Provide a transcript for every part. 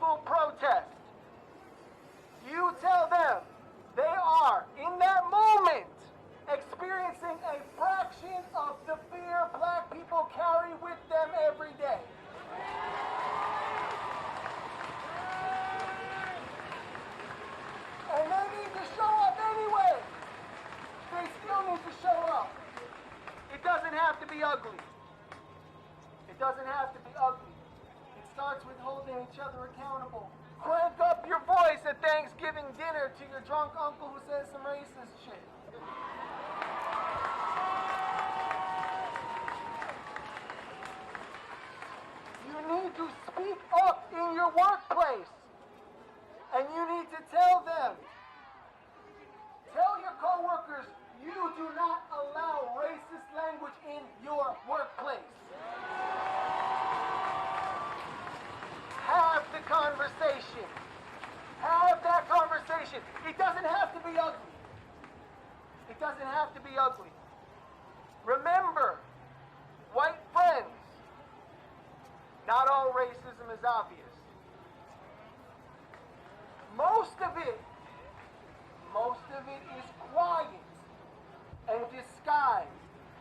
peaceful protest. You tell them they are, in that moment, experiencing a fraction of the fear black people carry with them every day. And they need to show up anyway. They still need to show up. It doesn't have to be ugly. It doesn't have to be ugly. It starts with holding each other accountable. Crank up your voice at Thanksgiving dinner to your drunk uncle who says some racist shit. You need to speak up in your workplace. And you need to tell them. Tell your coworkers you do not allow racist language in your workplace. Have the conversation. Have that conversation. It doesn't have to be ugly. It doesn't have to be ugly. Remember, white friends, not all racism is obvious. Most of it is quiet and disguised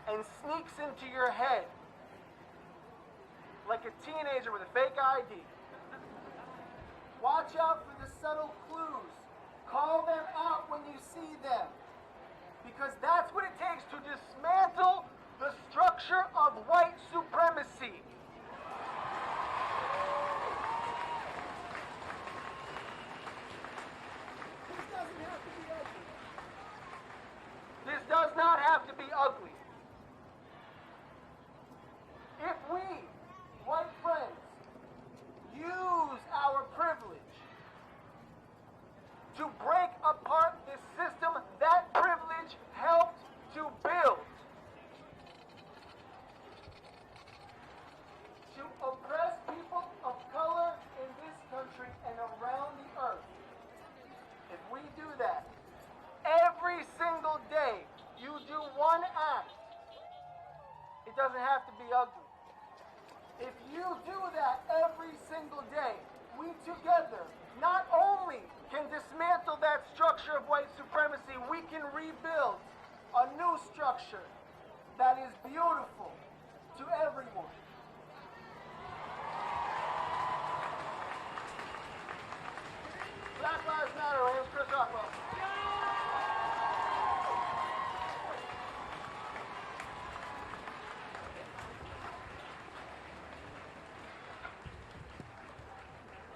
and sneaks into your head like a teenager with a fake ID. Watch out for the subtle clues. Call them out when you see them. Because that's what it takes to dismantle the structure of white supremacy. This does not have to be ugly. If we, white friends, use our privilege to break apart the system that privilege helped to build, to oppress people of color in this country and around the earth, if we do that, every single day you do one act, it doesn't have to be ugly. If you do that every single day, we together not only can dismantle that structure of white supremacy, we can rebuild a new structure that is beautiful to everyone. Black Lives Matter. My name is Chris Rockwell.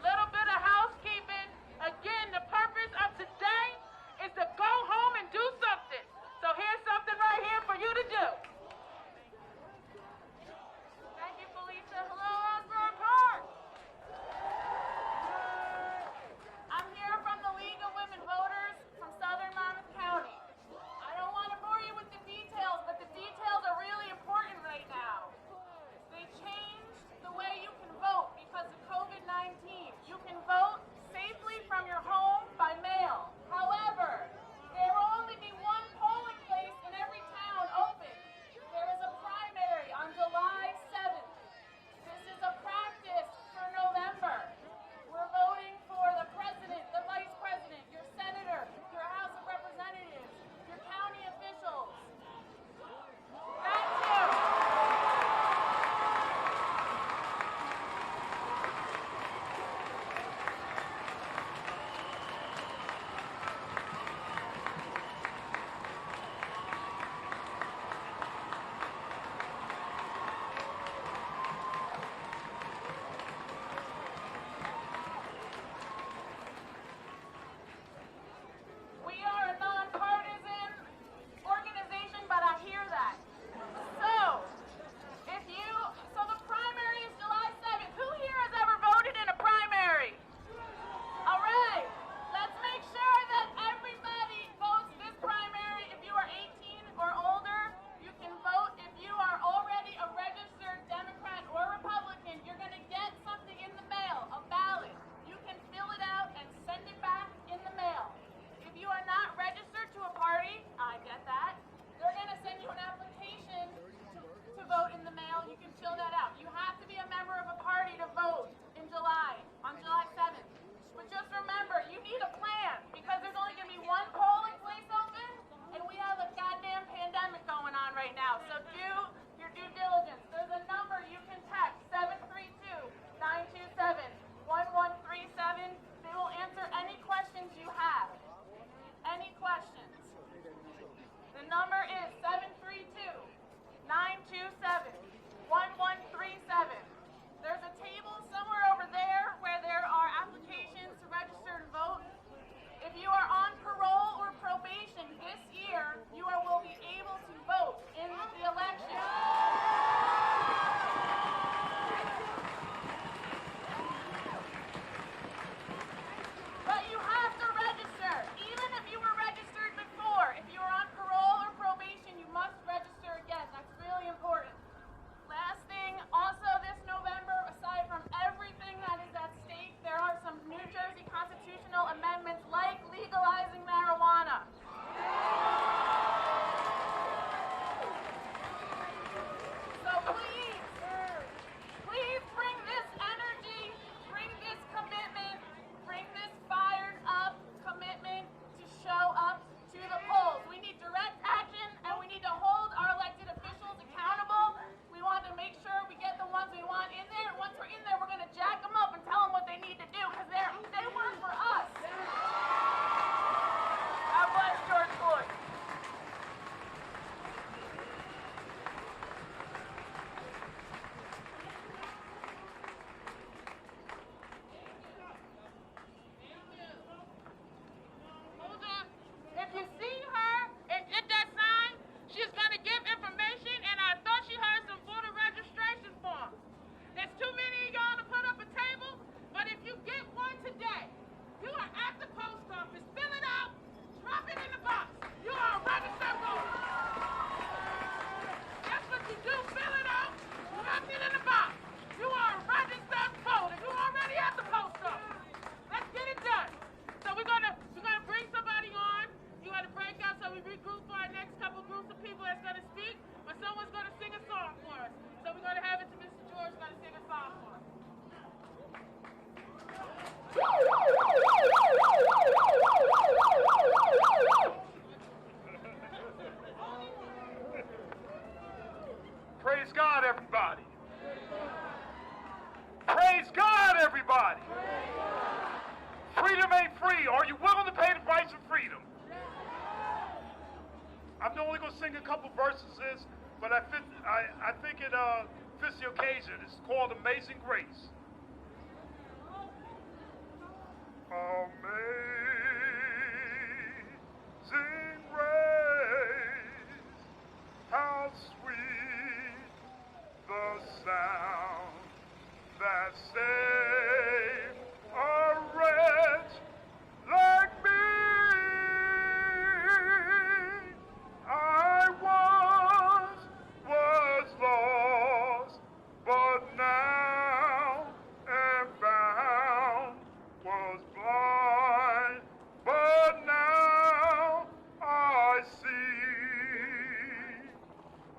Little bit of housekeeping. Again, the purpose of today is to go home and do something. So here's something right here for you to do. freedom ain't free. Are you willing to pay the price of freedom? I'm only going to sing a couple verses of this, but I think it fits the occasion. It's called Amazing Grace. Amazing grace, how sweet the sound that saved a wretch like me. I was lost, but now am found, was blind, but now I see.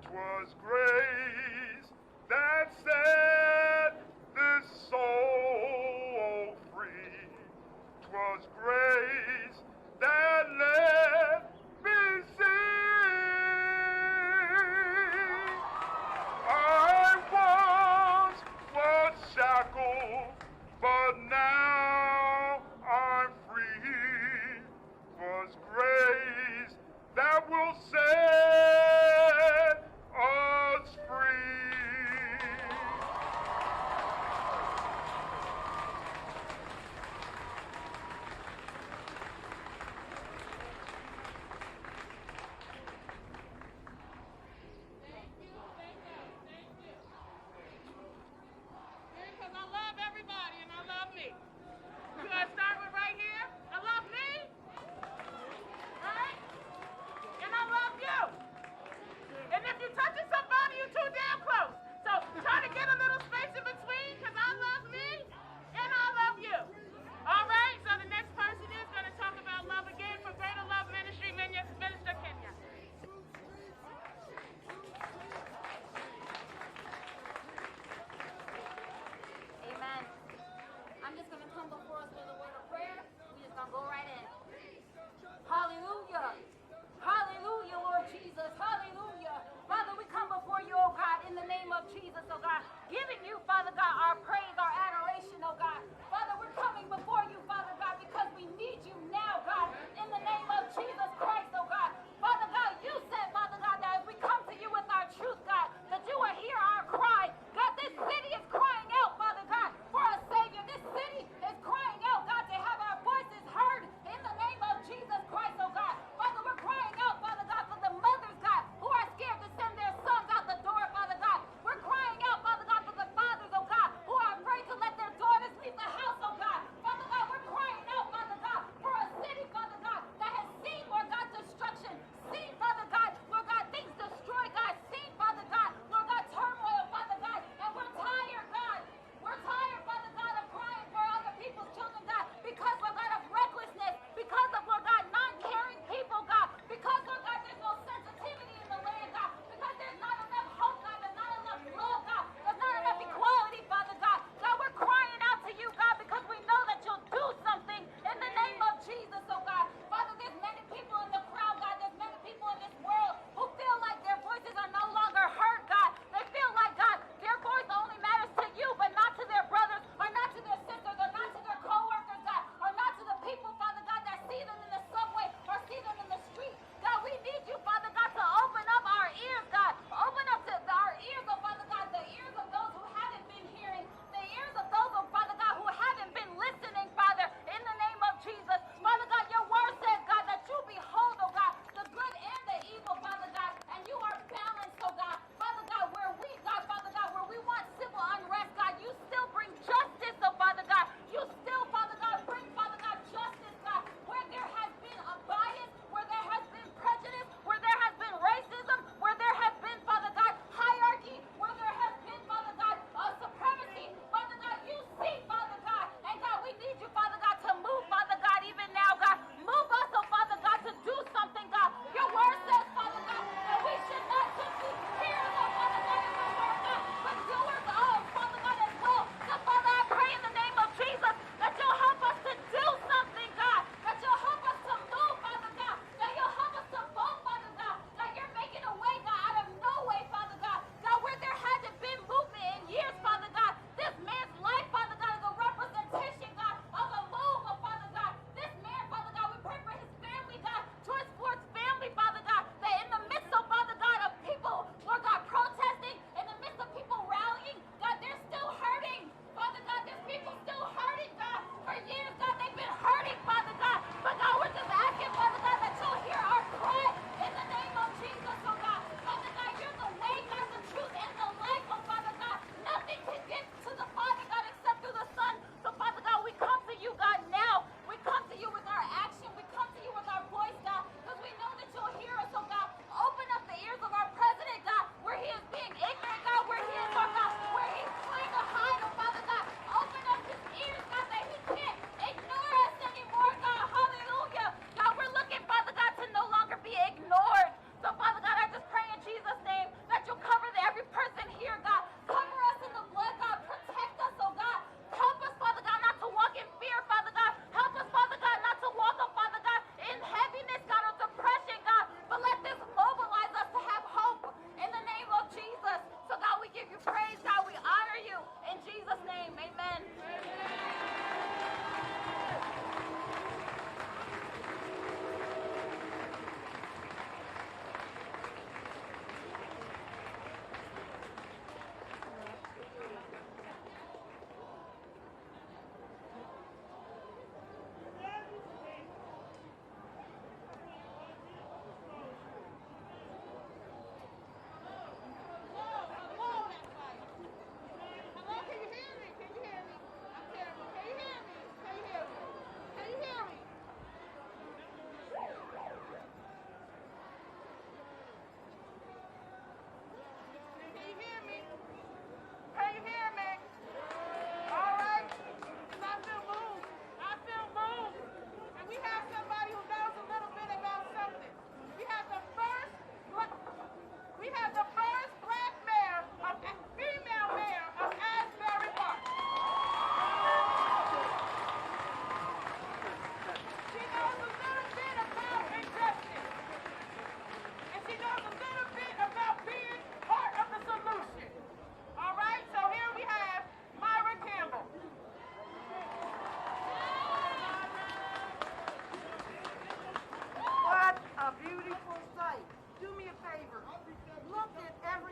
'Twas grace that set this soul free. 'Twas grace that let me see. I was shackled, but now I'm free. 'Twas grace that will set us free.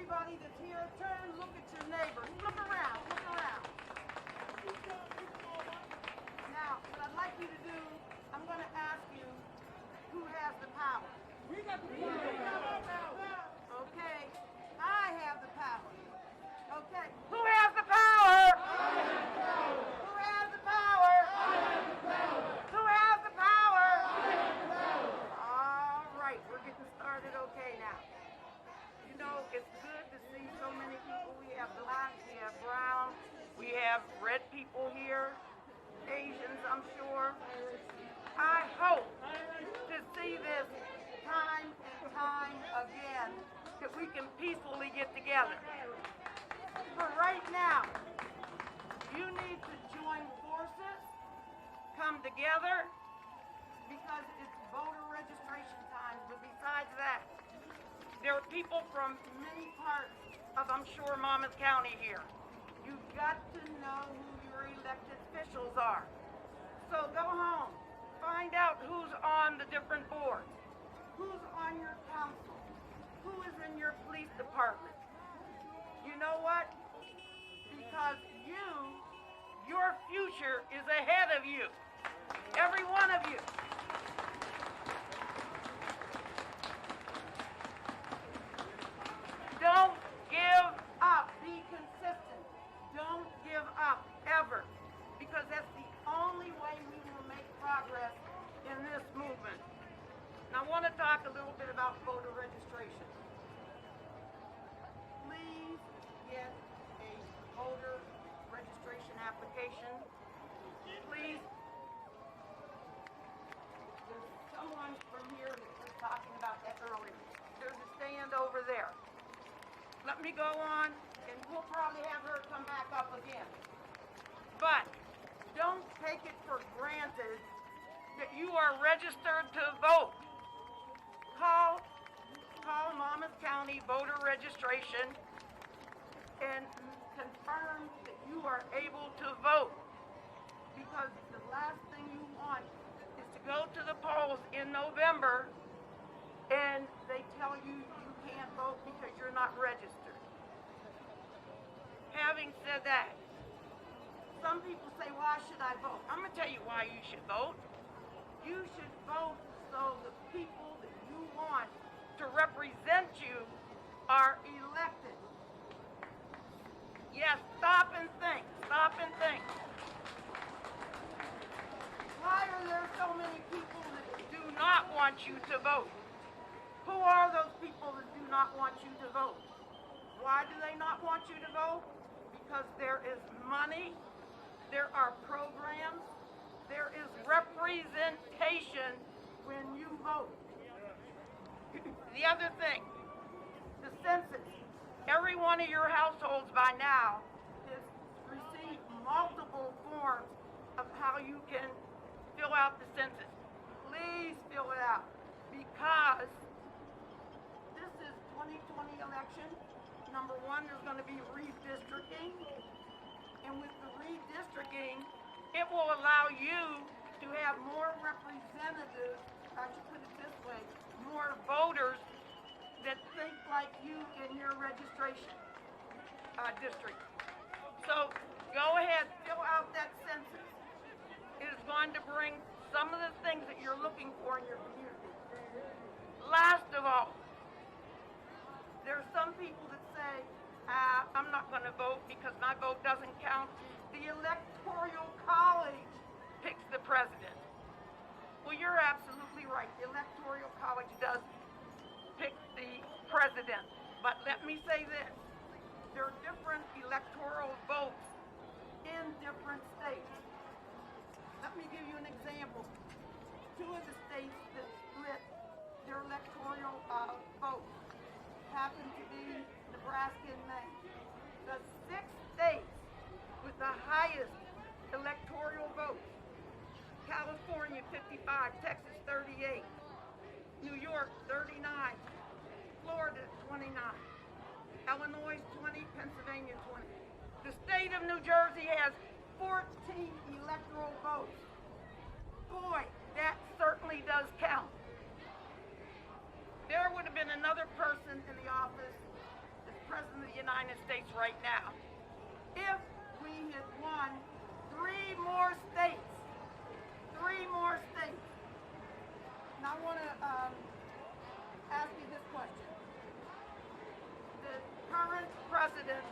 everybody that's here, turn, look at your neighbors. Look around, look around. Now, what I'd like you to do, I'm going to ask you who has the power. We got the power. Okay, I have the power. Okay, who has the power? I have the power. Who has the power? I have the power. Who has the power? I have the power. All right, we're getting started okay now. You know, it's good to see so many people. We have black, we have brown, we have red people here, Asians, I'm sure. I hope to see this time and time again that we can peacefully get together. For right now, you need to join forces, come together, because it's voter registration time. But besides that, there are people from many parts of, I'm sure, Monmouth County here. You've got to know who your elected officials are. So go home, find out who's on the different boards, who's on your council, who is in your police department. You know what? Because your future is ahead of you. Every one of you. Don't give up. Be consistent. Don't give up, ever. Because that's the only way we will make progress in this movement. Now I want to talk a little bit about voter registration. Please get a voter registration application. Please. There's someone from here that was talking about that earlier. There's a stand over there. Let me go on, and we'll probably have her come back up again. But don't take it for granted that you are registered to vote. Call Monmouth County voter registration and confirm that you are able to vote. Because the last thing you want is to go to the polls in November and they tell you you can't vote because you're not registered. Having said that, some people say, why should I vote? I'm going to tell you why you should vote. You should vote so the people that you want to represent you are elected. Yes, stop and think. Stop and think. Why are there so many people that do not want you to vote? Who are those people that do not want you to vote? Why do they not want you to vote? Because there is money, there are programs, there is representation when you vote. The other thing, the census. Every one of your households by now has received multiple forms of how you can fill out the census. Please fill it out, because this is 2020 election. Number one, there's going to be redistricting. And with the redistricting, it will allow you to have more representatives, I should put it this way, more voters that think like you in your registration district. So go ahead, fill out that census. It is going to bring some of the things that you're looking for in your community. Last of all, there are some people that say, I'm not going to vote because my vote doesn't count. The Electoral College picks the president. Well, you're absolutely right. The Electoral College does pick the president. But let me say this. There are different electoral votes in different states. Let me give you an example. Two of the states that split their electoral votes happen to be Nebraska and Maine. The 6 states with the highest electoral votes: California 55, Texas 38, New York 39, Florida 29, Illinois 20, Pennsylvania 20. The state of New Jersey has 14 electoral votes. Boy, that certainly does count. There would have been another person in the office as United States right now. If we had won 3 more states, and I want to ask you this question. The current president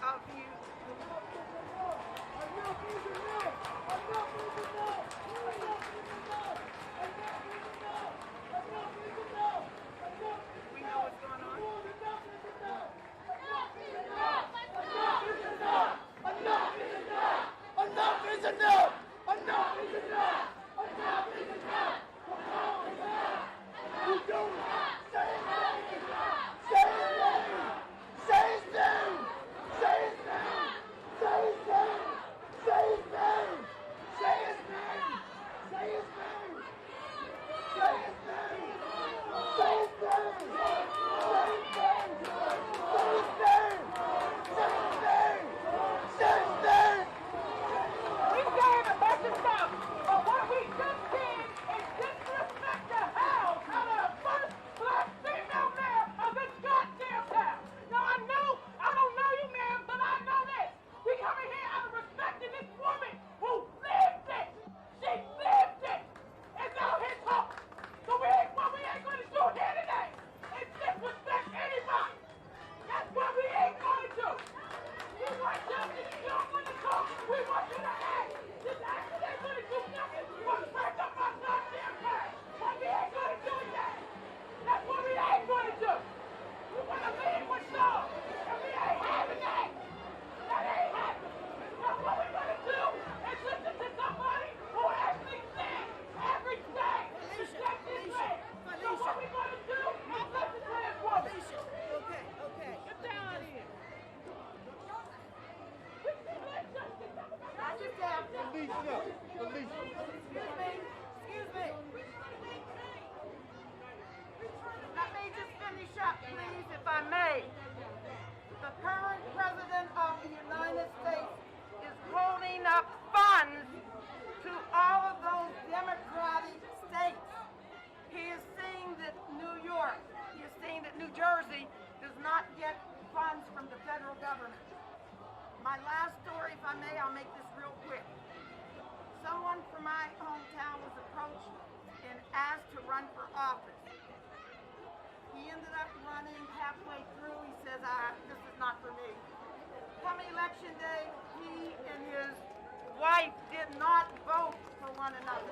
of the we know what's going on. Enough is enough! Enough is enough! Enough is enough! You don't say his name! Say his name! Say his name! Say his name! Say his name! Say his name! Say his name! Say his name! Say his name! Say his name! We gave a bunch of stuff, but what we just did is disrespect the house out of the first black female mayor of this goddamn town. Now I don't know you, ma'am, but I know this. We come in here out of respecting this woman who lived it. She lived it. It's out here talking. So what we ain't gonna do here today is disrespect anybody. That's what we ain't gonna do. We want justice. You don't want to talk. We want you to act. This action ain't gonna do nothing but break up our goddamn past. But we ain't gonna do that. That's what we ain't gonna do. We wanna leave with love. And we ain't having that. That ain't happening. Now what we gonna do is listen to somebody who actually said every day to get this land. So what we gonna do is listen to this woman. Okay. Get down out of here. Not just down. Alicia! Excuse me. Let me just finish up, please, if I may. The current president of the United States is holding up funds to all of those Democratic states. He is seeing that New Jersey does not get funds from the federal government. My last story, if I may, I'll make this real quick. Someone from my hometown was approached and asked to run for office. He ended up running halfway through. He says, this is not for me. Come election day, he and his wife did not vote for one another.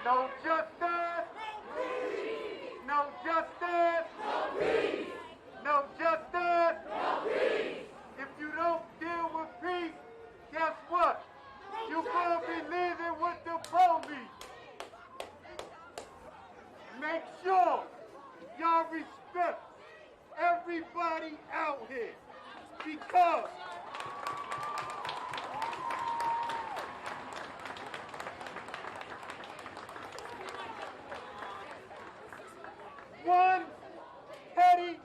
No justice! No justice! No justice! If you don't deal with peace, guess what? You're gonna be living with the police. Make sure y'all respect everybody out here, because one petty,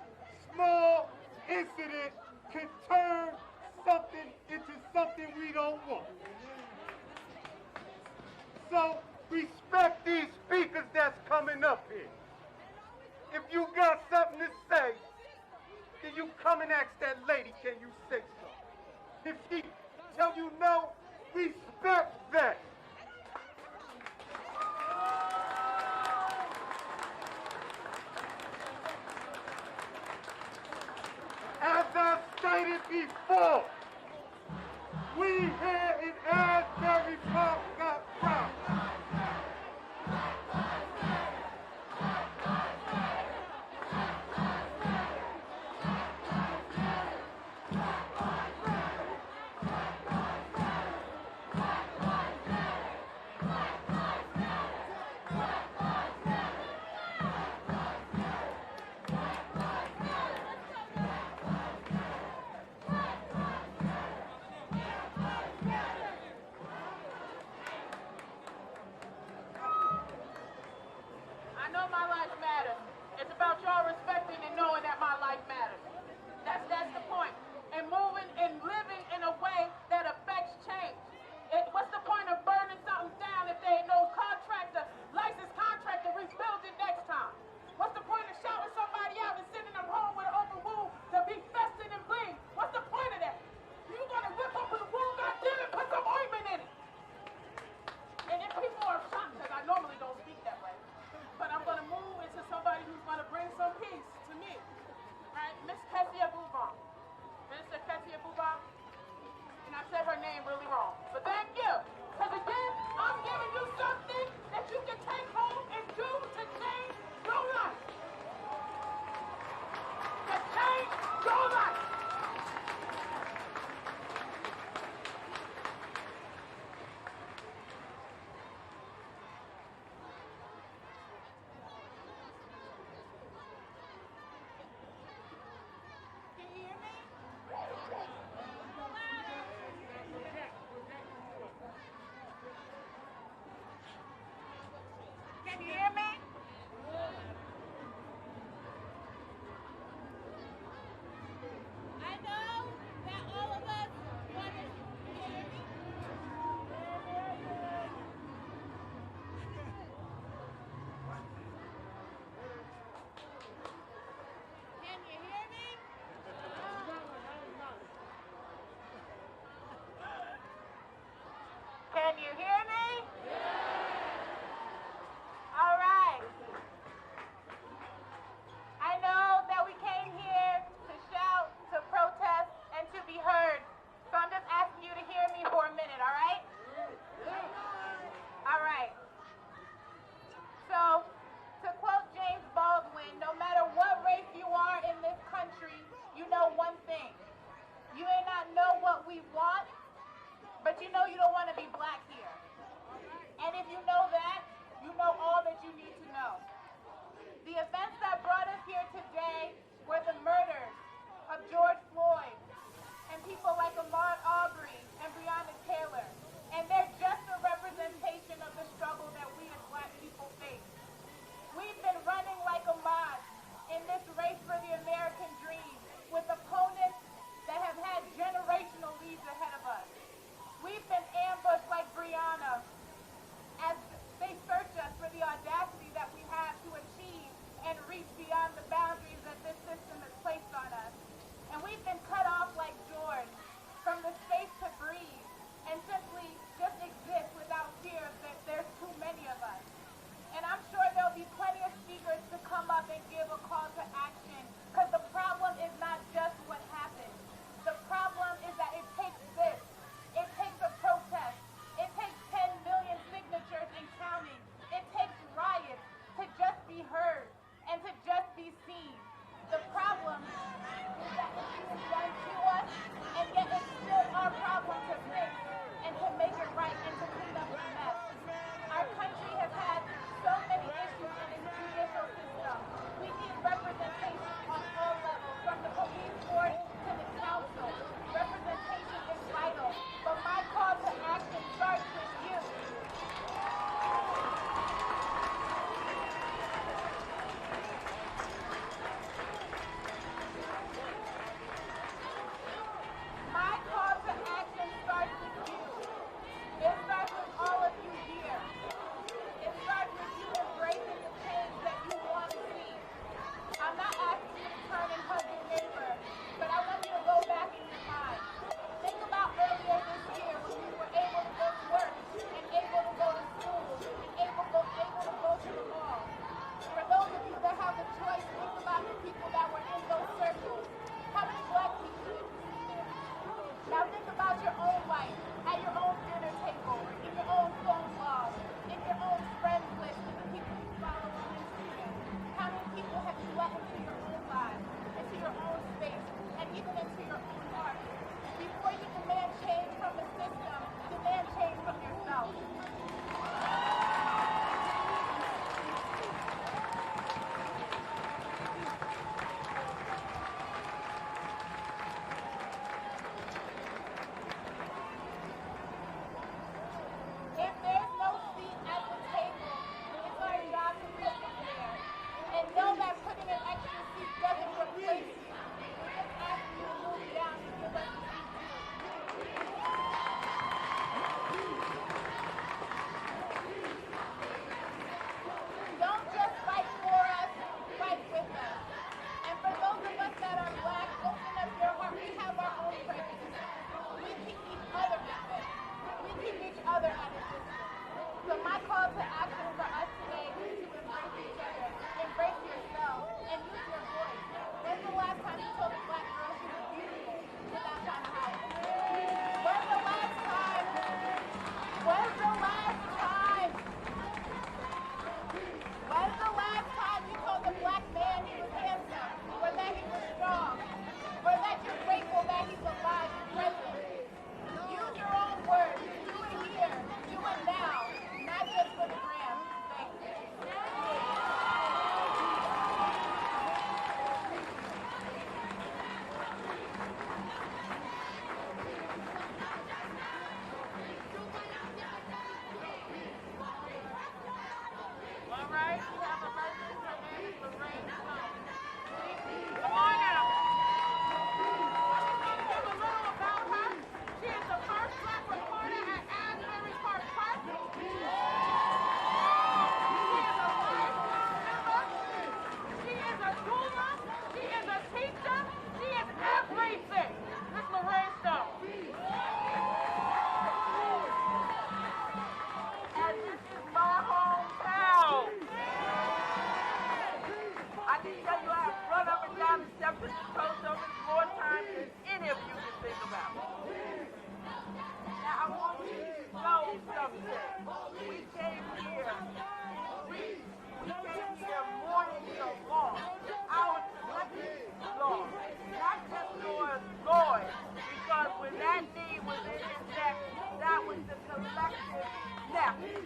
small incident can turn something into something we don't want. So respect these speakers that's coming up here. If you got something to say, then you come and ask that lady, can you say something? If she tell you no, respect that. As I stated before, we here in Asbury Park got problems. really wrong. But thank you. Because again, I'm giving you something that you can take home and do to change your life. To change your life. Can you hear me? Can you hear me? I know that all of us want to hear me. Can you hear me? Can you hear me? All right. I know that we came here to shout, to protest, and to be heard. So I'm just asking you to hear me for a minute, all right? All right. So, to quote James Baldwin, no matter what race you are in this country, you know one thing. You may not know what we want, but you know you don't want to be black here.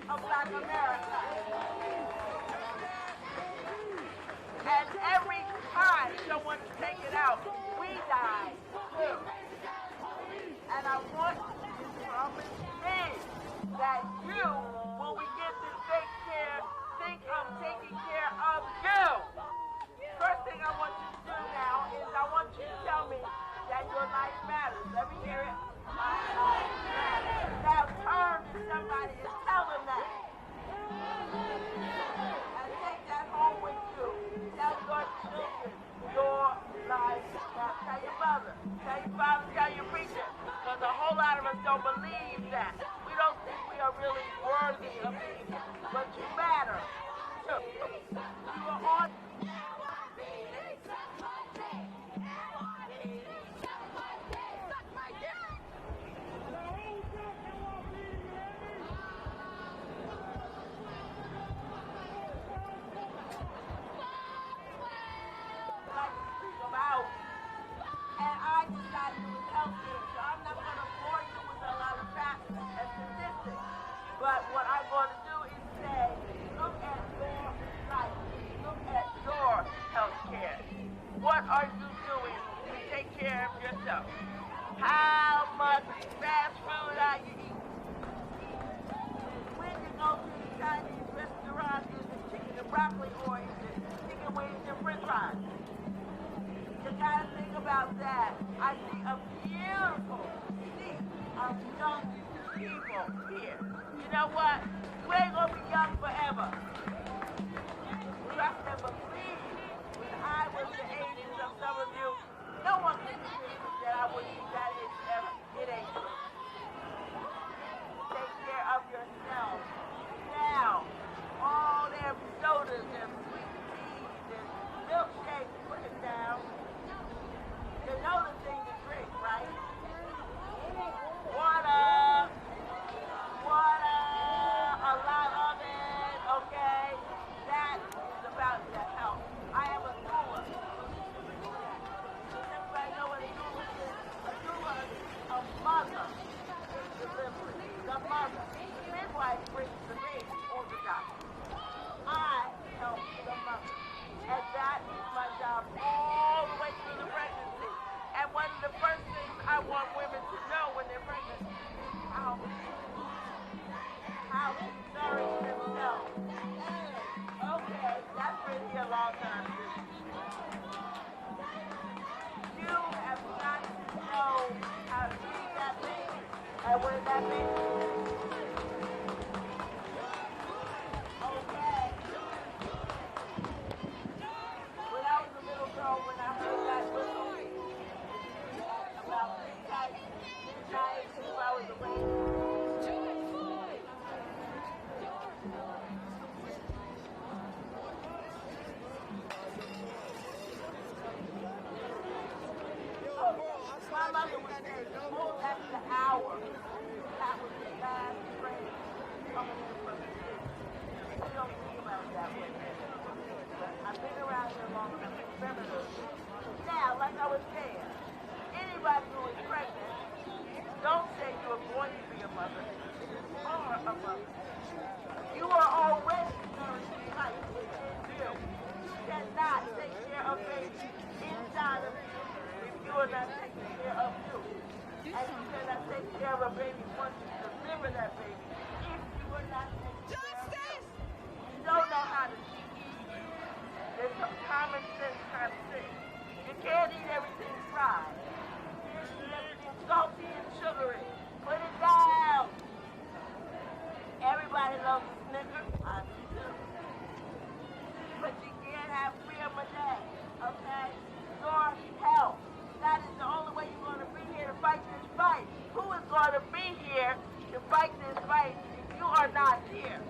of Black America. And every time someone take it out, we die too. And I want you to promise me that you, when we get to take care, think of taking care of you. First thing I want you to do now is I want you to tell me that your life matters. Let me hear it. My life matters. Now turn to somebody and tell them that. And take that home with you. Tell your children your life matters. Tell your mother, tell your father, tell your preacher. Because a whole lot of us don't believe that. We don't think we are really worthy of being, but you matter. You are on. And I decided it was healthcare, so I'm not going to bore you with a lot of facts and statistics. But what I'm going to do is say, look at your life, look at your healthcare. What are you doing to take care of yourself? How much fast food are you eating? When you go to the Chinese restaurant, is it chicken and broccoli or is it chicken wings and french fries? You gotta think about that. I see a beautiful sea of young people here. You know what? We ain't gonna be young forever. Trust and believe. When I was the ages of some of you, no one can convince me that I would be that age ever. It ain't true. Take care of yourself. Now, all them sodas and sweet teas and milkshakes, put it down. You know the thing to drink, right? Water, a lot of it, okay? That is about your health. I am a doula. Does everybody know what a doula is? A doula is a mother in delivery. The mother. The midwife brings the baby or the doctor. I help the mother. And that is my job all the way through the pregnancy. And one of the first things I want women to know when they're pregnant is how to nourish themselves. Okay, that's been here a long time. You have got to know how to feed that baby and when that baby is. Okay. When I was a little girl, when I heard that whistle, about midnight, since I was awake. My mother would say, oh, that's the hour. That was the last train coming in from the city. We don't think about it that way. But I've been around here long enough to remember those things. Now, like I was saying, anybody who is pregnant, don't say you are going to be a mother. You are a mother. You are already nourishing life within you. You cannot take care of babies inside of you if you are not taking care of you. And you cannot take care of a baby once you deliver that baby if you are not taking care of you. You don't know how to eat. There's some common sense kind of thing. You can't eat everything fried. You can't eat everything salty and sugary. Put it down. Everybody loves a Snickers. I do too. But you can't have 3 of them a day, okay? Your health. That is the only way you're going to be here to fight this fight. Who is going to be here to fight this fight if you are not here?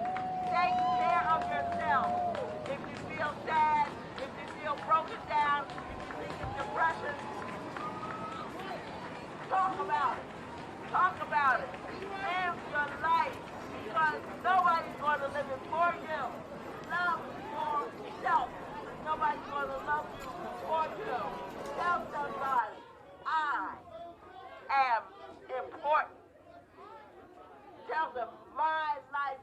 Take care of yourself. If you feel sad, if you feel broken down, if you think of depression, talk about it. Talk about it. Live your life because nobody's going to live it for you. Love yourself. Nobody's going to love you for you. Tell somebody, I am important. Tell them my life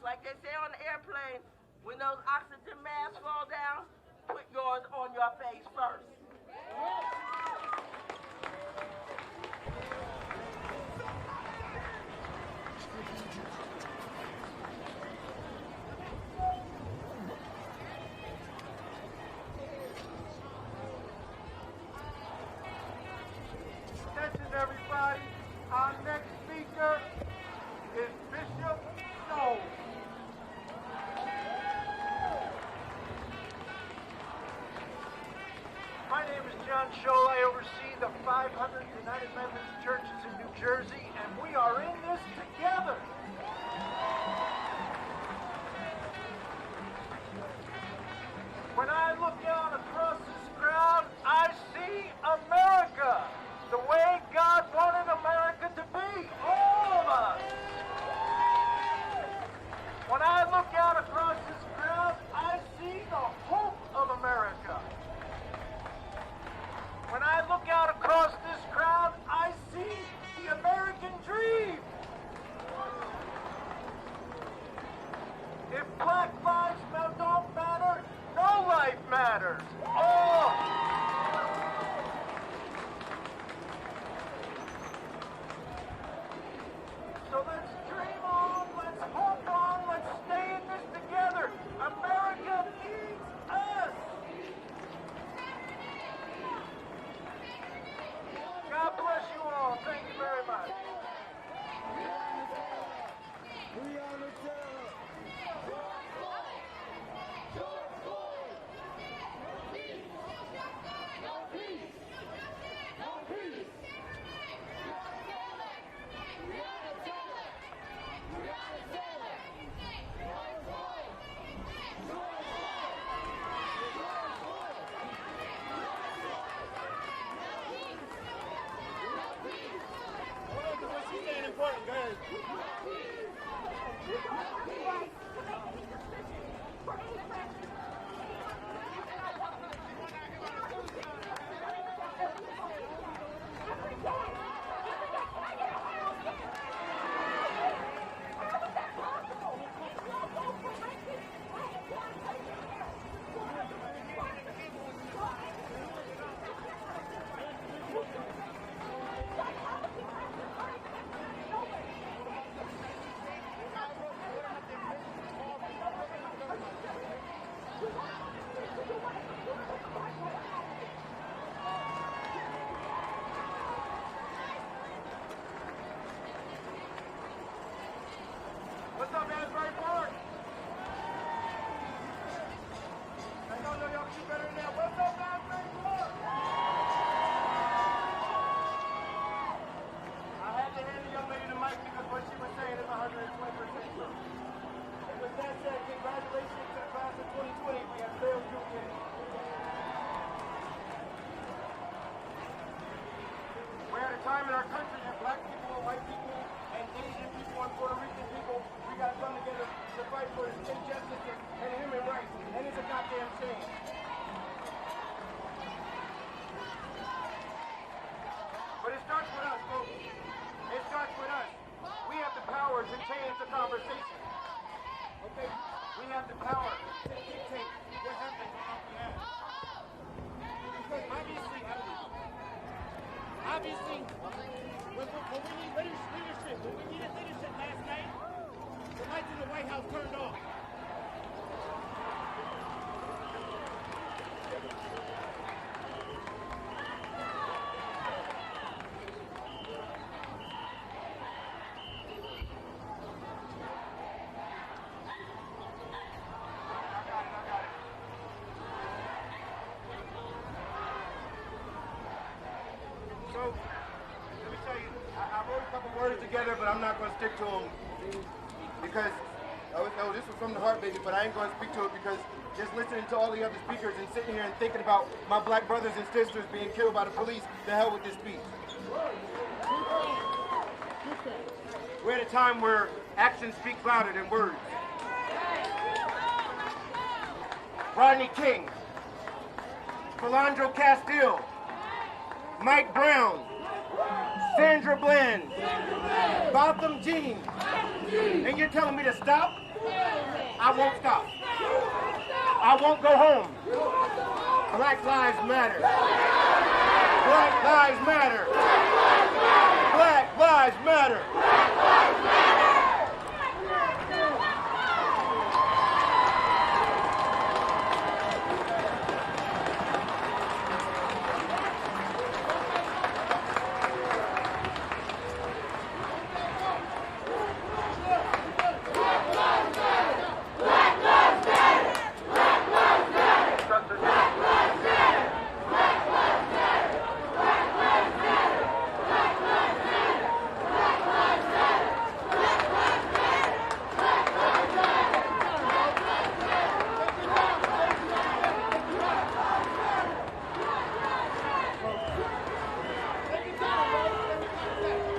Just like they say on the airplane, when those oxygen masks fall down, put yours on your face first. Attention everybody, our next speaker is Bishop Snow. My name is John Scholl. I oversee the 500 United Methodist churches in New Jersey, and we are in this together. When I look out across this crowd, I see America, the way God wanted America to be, all of us. When I look out across this crowd, I see the hope of America. When I look out across this crowd, I see the American dream. If black lives don't matter, no life matters. Oh! So let's dream on, let's hope on, let's stay in this together. America needs us. God bless you all. Thank you very much. We are the terror. George Floyd. No peace. No peace. No peace. We are the terror. We are the terror. George Floyd. George Floyd. George Floyd. She's saying important, go ahead. What's up, Asbury Park? I don't know y'all can do better than that. What's up, Asbury Park? I had to hand the young lady the mic because what she was saying is 120% true. And with that said, congratulations to the class of 2020. We have failed you again. We're at a time in our country that black people and white people and Asian people and Puerto Rican people, we got to come together to fight for injustice and human rights. And it's a goddamn shame. But it starts with us, folks. It starts with us. We have the power to change the conversation. Okay? We have the power to dictate what happens on our behalf. Because obviously, when we need leadership, when we needed leadership last night, the lights in the White House turned off. So, let me tell you, I wrote a couple words together, but I'm not going to stick to them because, no, this was from the heart, baby, but I ain't going to speak to it because just listening to all the other speakers and sitting here and thinking about my black brothers and sisters being killed by the police, the hell with this speech. We're at a time where actions speak louder than words. Rodney King, Philandro Castile, Mike Brown, Sandra Bland, Botham Jean, and you're telling me to stop? I won't stop. I won't go home. Black lives matter. Black lives matter. Black lives matter.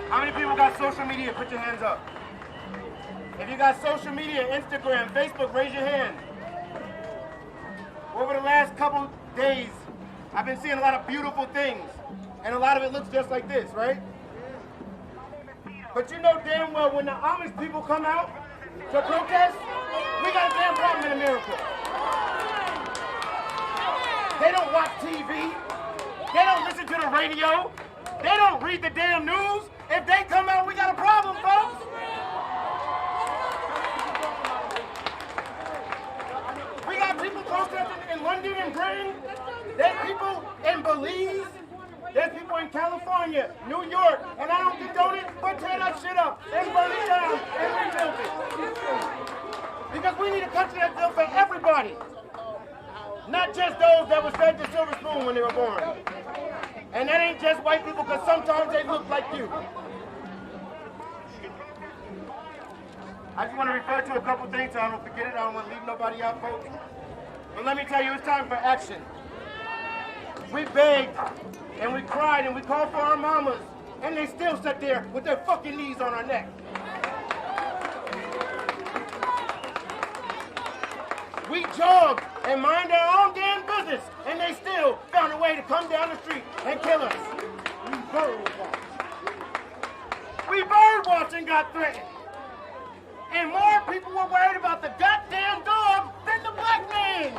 How many people got social media? Put your hands up. If you got social media, Instagram, Facebook, raise your hand. Over the last couple days, I've been seeing a lot of beautiful things, and a lot of it looks just like this, right? But you know damn well when the Amish people come out to protest, we got a damn problem in America. They don't watch TV. They don't listen to the radio. They don't read the damn news. If they come out, we got a problem, folks. We got people protesting in London and Britain. There's people in Belize. There's people in California, New York, and I don't condone it, but tear that shit up and burn it down and rebuild it. Because we need a country that's built for everybody. Not just those that was fed the silver spoon when they were born. And that ain't just white people, because sometimes they look like you. I just want to refer to a couple things so I don't forget it. I don't want to leave nobody out, folks. But let me tell you, it's time for action. We begged, and we cried, and we called for our mamas, and they still sat there with their fucking knees on our neck. We jogged and mind our own damn business, and they still found a way to come down the street and kill us. We bird watched and got threatened. And more people were worried about the goddamn dog than the black man.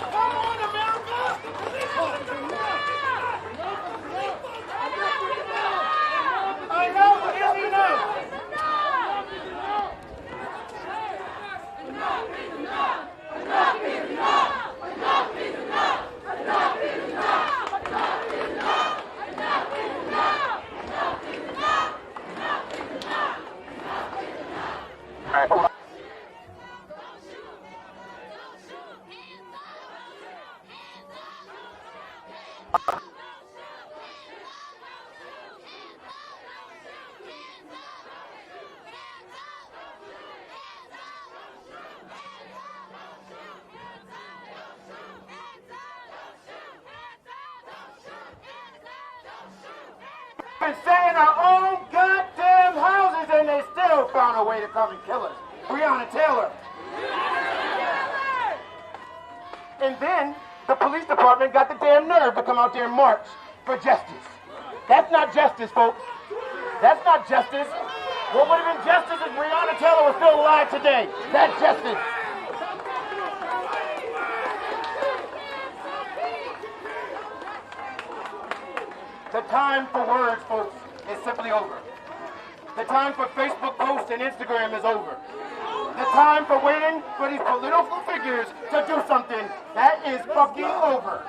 Come on, America! Enough is enough! Been sat in our own goddamn houses and they still found a way to come and kill us. Breonna Taylor. And then the police department got the damn nerve to come out there and march for justice. That's not justice, folks. That's not justice. What would have been justice if Breonna Taylor was still alive today? That's justice. The time for words, folks, is simply over. The time for Facebook posts and Instagram is over. The time for waiting for these political figures to do something, that is fucking over.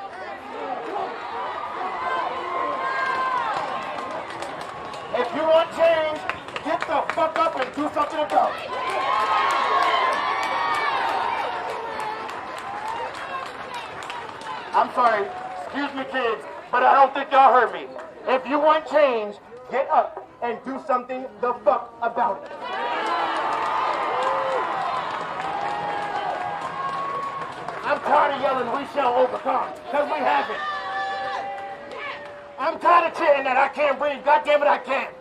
If you want change, get the fuck up and do something about it. I'm sorry, excuse me kids, but I don't think y'all heard me. If you want change, get up and do something the fuck about it. I'm tired of yelling, we shall overcome, because we haven't. I'm tired of chanting that I can't breathe, God damn it, I can.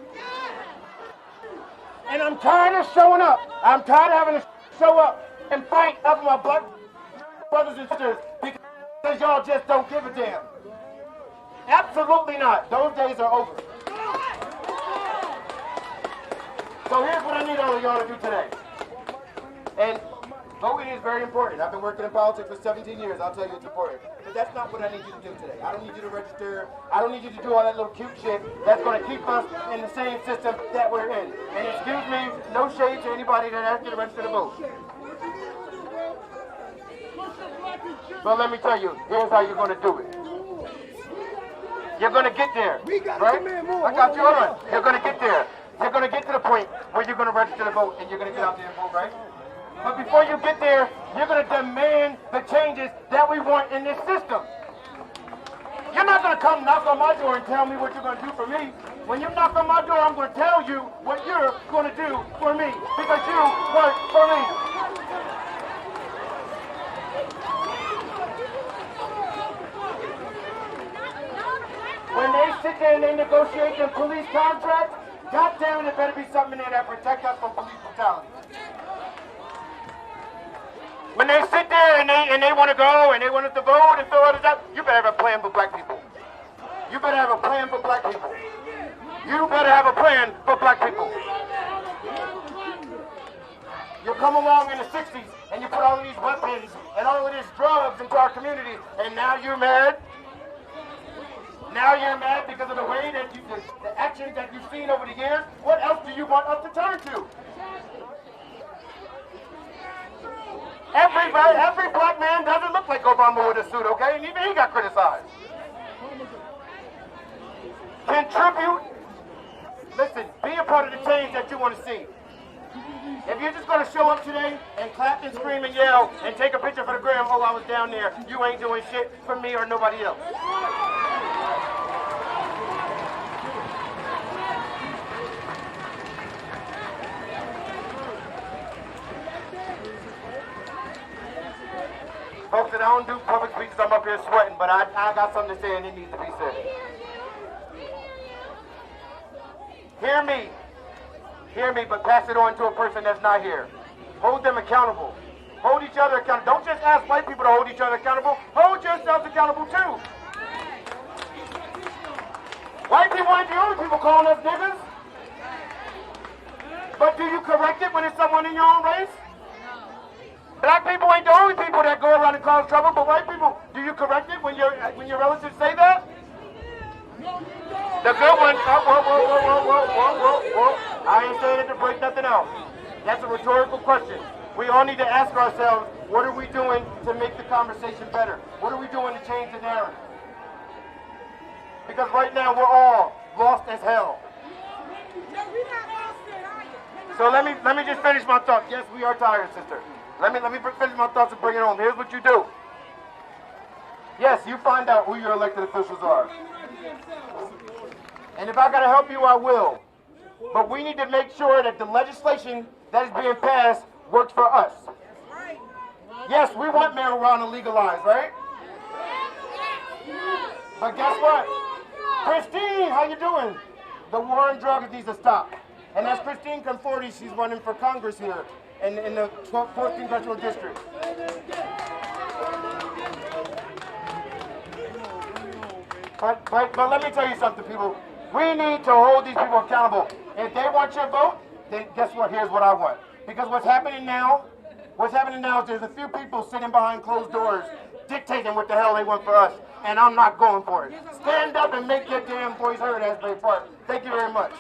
And I'm tired of showing up. I'm tired of having to show up and fight up my black brothers and sisters because y'all just don't give a damn. Absolutely not. Those days are over. So here's what I need all of y'all to do today. And voting is very important. I've been working in politics for 17 years. I'll tell you it's important. But that's not what I need you to do today. I don't need you to register. I don't need you to do all that little cute shit that's going to keep us in the same system that we're in. And excuse me, no shade to anybody that asks you to register to vote. But let me tell you, here's how you're going to do it. You're going to get there, right? I got you on. You're going to get there. You're going to get to the point where you're going to register to vote and you're going to get out there and vote, right? But before you get there, you're going to demand the changes that we want in this system. You're not going to come knock on my door and tell me what you're going to do for me. When you knock on my door, I'm going to tell you what you're going to do for me because you work for me. When they sit there and they negotiate the police contracts, goddamn, there better be something in there that protects us from police brutality. When they sit there and they want to go and they want us to vote and fill all this out, you better have a plan for black people. You better have a plan for black people. You better have a plan for black people. You come along in the 60s and you put all of these weapons and all of these drugs into our community, and now you're mad? Now you're mad because of the way that the actions that you've seen over the years? What else do you want us to turn to? Every black man doesn't look like Obama with a suit, okay? And even he got criticized. Contribute. Listen, be a part of the change that you want to see. If you're just going to show up today and clap and scream and yell and take a picture for the gram, oh, I was down there, you ain't doing shit for me or nobody else. Folks, I don't do public speeches, I'm up here sweating, but I got something to say and it needs to be said. Hear me, but pass it on to a person that's not here. Hold them accountable. Hold each other accountable. Don't just ask white people to hold each other accountable. Hold yourselves accountable too. White people ain't the only people calling us niggas. But do you correct it when it's someone in your own race? Black people ain't the only people that go around and cause trouble, but white people, do you correct it when your relatives say that? The good one, whoa. I ain't saying it to break nothing else. That's a rhetorical question. We all need to ask ourselves, what are we doing to make the conversation better? What are we doing to change the narrative? Because right now we're all lost as hell. So let me just finish my thought. Yes, we are tired, sister. Let me finish my thoughts and bring it home. Here's what you do. Yes, you find out who your elected officials are. And if I gotta help you, I will. But we need to make sure that the legislation that is being passed works for us. Yes, we want marijuana legalized, right? But guess what? Christine, how you doing? The war on drugs needs to stop. And that's Christine Conforti. She's running for Congress here in the 4th Congressional District. But let me tell you something, people. We need to hold these people accountable. If they want your vote, then guess what? Here's what I want. Because what's happening now is there's a few people sitting behind closed doors dictating what the hell they want for us. And I'm not going for it. Stand up and make your damn voice heard, Asbury Park. Thank you very much.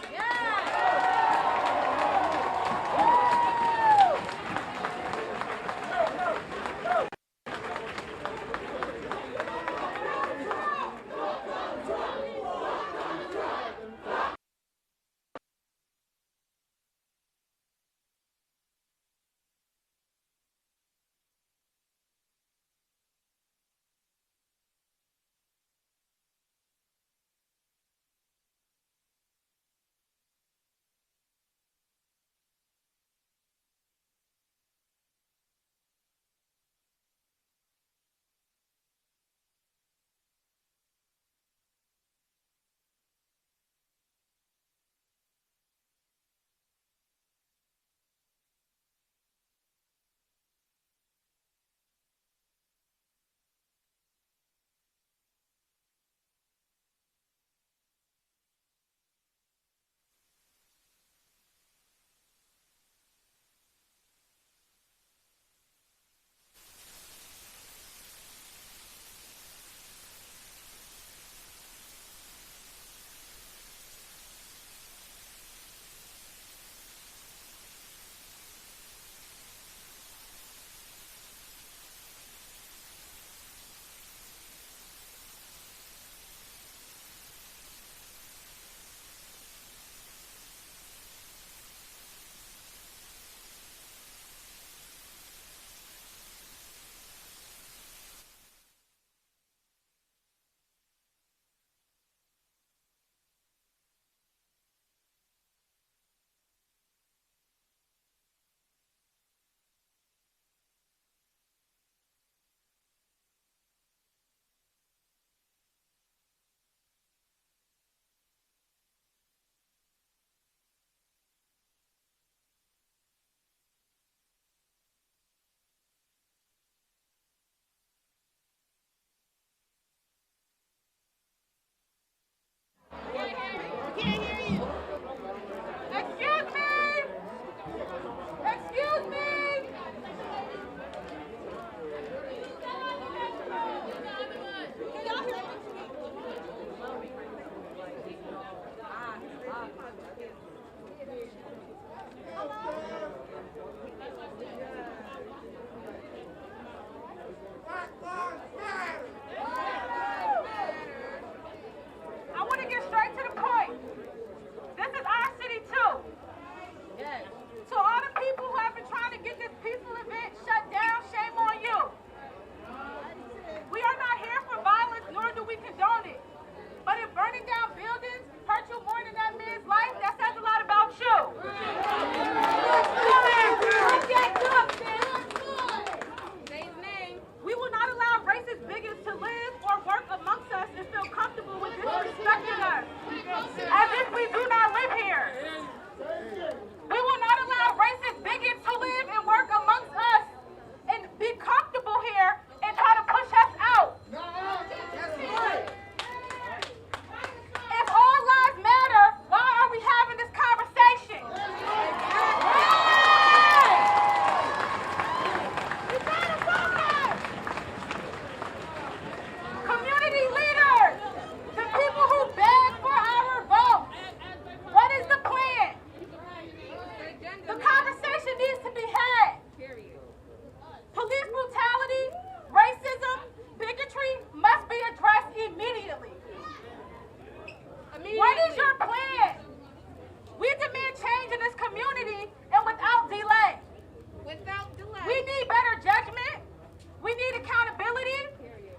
need accountability.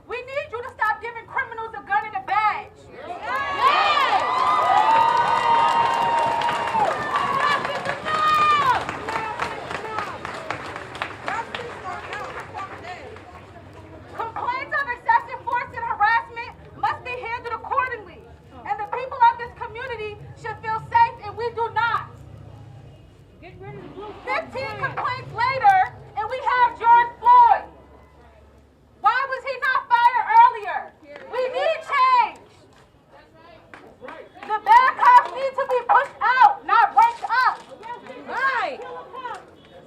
We need you to stop giving criminals a gun and a badge. Complaints of excessive force and harassment must be handled accordingly. And the people of this community should feel safe, and we do not. 15 complaints later, and we have George Floyd. Why was he not fired earlier? We need change. The bad cops need to be pushed out, not ranked up. Right.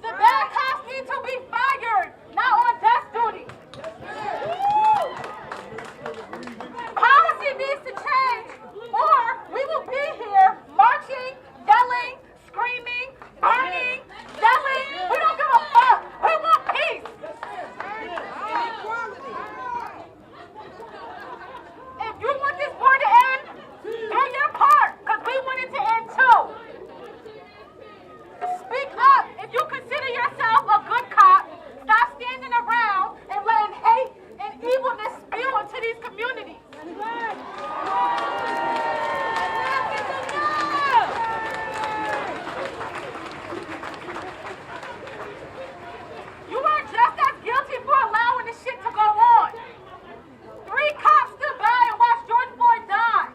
The bad cops need to be fired, not on desk duty. Policy needs to change, or we will be here marching, yelling, screaming, burning, yelling. We don't give a fuck. We want peace. If you want this war to end, do your part, because we want it to end too. Speak up. If you consider yourself a good cop, stop standing around and letting hate and evilness spew into these communities. You are just as guilty for allowing this shit to go on. 3 cops stood by and watched George Floyd die.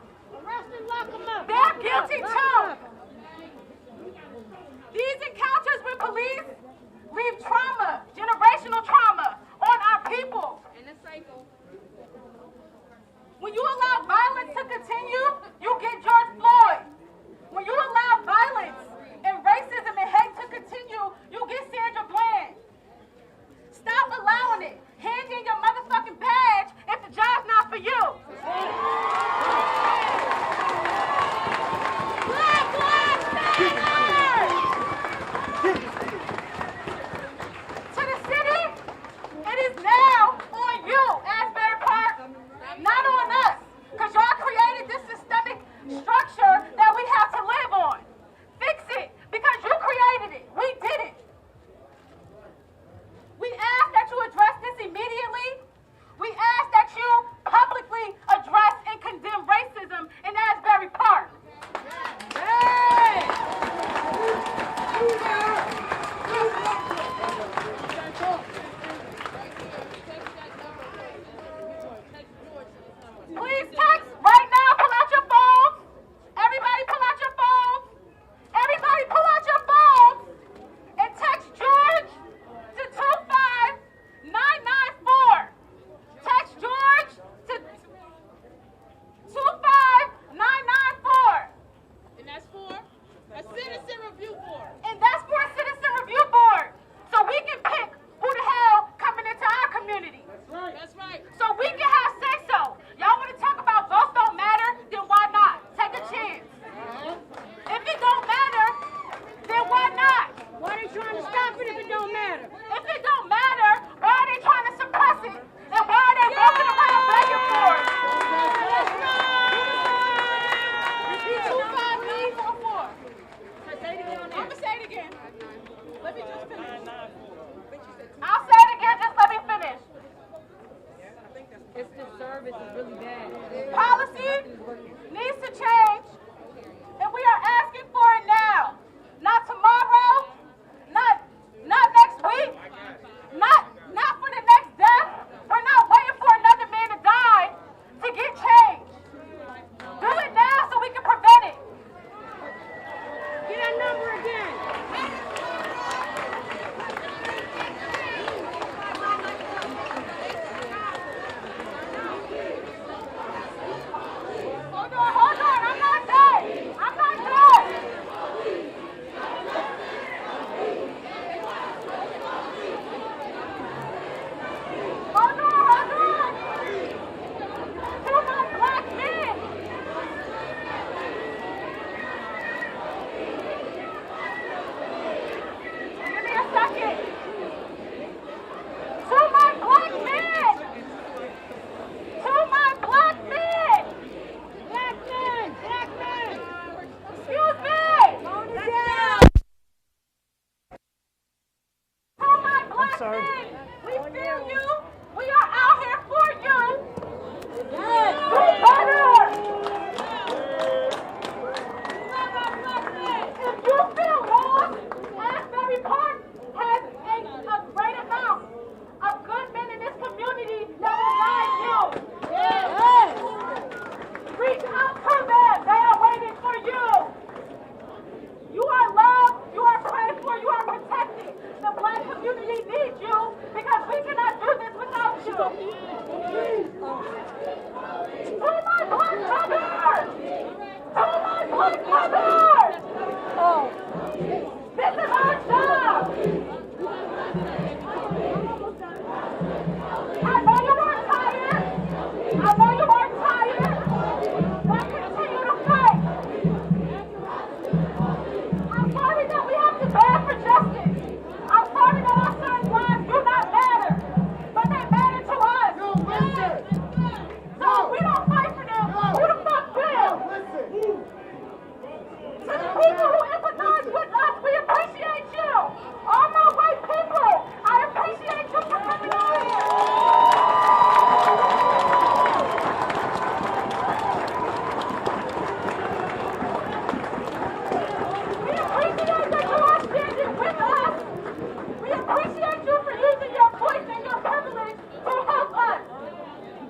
They're guilty too. These encounters with police leave trauma, generational trauma, on our people. When you allow violence to continue, you get George Floyd. When you allow violence and racism and hate to continue, you get Sandra Bland. Stop allowing it. Hand in your motherfucking badge if the job's not for you. Black Lives Matter! To the city, it is now on you, Asbury Park, not on us. Because y'all created this systemic structure that we have to live on. Fix it, because you created it. We did it. We ask that you address this immediately. We ask that you publicly address and condemn racism in Asbury Park. Please text right now. Pull out your phones. Everybody pull out your phones. Everybody pull out your phones and text George to 25994. Text George to 25994. And that's for a citizen review board. And that's for a citizen review board. So we can pick who the hell coming into our community. That's right. So we can have say so. Y'all want to talk about votes don't matter? Then why not? Take a chance. If it don't matter, then why not? Why they trying to stop it if it don't matter? If it don't matter, why are they trying to suppress it? And why are they walking around begging for it? Repeat 25944. I'm going to say it again. Let me just finish. I'll say it again, just let me finish. It's the service is really bad. Policy needs to change, and we are asking for it now. Not tomorrow, not next week, not for the next death. We're not waiting for another man to die to get change. Do it now so we can prevent it. Get that number again. This is our job! I know you are tired. I know you are tired. But continue to fight. I'm sorry that we have to beg for justice. I'm sorry that our sons' lives do not matter. But they matter to us. No, listen. So if we don't fight for them, who the fuck will? Listen. To the people who empathize with us, we appreciate you. All my white people, I appreciate you for coming over here. We appreciate that you are standing with us. We appreciate you for using your voice and your privilege to help us.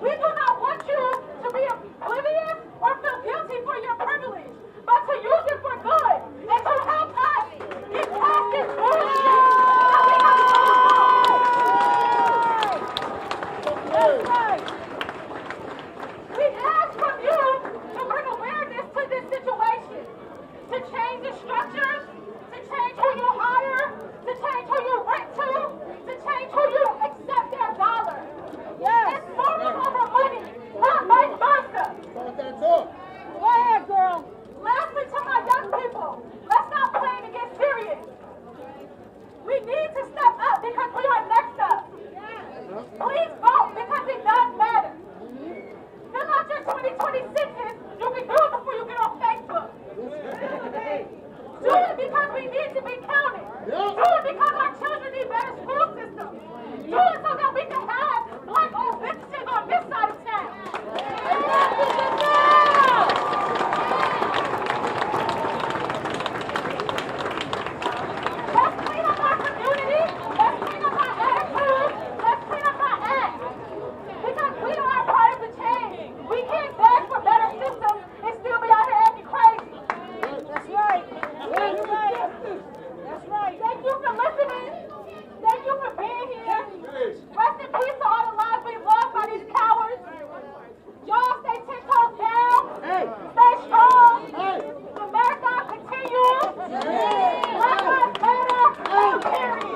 We do not want you to be oblivious or feel guilty for your privilege, but to use it for good and to help us get past this bullshit that we have to go through. That's right. We ask from you to bring awareness to this situation, to change the structures, to change who you hire, to change who you rent to change who you accept their dollar. Yes. It's moral over money, not vice versa. Go ahead, girl. Lastly, to my young people, let's not play to get serious. We need to step up because we are next up. Please vote because it does matter. Fill out your 2026s. You can do it before you get on Facebook. Do it because we need to be counted. Do it because our children need better school systems. Do it so that we can have black-owned businesses on this side of town. Let's clean up our community. Let's clean up our attitude. Let's clean up our act. Because we are part of the change. We can't beg for better systems and still be out here acting crazy. That's right. That's right. That's right. Thank you for listening. Thank you for being here. Rest in peace to all the lives we've lost by these cowards. Y'all stay 10 toes down. Stay strong. The marathon continues. Black lives matter. Period.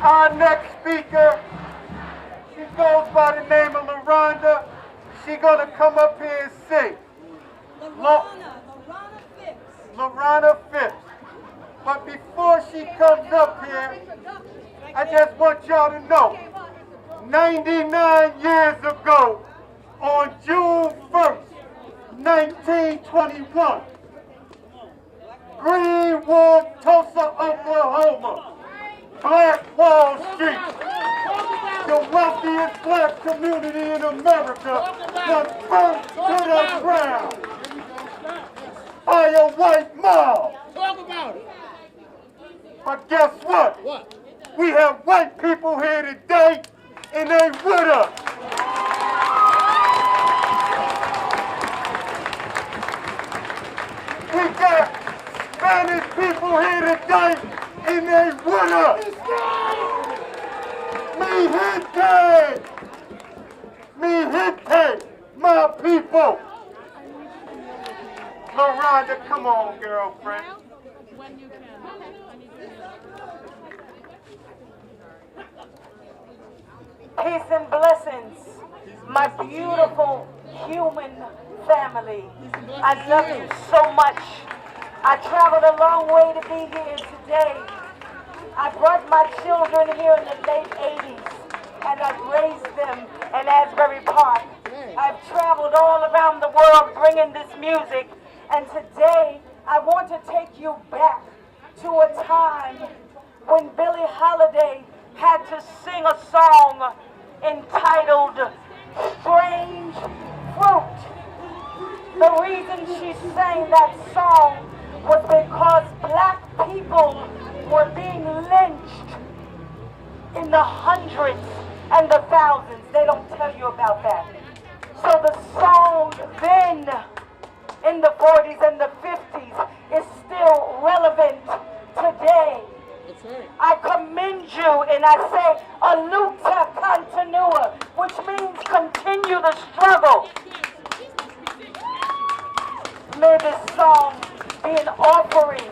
Our next speaker, she goes by the name of LaRonda. She gonna come up here and sing. LaRonda Phipps. But before she comes up here, I just want y'all to know, 99 years ago, on June 1st, 1921, Greenwood, Tulsa, Oklahoma, Black Wall Street, the wealthiest black community in America, was burnt to the ground by a white mob. Talk about it. But guess what? What? We have white people here today, and they with us. We got Spanish people here today, and they with us. Mi gente, my people. LaRonda, come on, girlfriend. Peace and blessings, my beautiful human family. I love you so much. I traveled a long way to be here today. I brought my children here in the late 80s, and I've raised them in Asbury Park. I've traveled all around the world bringing this music, and today I want to take you you back to a time when Billie Holiday had to sing a song entitled Strange Fruit. The reason she sang that song was because black people were being lynched in the hundreds and the thousands. They don't tell you about that. So the song then, in the 40s and the 50s, is still relevant today. I commend you and I say, aluta continua, which means continue the struggle. May this song be an offering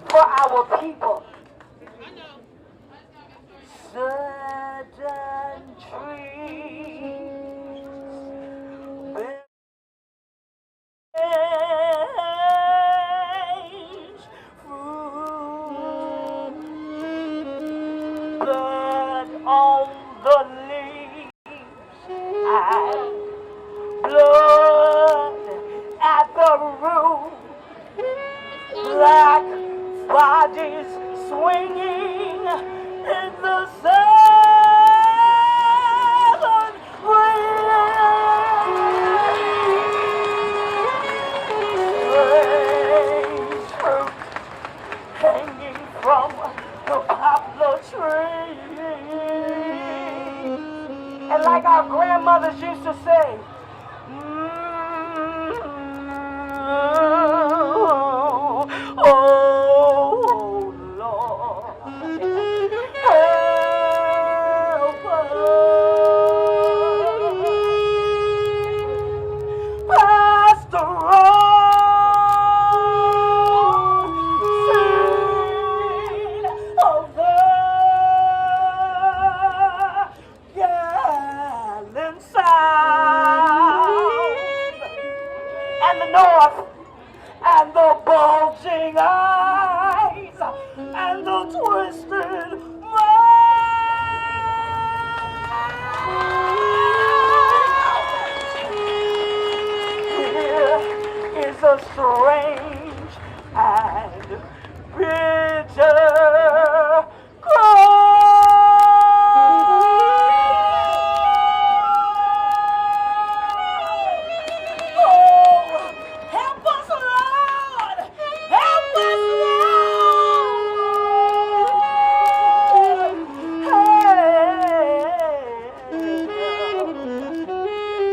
for our people. Certain trees bear fruit, blood on the leaves and blood at the root, black bodies swinging in the seven strange fruit hanging from the poplar tree. And like our grandmothers used to say, oh Lord, help us. Pastoral scene of the gallant South and the North, and the bulging eyes, and the twisted mouth. Here is a strange and bitter cry. Help us, Lord! Help us, Lord!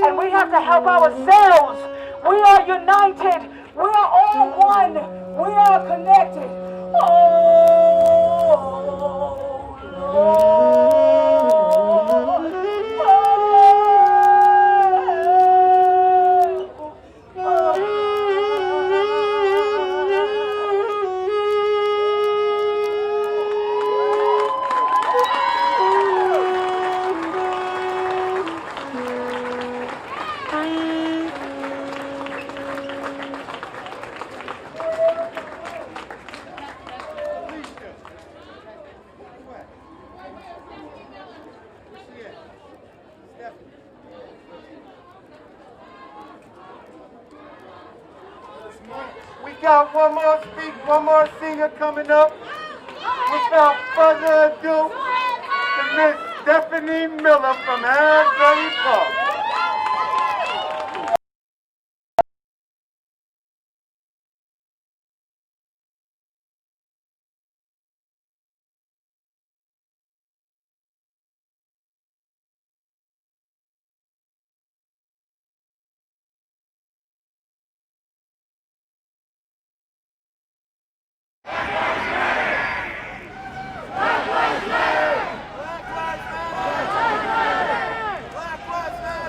And we have to help ourselves. We are united. We are all one. We are connected. Oh, Lord. We got one more singer coming up. Without further ado, Miss Stephanie Miller from Asbury Park. Black Lives Matter!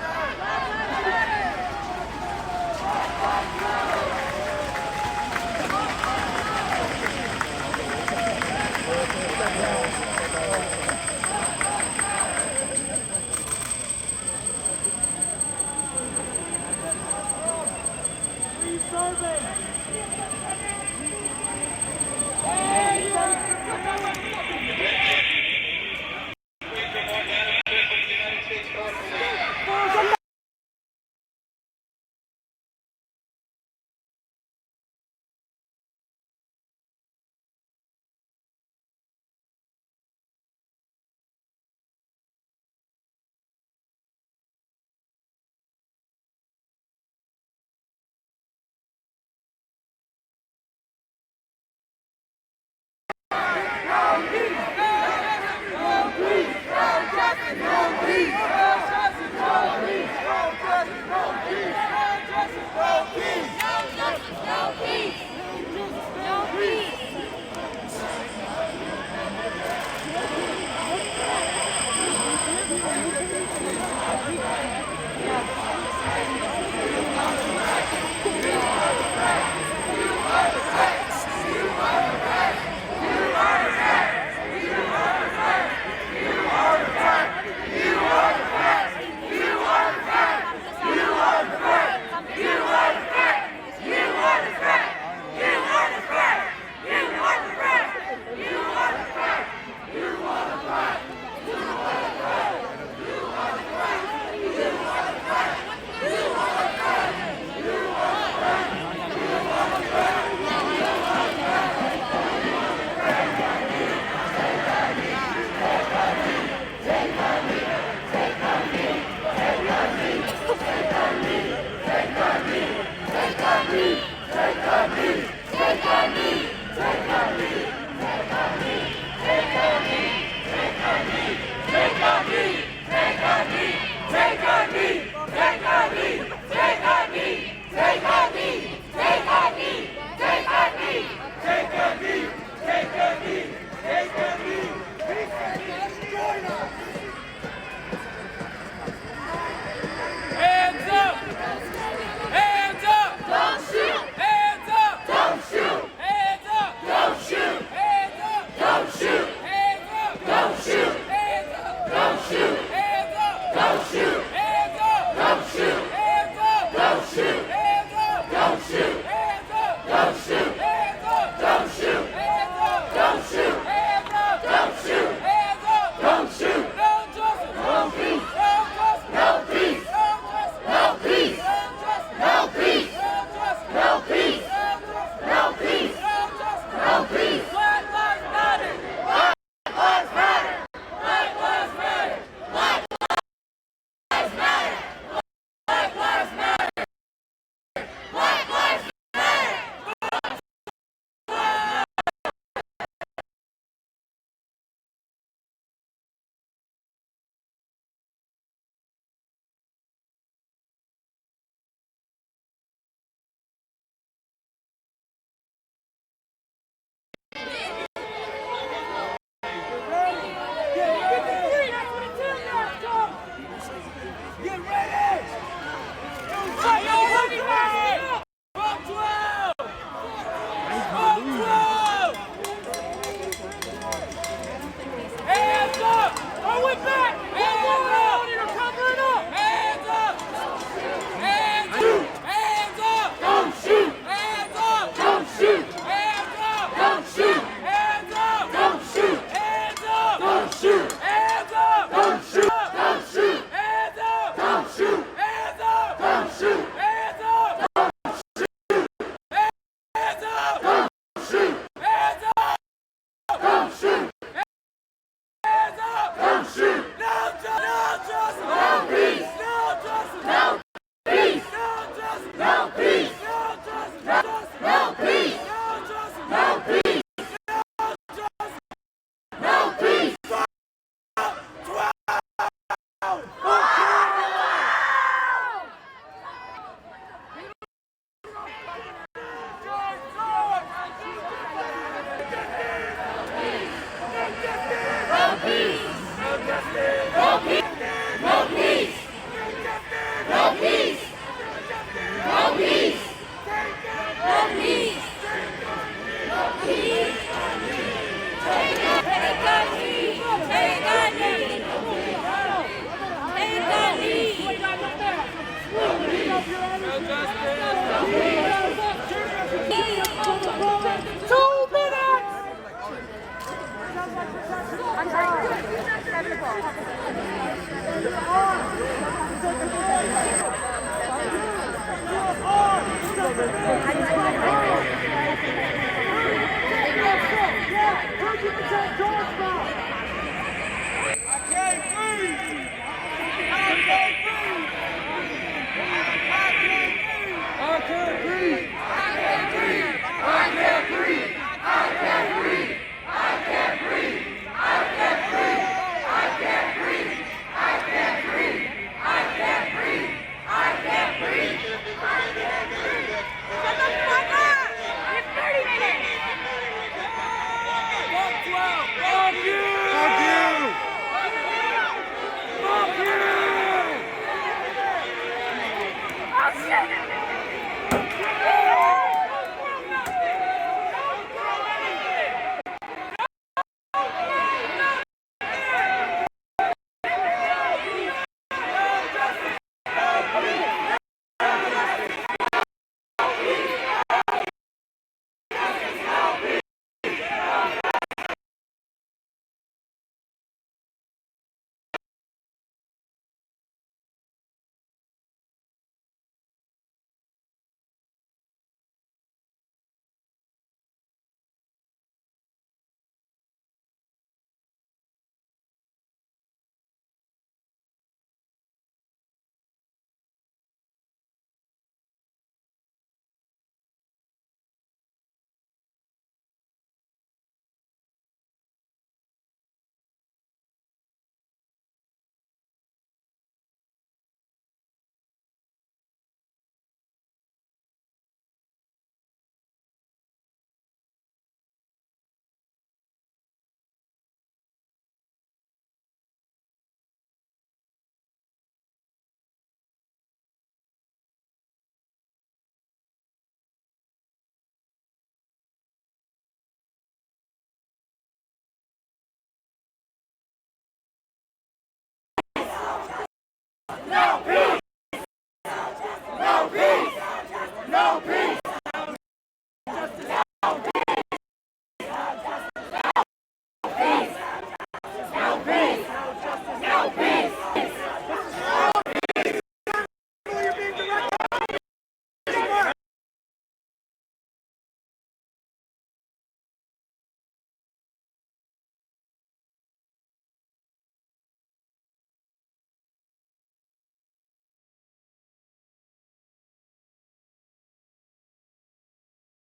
Where'd you protect George Floyd? I can't breathe! I can't breathe! I can't breathe! I can't breathe! I can't breathe! I can't breathe! I can't breathe! I can't breathe! I can't breathe! I can't breathe! I can't breathe! I can't breathe! I can't breathe! Shut the fuck up! It's 30 minutes! Fuck 12! Fuck you! Fuck you! Fuck you! Oh shit!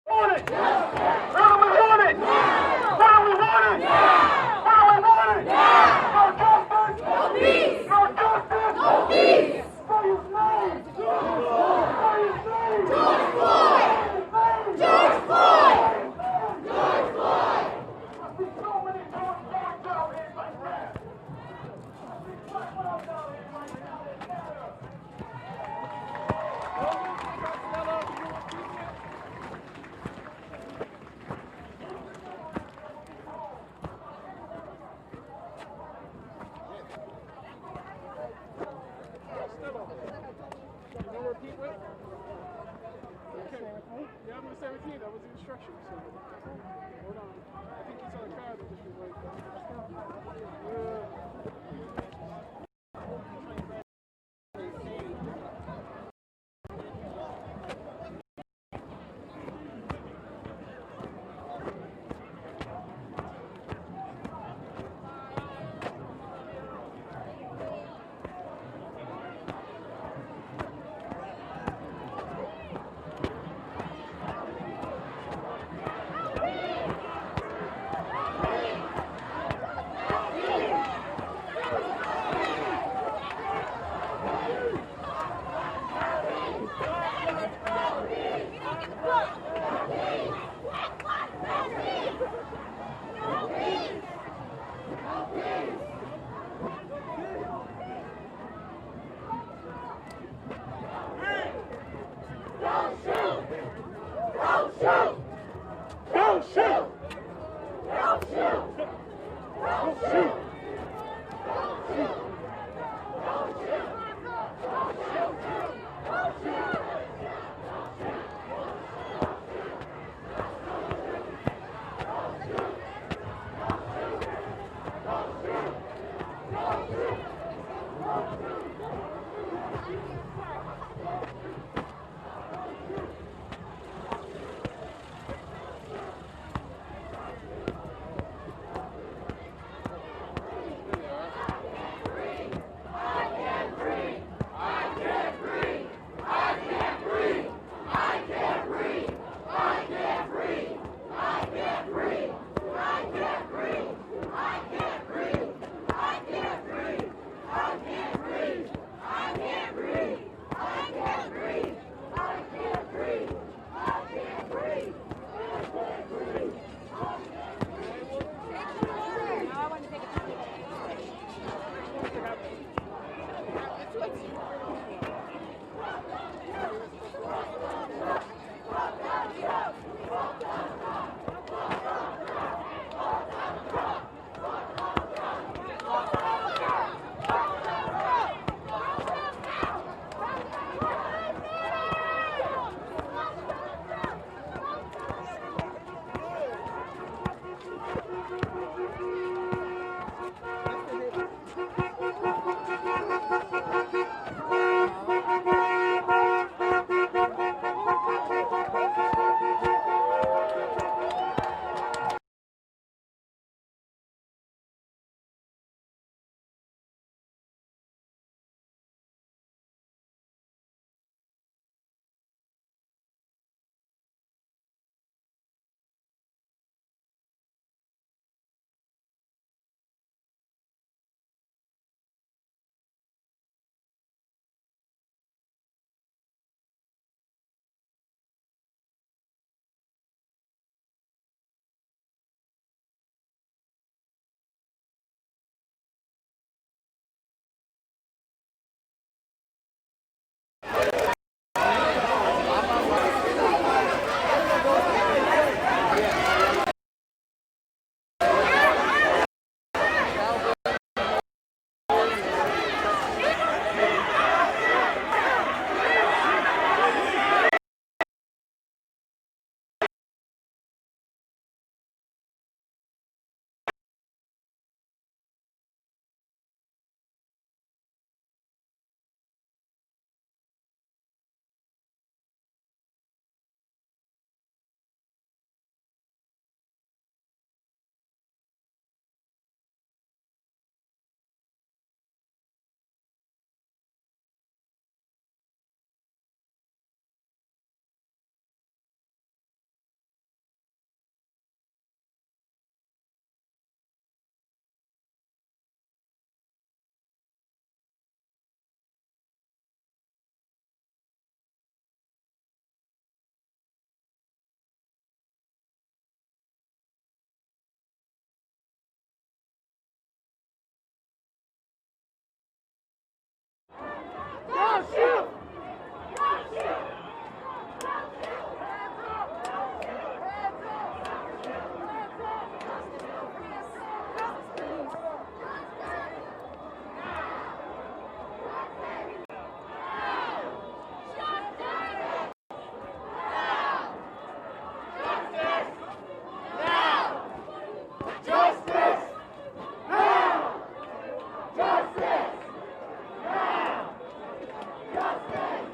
Want it! What do we want it? What do we want it? What do we want it? No justice! No peace! No justice! No peace! Say his name! Say his name! George Floyd! George Floyd! George Floyd! I see so many George Floyds out here like that. I see black ones out here like that. Justice! Now! Justice! Now! Justice!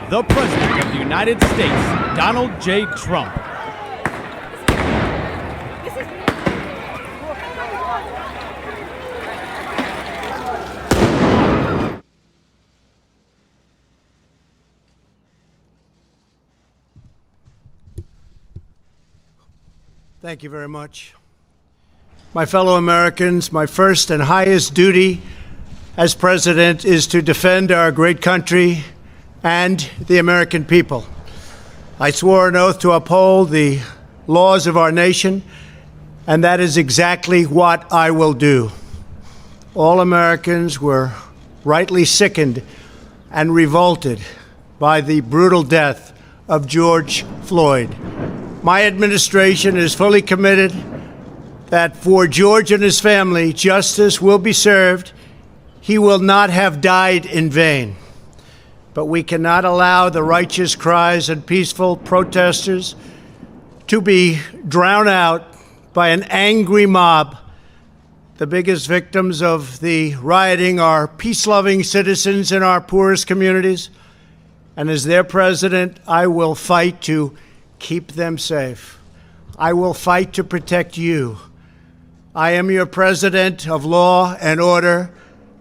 the President of the United States, Donald J. Trump. Thank you very much. My fellow Americans, my first and highest duty as president is to defend our great country and the American people. I swore an oath to uphold the laws of our nation, and that is exactly what I will do. All Americans were rightly sickened and revolted by the brutal death of George Floyd. My administration is fully committed that for George and his family, justice will be served. He will not have died in vain. But we cannot allow the righteous cries and peaceful protesters to be drowned out by an angry mob. The biggest victims of the rioting are peace-loving citizens in our poorest communities. And as their president, I will fight to keep them safe. I will fight to protect you. I am your president of law and order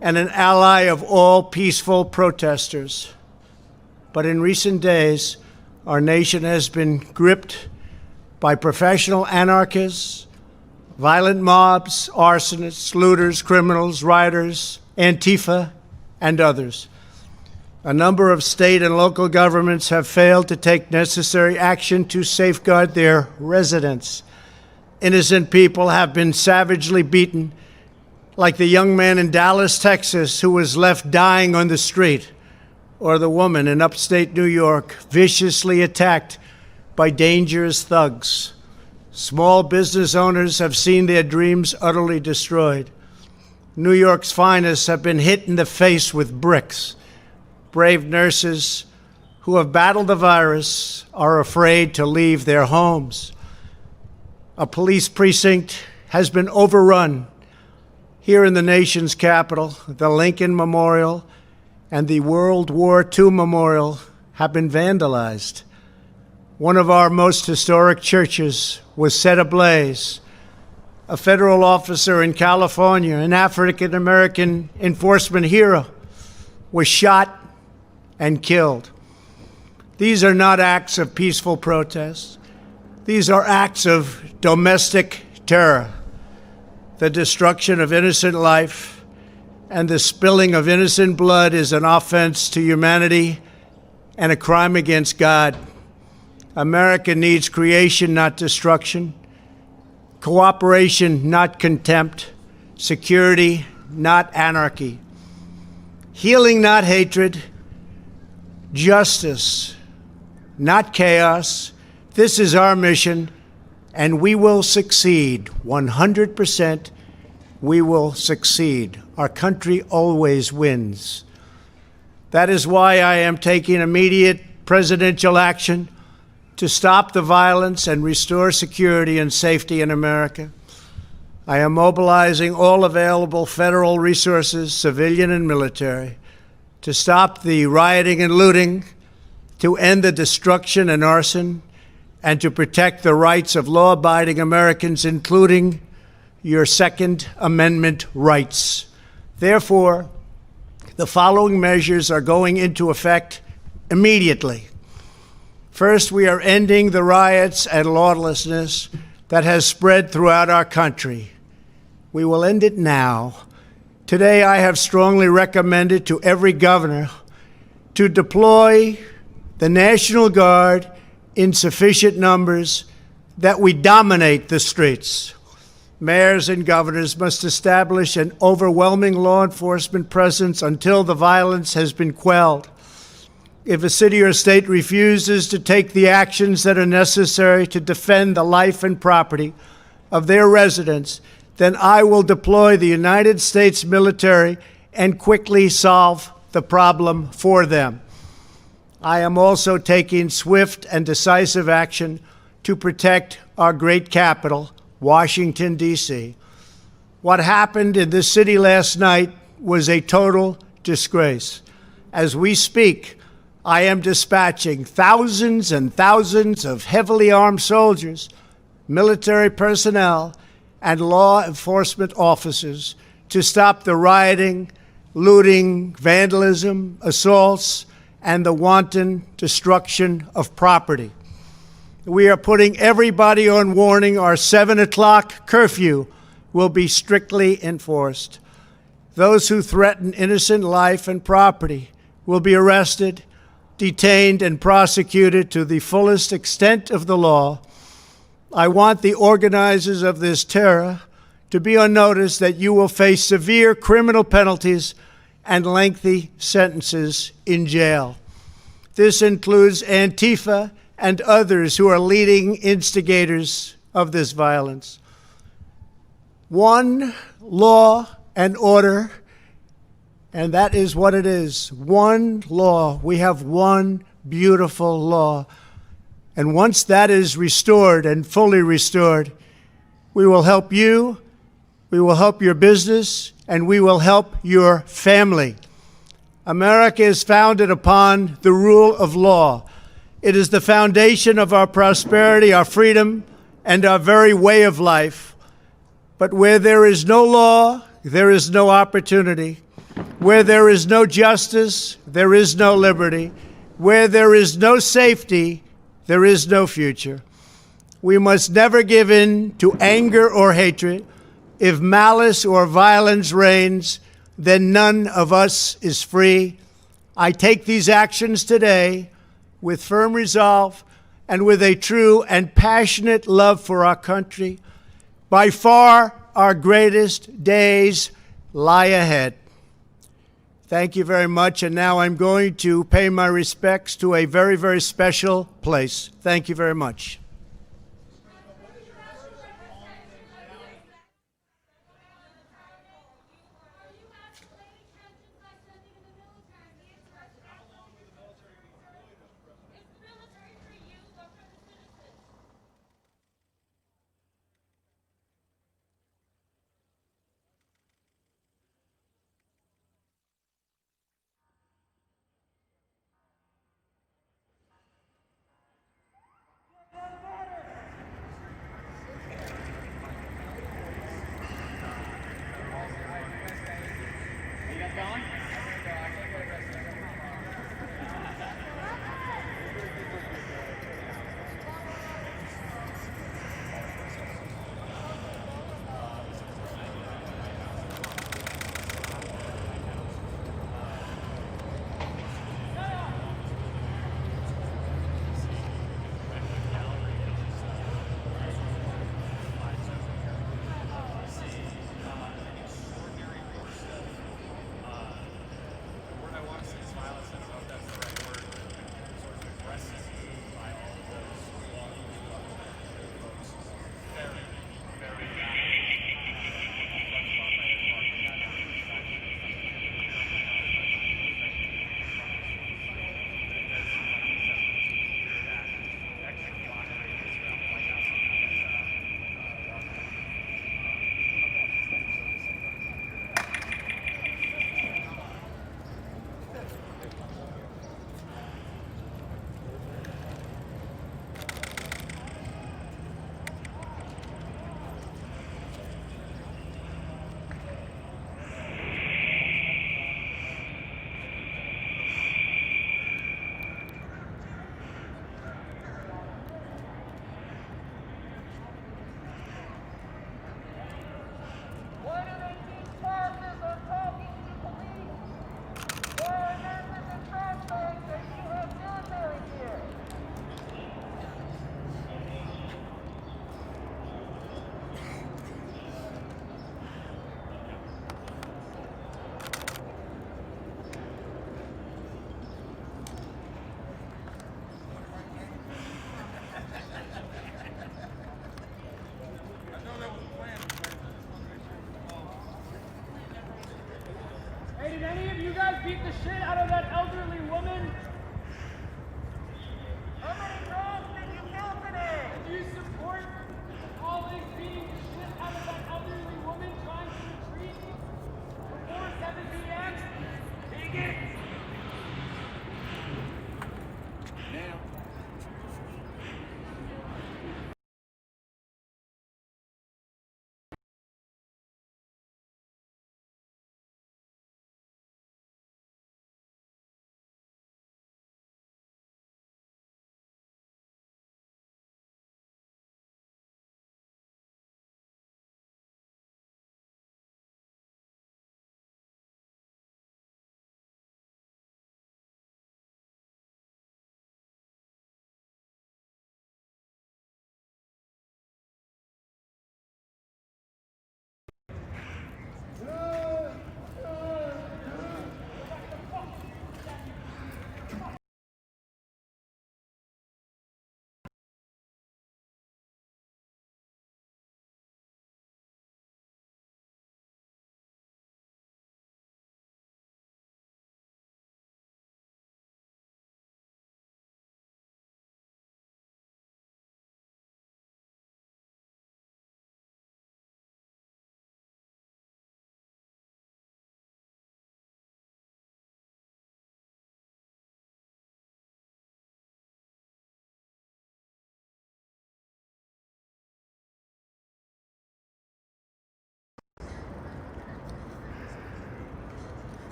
and an ally of all peaceful protesters. But in recent days, our nation has been gripped by professional anarchists, violent mobs, arsonists, looters, criminals, rioters, Antifa, and others. A number of state and local governments have failed to take necessary action to safeguard their residents. Innocent people have been savagely beaten, like the young man in Dallas, Texas, who was left dying on the street, or the woman in upstate New York viciously attacked by dangerous thugs. Small business owners have seen their dreams utterly destroyed. New York's finest have been hit in the face with bricks. Brave nurses who have battled the virus are afraid to leave their homes. A police precinct has been overrun. Here in the nation's capital, the Lincoln Memorial and the World War II Memorial have been vandalized. One of our most historic churches was set ablaze. A federal officer in California, an African-American enforcement hero, was shot and killed. These are not acts of peaceful protest. These are acts of domestic terror. The destruction of innocent life and the spilling of innocent blood is an offense to humanity and a crime against God. America needs creation, not destruction. Cooperation, not contempt. Security, not anarchy. Healing, not hatred. Justice, not chaos. This is our mission, and we will succeed. 100%, we will succeed. Our country always wins. That is why I am taking immediate presidential action to stop the violence and restore security and safety in America. I am mobilizing all available federal resources, civilian and military, to stop the rioting and looting, to end the destruction and arson, and to protect the rights of law-abiding Americans, including your Second Amendment rights. Therefore, the following measures are going into effect immediately. First, we are ending the riots and lawlessness that has spread throughout our country. We will end it now. Today, I have strongly recommended to every governor to deploy the National Guard in sufficient numbers that we dominate the streets. Mayors and governors must establish an overwhelming law enforcement presence until the violence has been quelled. If a city or state refuses to take the actions that are necessary to defend the life and property of their residents, then I will deploy the United States military and quickly solve the problem for them. I am also taking swift and decisive action to protect our great capital, Washington, D.C. What happened in this city last night was a total disgrace. As we speak, I am dispatching thousands and thousands of heavily armed soldiers, military personnel, and law enforcement officers to stop the rioting, looting, vandalism, assaults, and the wanton destruction of property. We are putting everybody on warning. Our 7 o'clock curfew will be strictly enforced. Those who threaten innocent life and property will be arrested, detained, and prosecuted to the fullest extent of the law. I want the organizers of this terror to be on notice that you will face severe criminal penalties and lengthy sentences in jail. This includes Antifa and others who are leading instigators of this violence. One law and order, and that is what it is. One law. We have one beautiful law. And once that is restored and fully restored, we will help you, we will help your business, and we will help your family. America is founded upon the rule of law. It is the foundation of our prosperity, our freedom, and our very way of life. But where there is no law, there is no opportunity. Where there is no justice, there is no liberty. Where there is no safety, there is no future. We must never give in to anger or hatred. If malice or violence reigns, then none of us is free. I take these actions today with firm resolve and with a true and passionate love for our country. By far, our greatest days lie ahead. Thank you very much, and now I'm going to pay my respects to a very, very special place. Thank you very much. Did any of you guys beat the shit out of that elderly woman? How many girls did you kill today? Do you support colleagues beating the shit out of that elderly woman trying to retreat before 7 p.m.? Take it!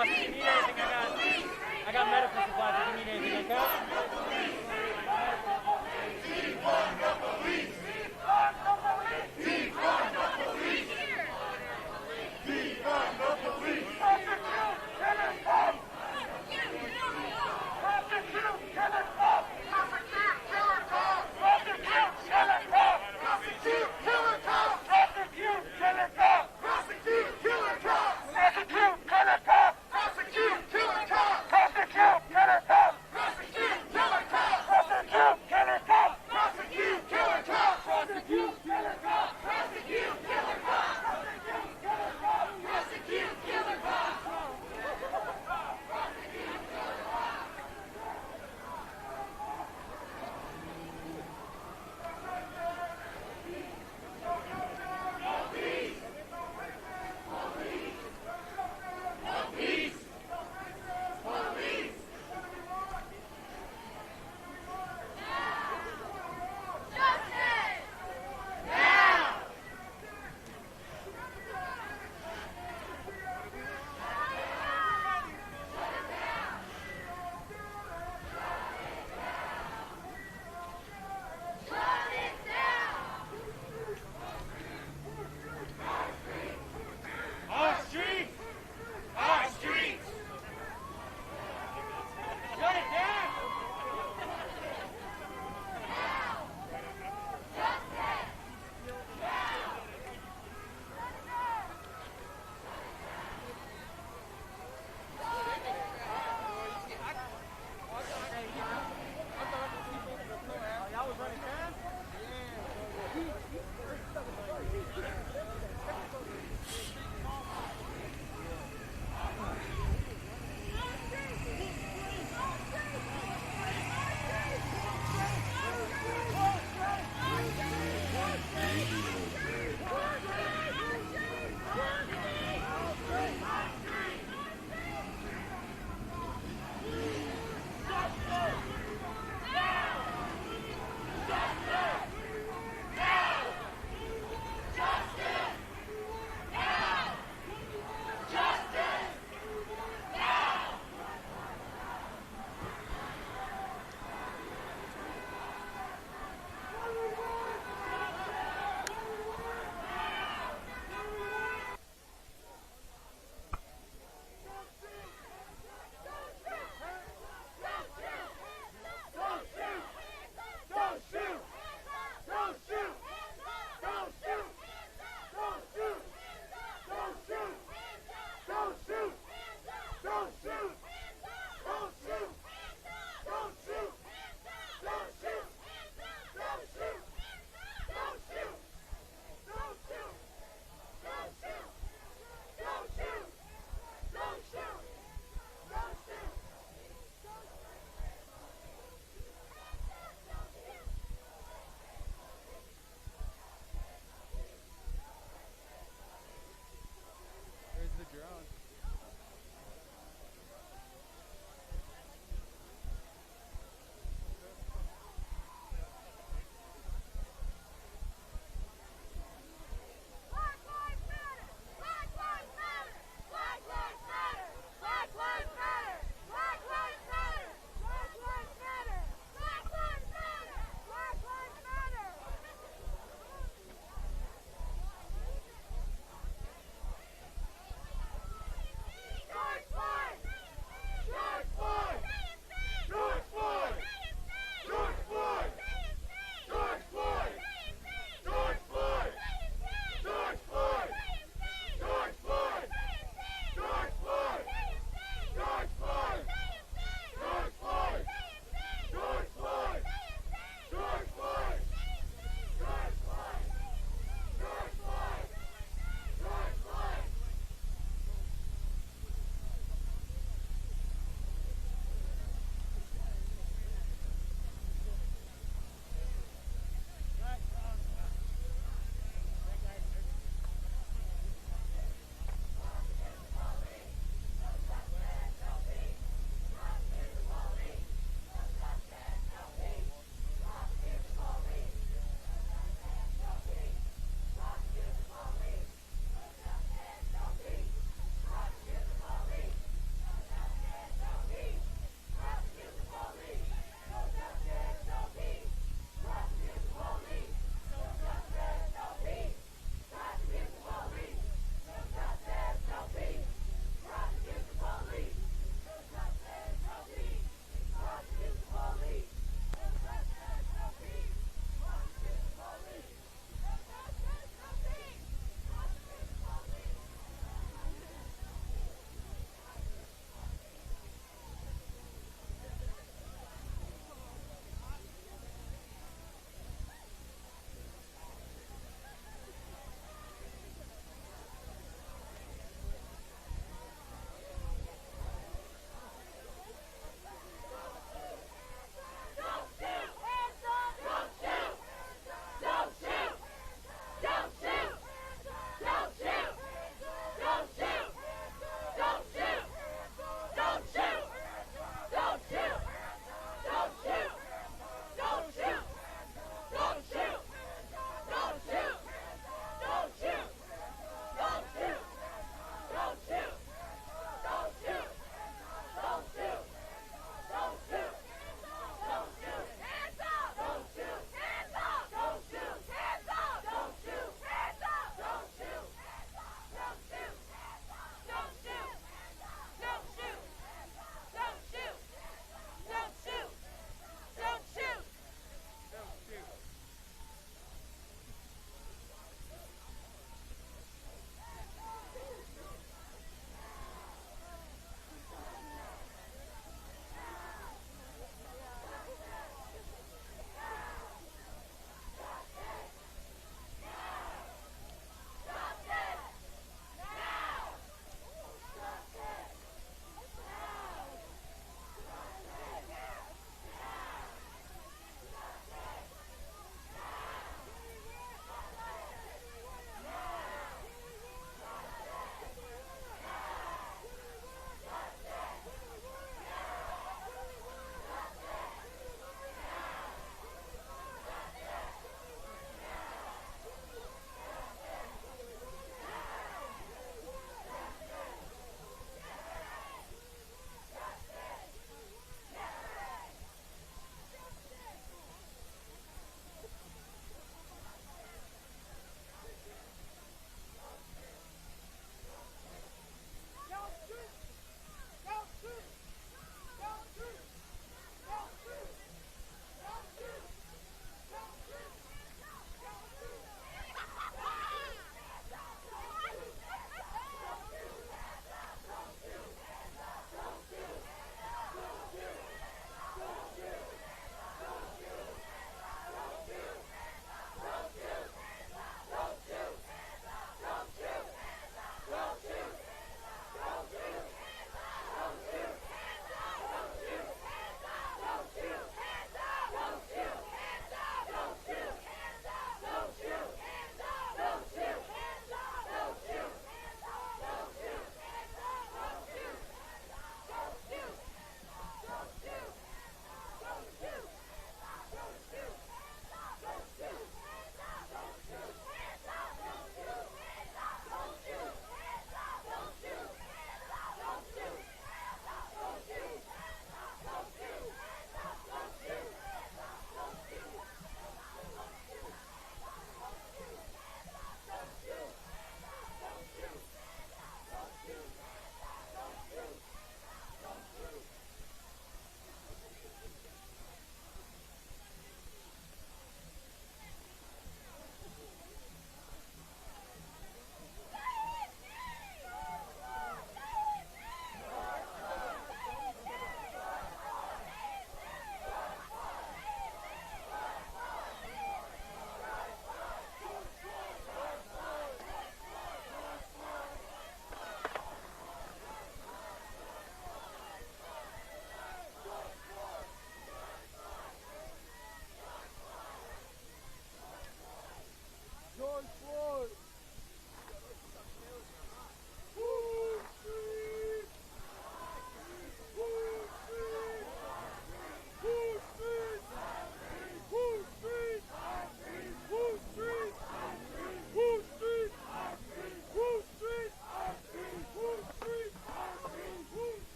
boss. If you need anything, I got medical supplies. If you need anything, okay? Defund the police! Defund the police! Defund the police! Defund the police! Prosecute killer cops! Prosecute killer cops! Prosecute killer cops! Prosecute killer cops! Prosecute killer cops! Prosecute killer cops! Prosecute killer cops! Prosecute killer cops! Prosecute killer cops! Prosecute killer cops! Prosecute killer cops!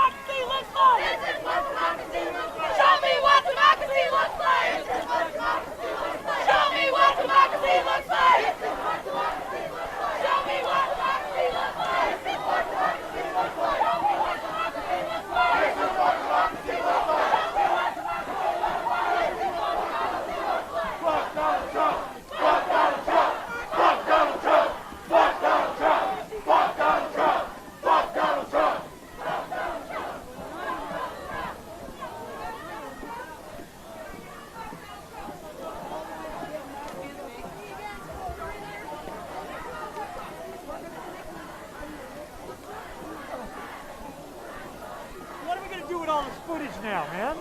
democracy looks like! This is what democracy looks like! Show me what democracy looks like! This is what democracy looks like! Show me what democracy looks like! This is what democracy looks like! Show me what democracy looks like! This is what democracy looks like! Show me what democracy looks like! This is what democracy looks like! Show me what democracy looks like! This is what democracy looks like! Fuck Donald Trump! Fuck Donald Trump! Fuck Donald Trump! Fuck Donald Trump! Fuck Donald Trump! Fuck Donald Trump! What are we gonna do with all this footage now, man?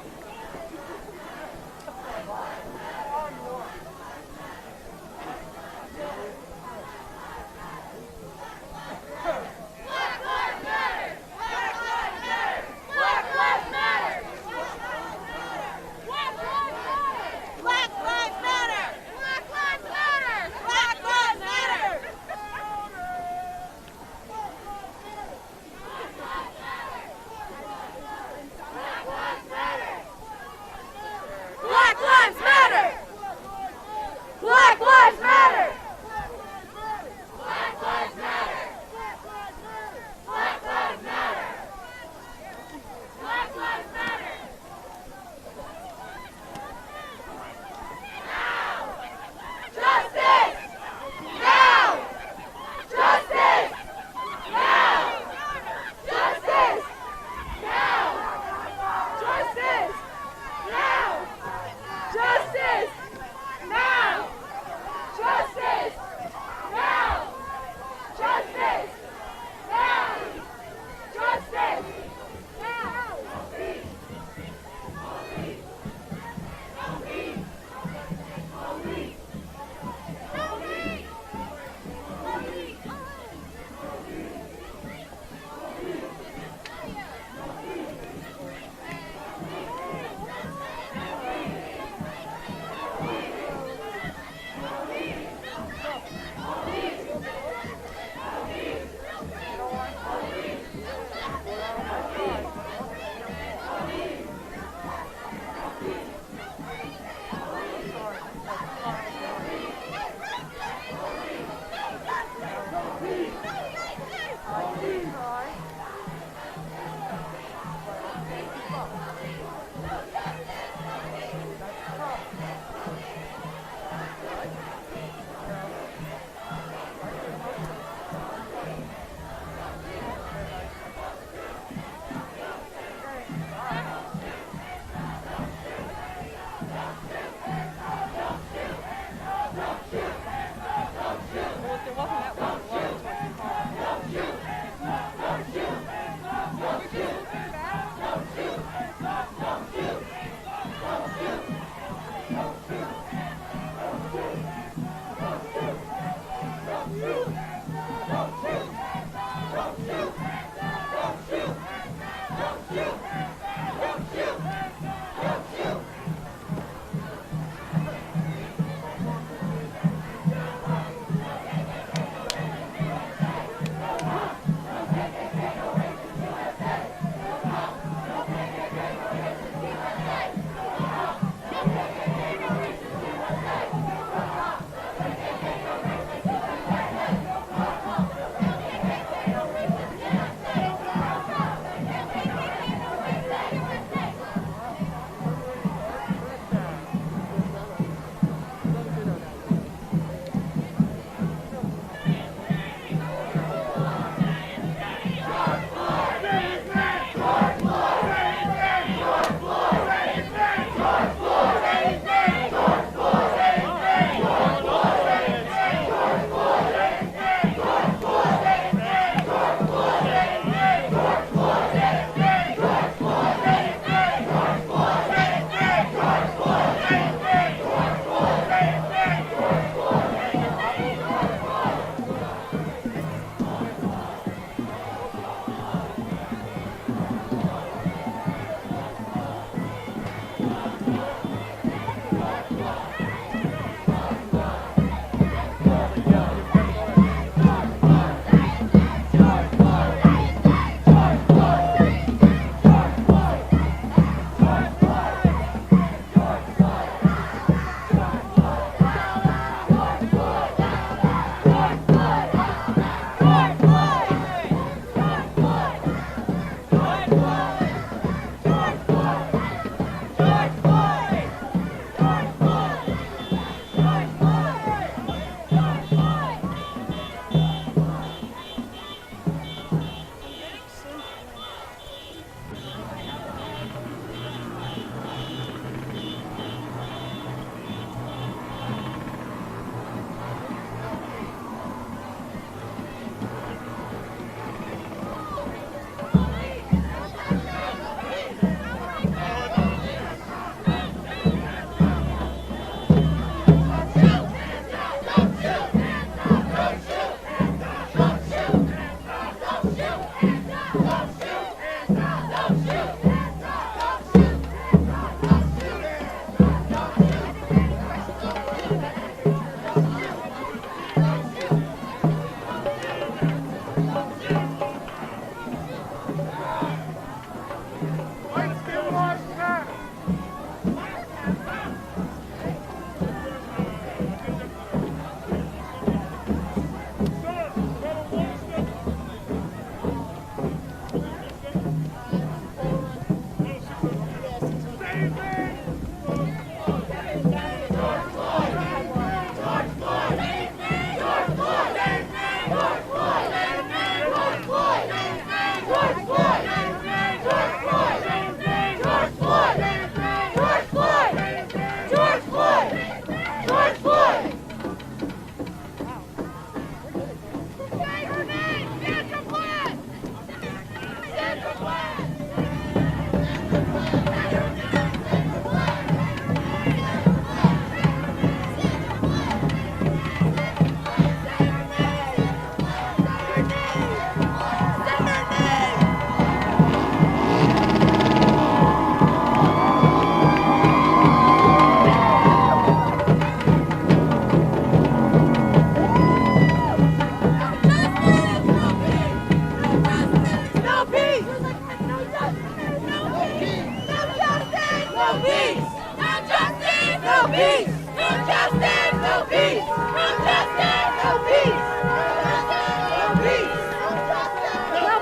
peace! No justice, no peace! No justice, no peace! No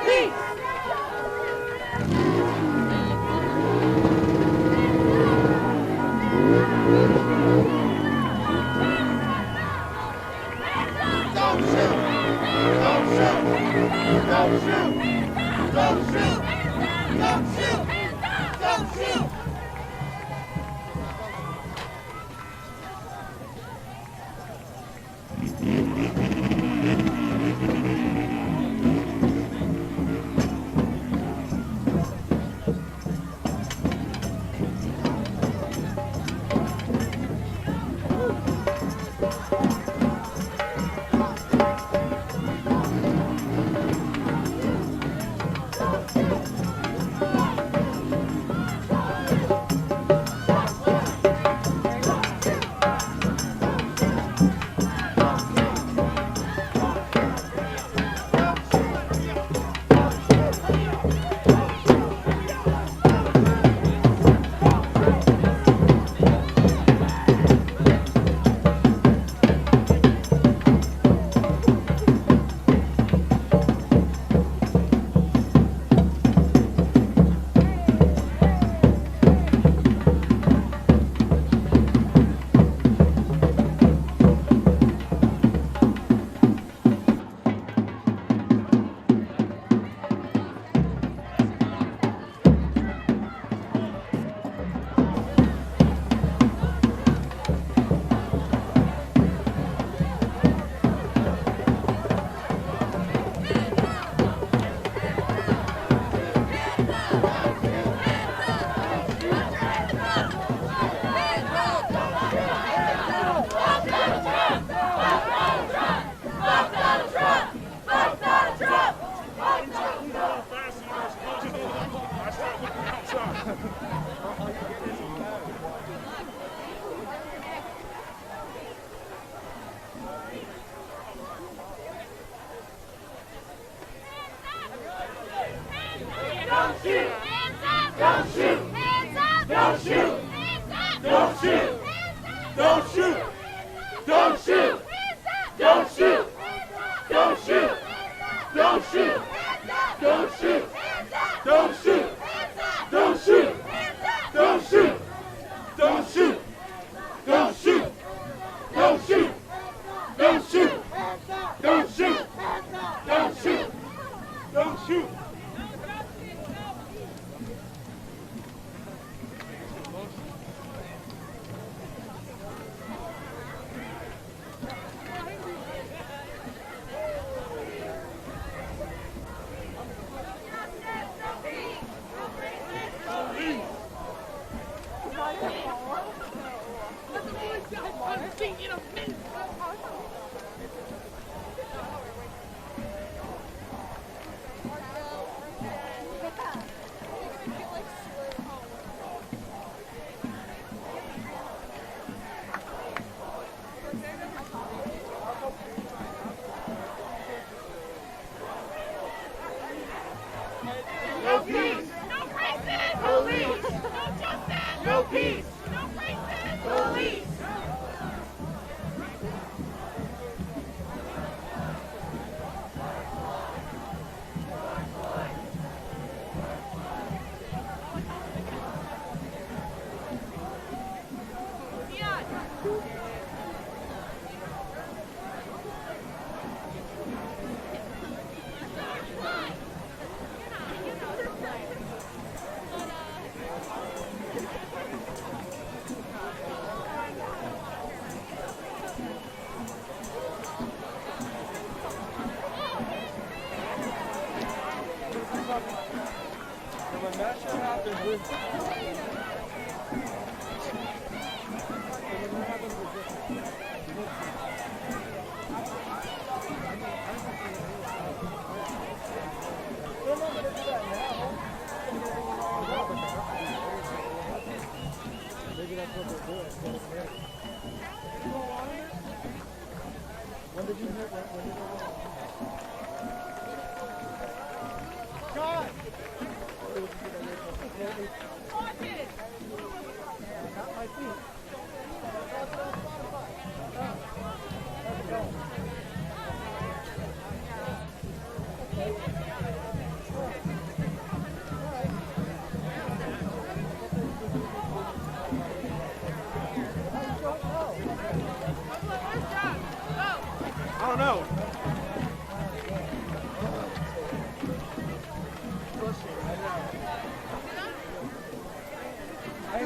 peace! No peace! Don't shoot! Don't shoot! Don't shoot! Don't shoot! Don't shoot! Don't shoot!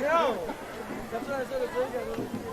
know. That's what I said to Jake.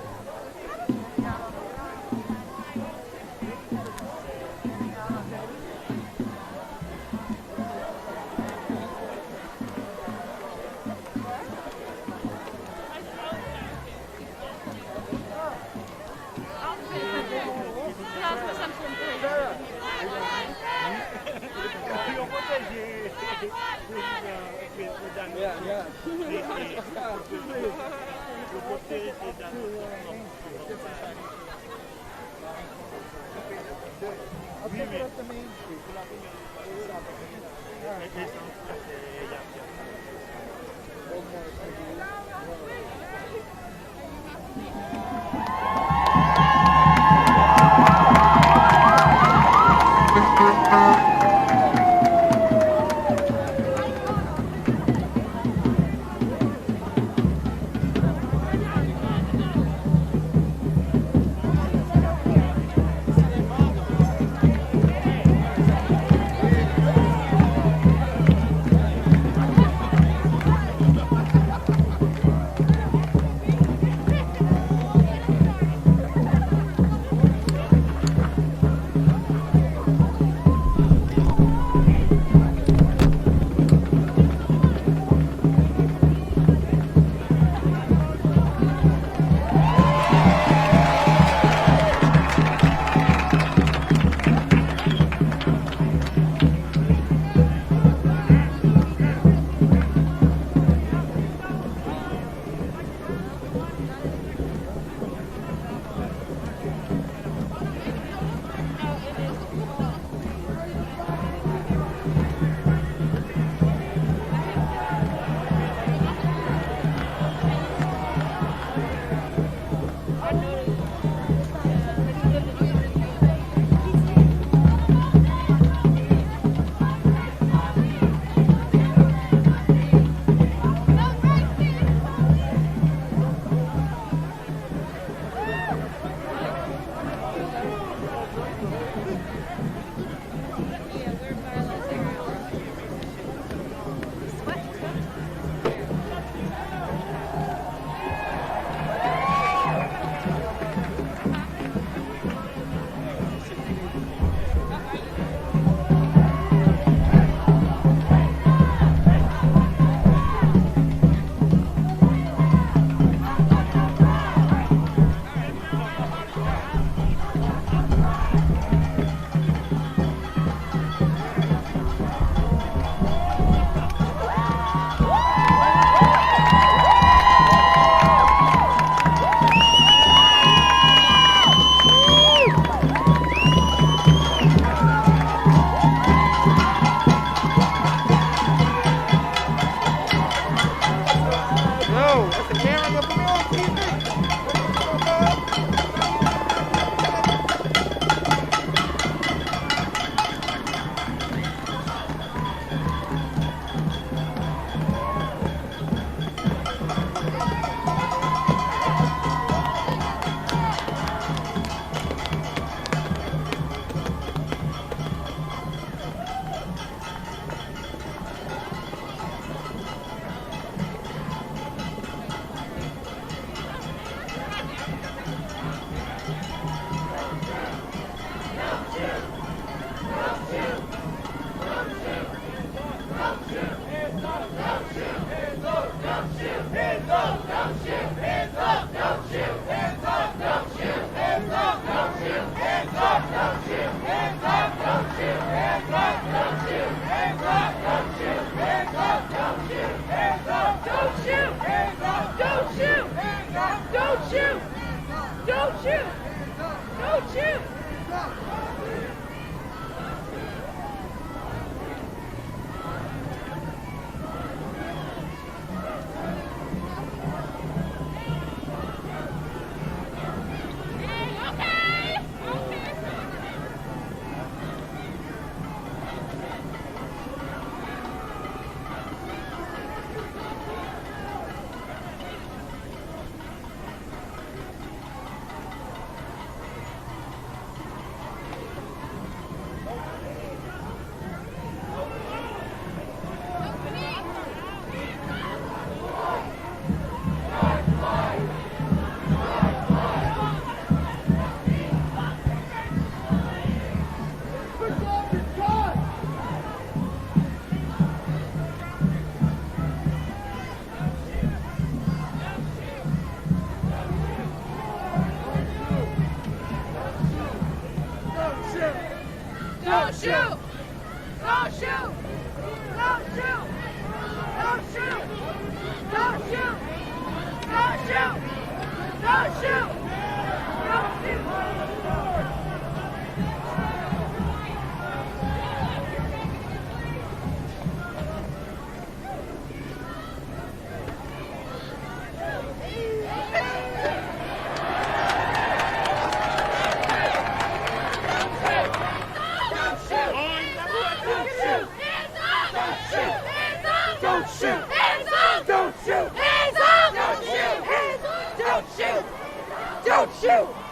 you!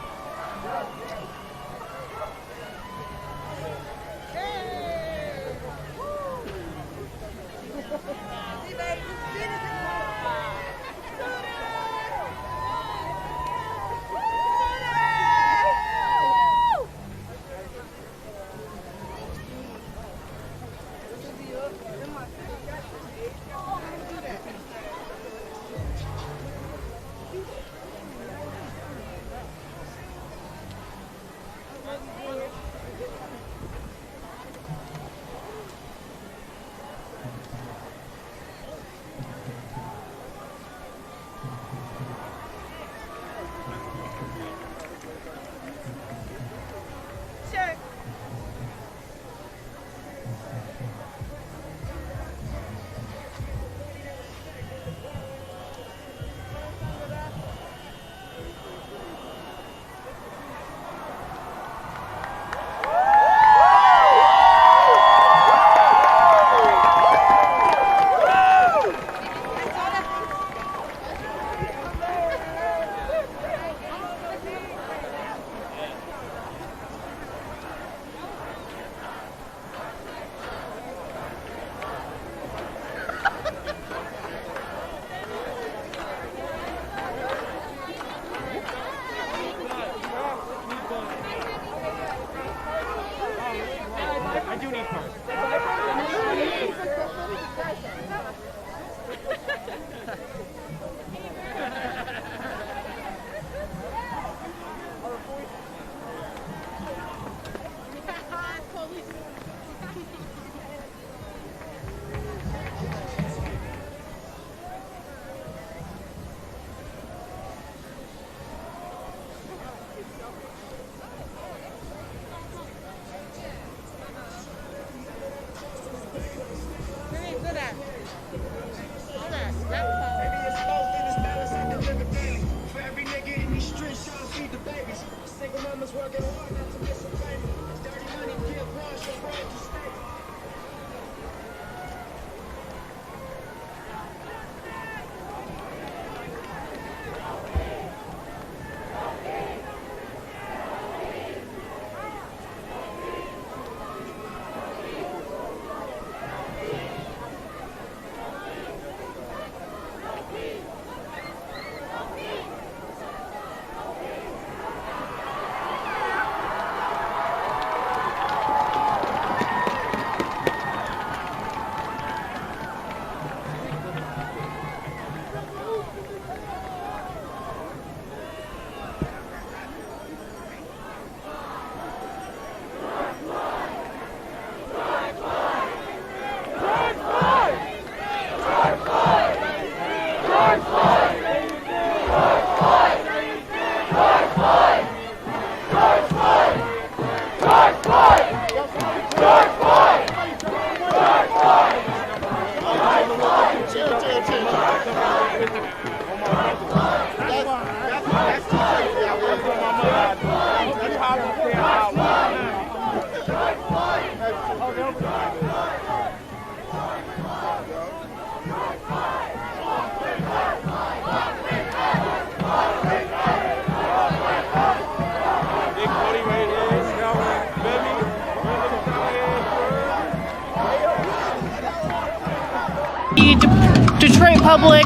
Detroit Public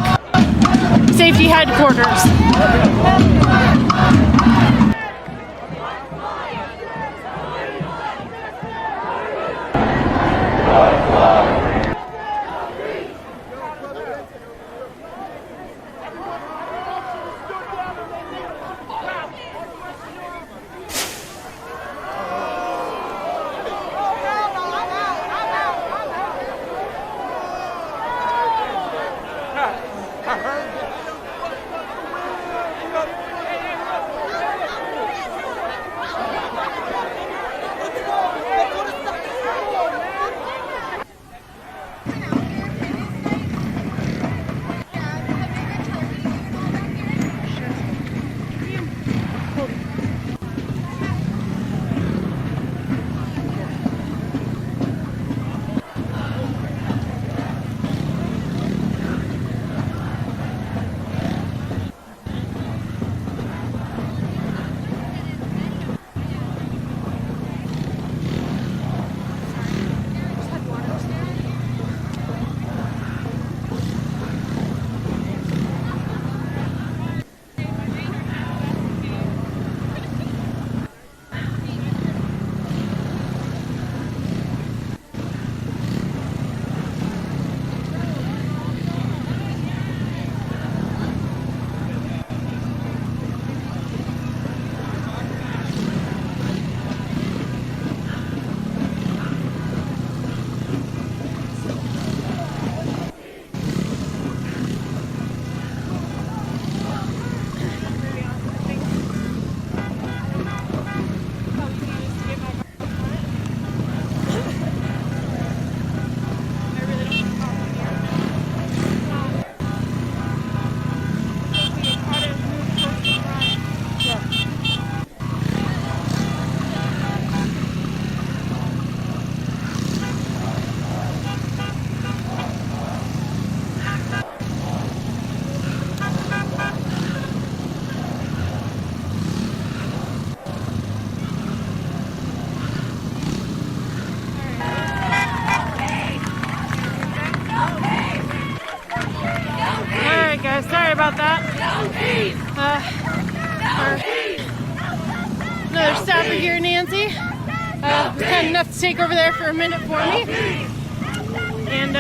Safety Headquarters. about that. Another staffer here, Nancy. Was kind enough to take over there for a minute for me. And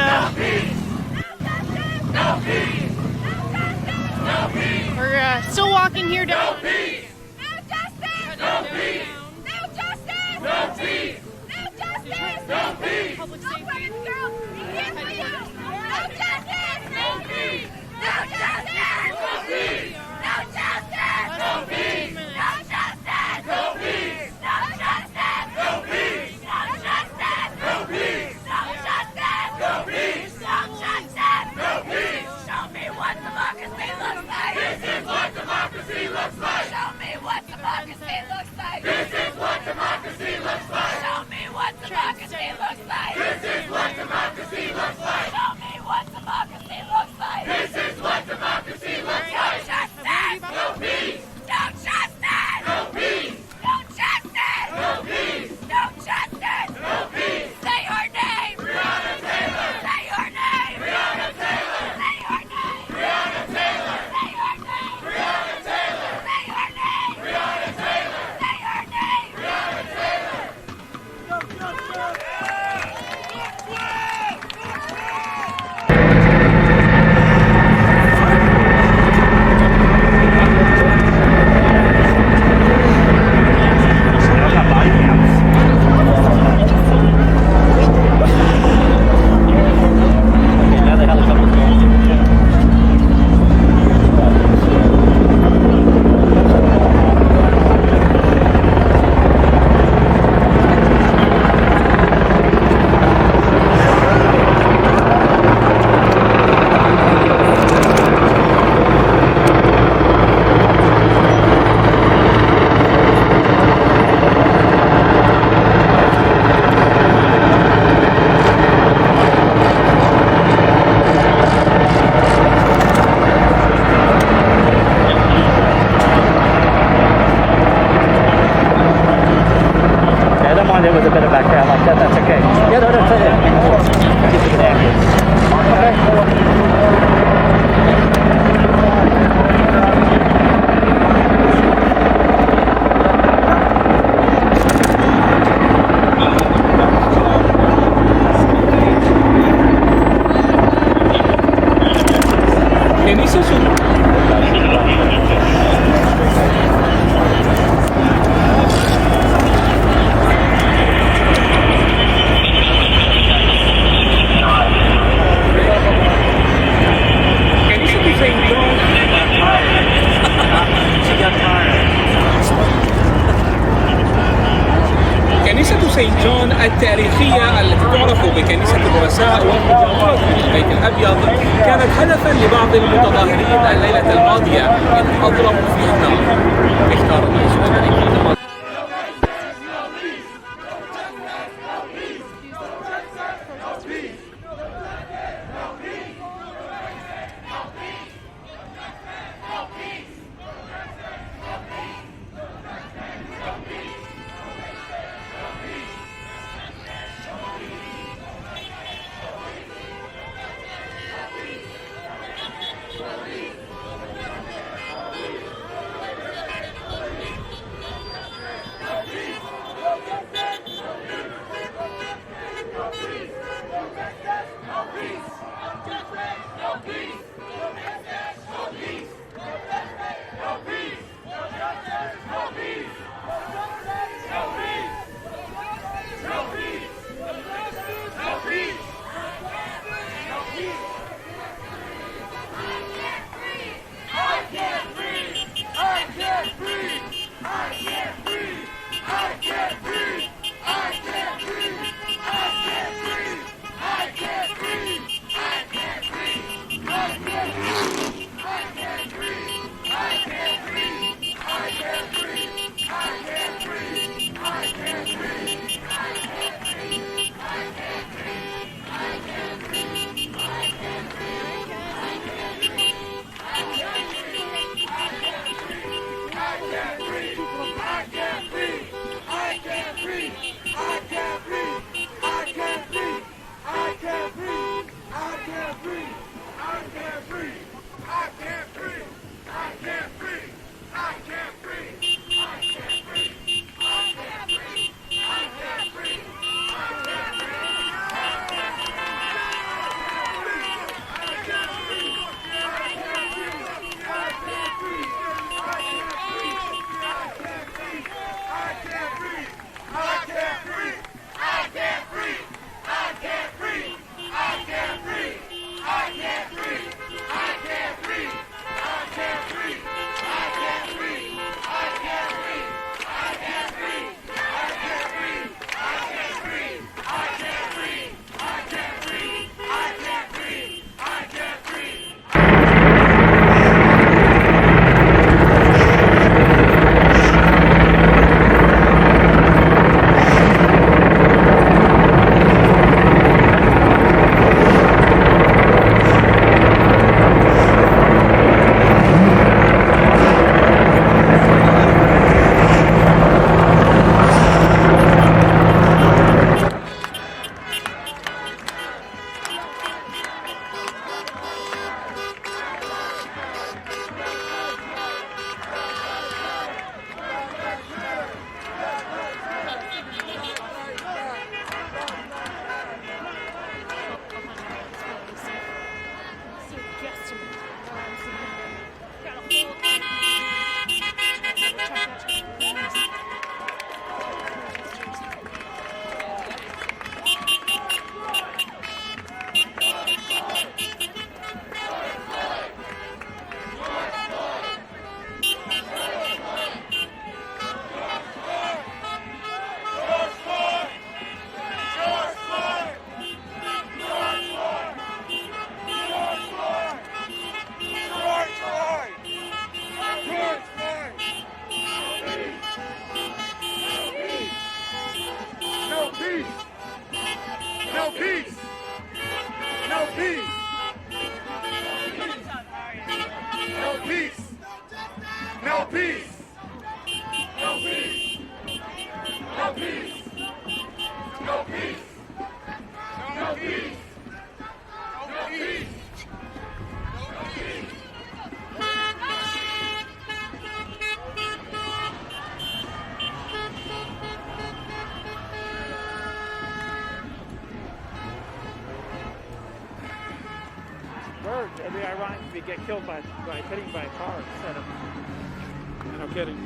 we're still walking here down. No peace! No justice! No peace! No justice! No peace! No justice! No peace! Public safety. No justice! No peace! No justice! No peace! No justice! No peace! No justice! No peace! No justice! No peace! No justice! No peace! No justice! No peace! No justice! No peace! Show me what democracy looks like! This is what democracy looks like! Show me what democracy looks like! This is what democracy looks like! Show me what democracy looks like! This is what democracy looks like! Show me what democracy looks like! This is what democracy looks like! No justice! No peace! No justice! No peace! No justice! No peace! No justice! No peace! Say your name! Breonna Taylor! Say your name! Breonna Taylor! Say your name! Breonna Taylor! Say your name! Breonna Taylor! Say your name! Breonna Taylor! Say your name! Breonna Taylor! سيد جون التاريخية التي تعرف بكنيسة الرؤساء والمجاورات من البيت الأبيض كانت هدفا لبعض المتظاهرين الليلة الماضية إذ أضرموا فيها النار. اختار الرئيس الأمريكي peace. No peace. No peace. No peace. No peace. No peace. Birds, it'd be ironic if you get killed by hitting by a car instead of. No kidding.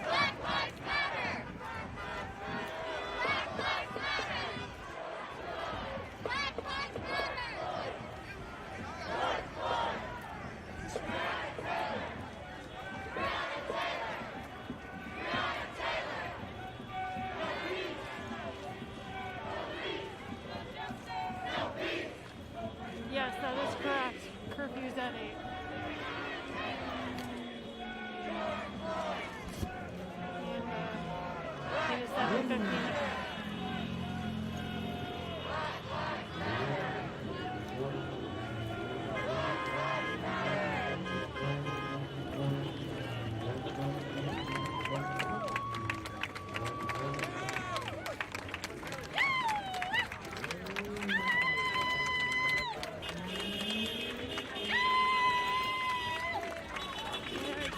Black 15.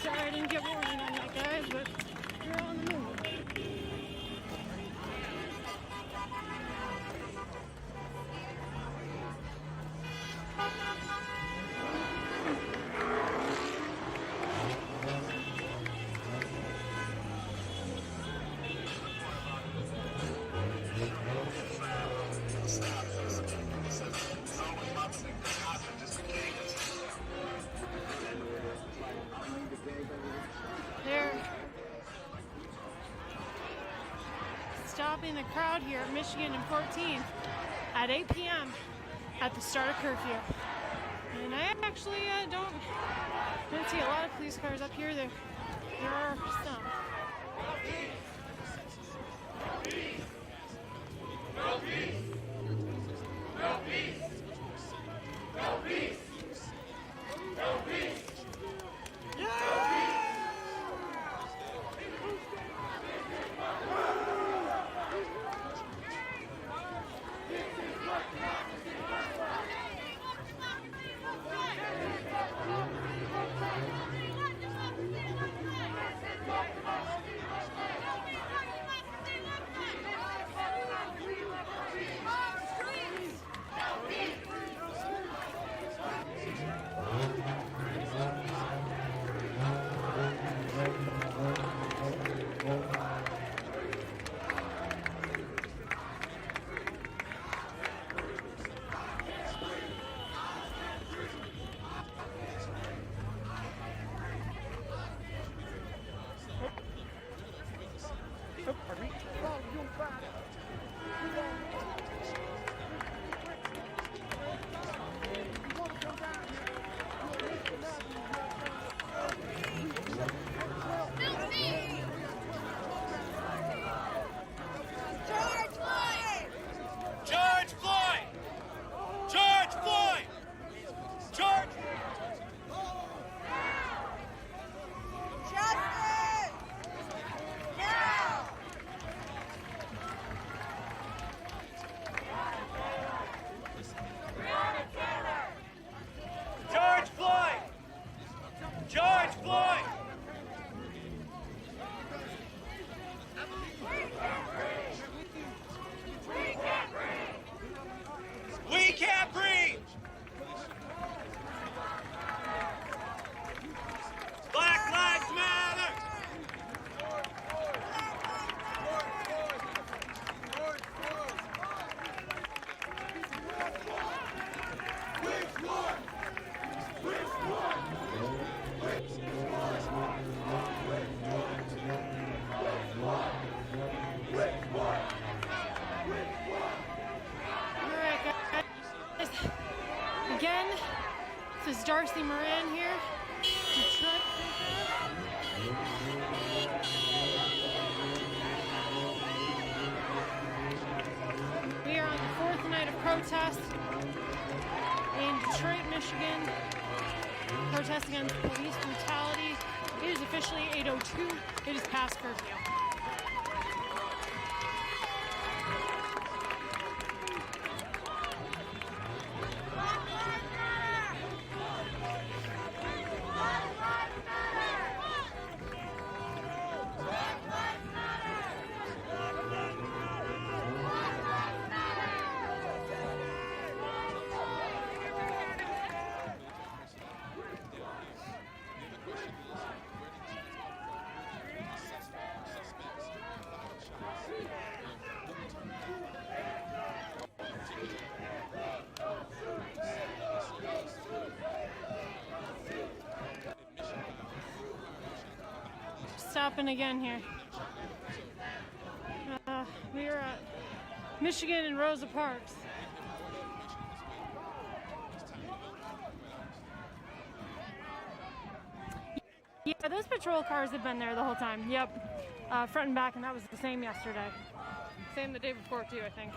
Sorry I didn't get warning on that, guys, but you're on the move. They're stopping the crowd here at Michigan and 14th at 8 p.m. at the start of curfew. And I actually don't see a lot of police cars up here. There are some. No peace! No peace! No peace! No peace! George Floyd! George Floyd! George! Justice! Now! George Floyd! George Floyd! We can't breathe! Black Lives Matter! Again, this is Darcy Moran here, Detroit. We are on the fourth night of protest in Detroit, Michigan. Protest against police brutality. It is officially 8:02. It is past curfew. Stopping again here. We are at Michigan and Rosa Parks. Yeah, those patrol cars have been there the whole time. Yep, front and back, and that was the same yesterday. same the day before too, I think.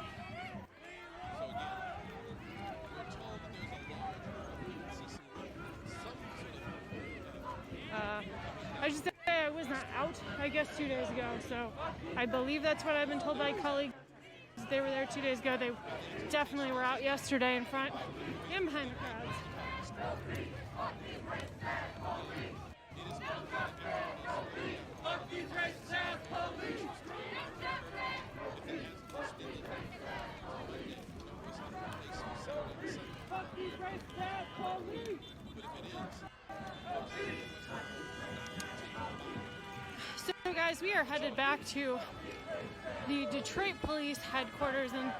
I should say I was not out, I guess, 2 days ago, so I believe that's what I've been told by colleagues. They were there 2 days ago. They definitely were out yesterday in front and behind the crowds. Fuck these racist ass police! Fuck these racist ass police! So guys, we are headed back to the Detroit Police Headquarters, and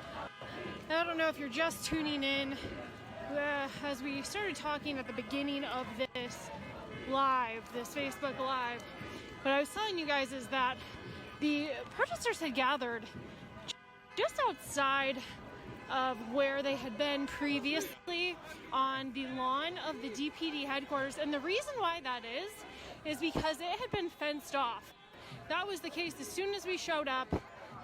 I don't know if you're just tuning in as we started talking at the beginning of this live, this Facebook Live. What I was telling you guys is that the protesters had gathered just outside of where they had been previously on the lawn of the DPD headquarters, and the reason why that is because it had been fenced off. That was the case as soon as we showed up.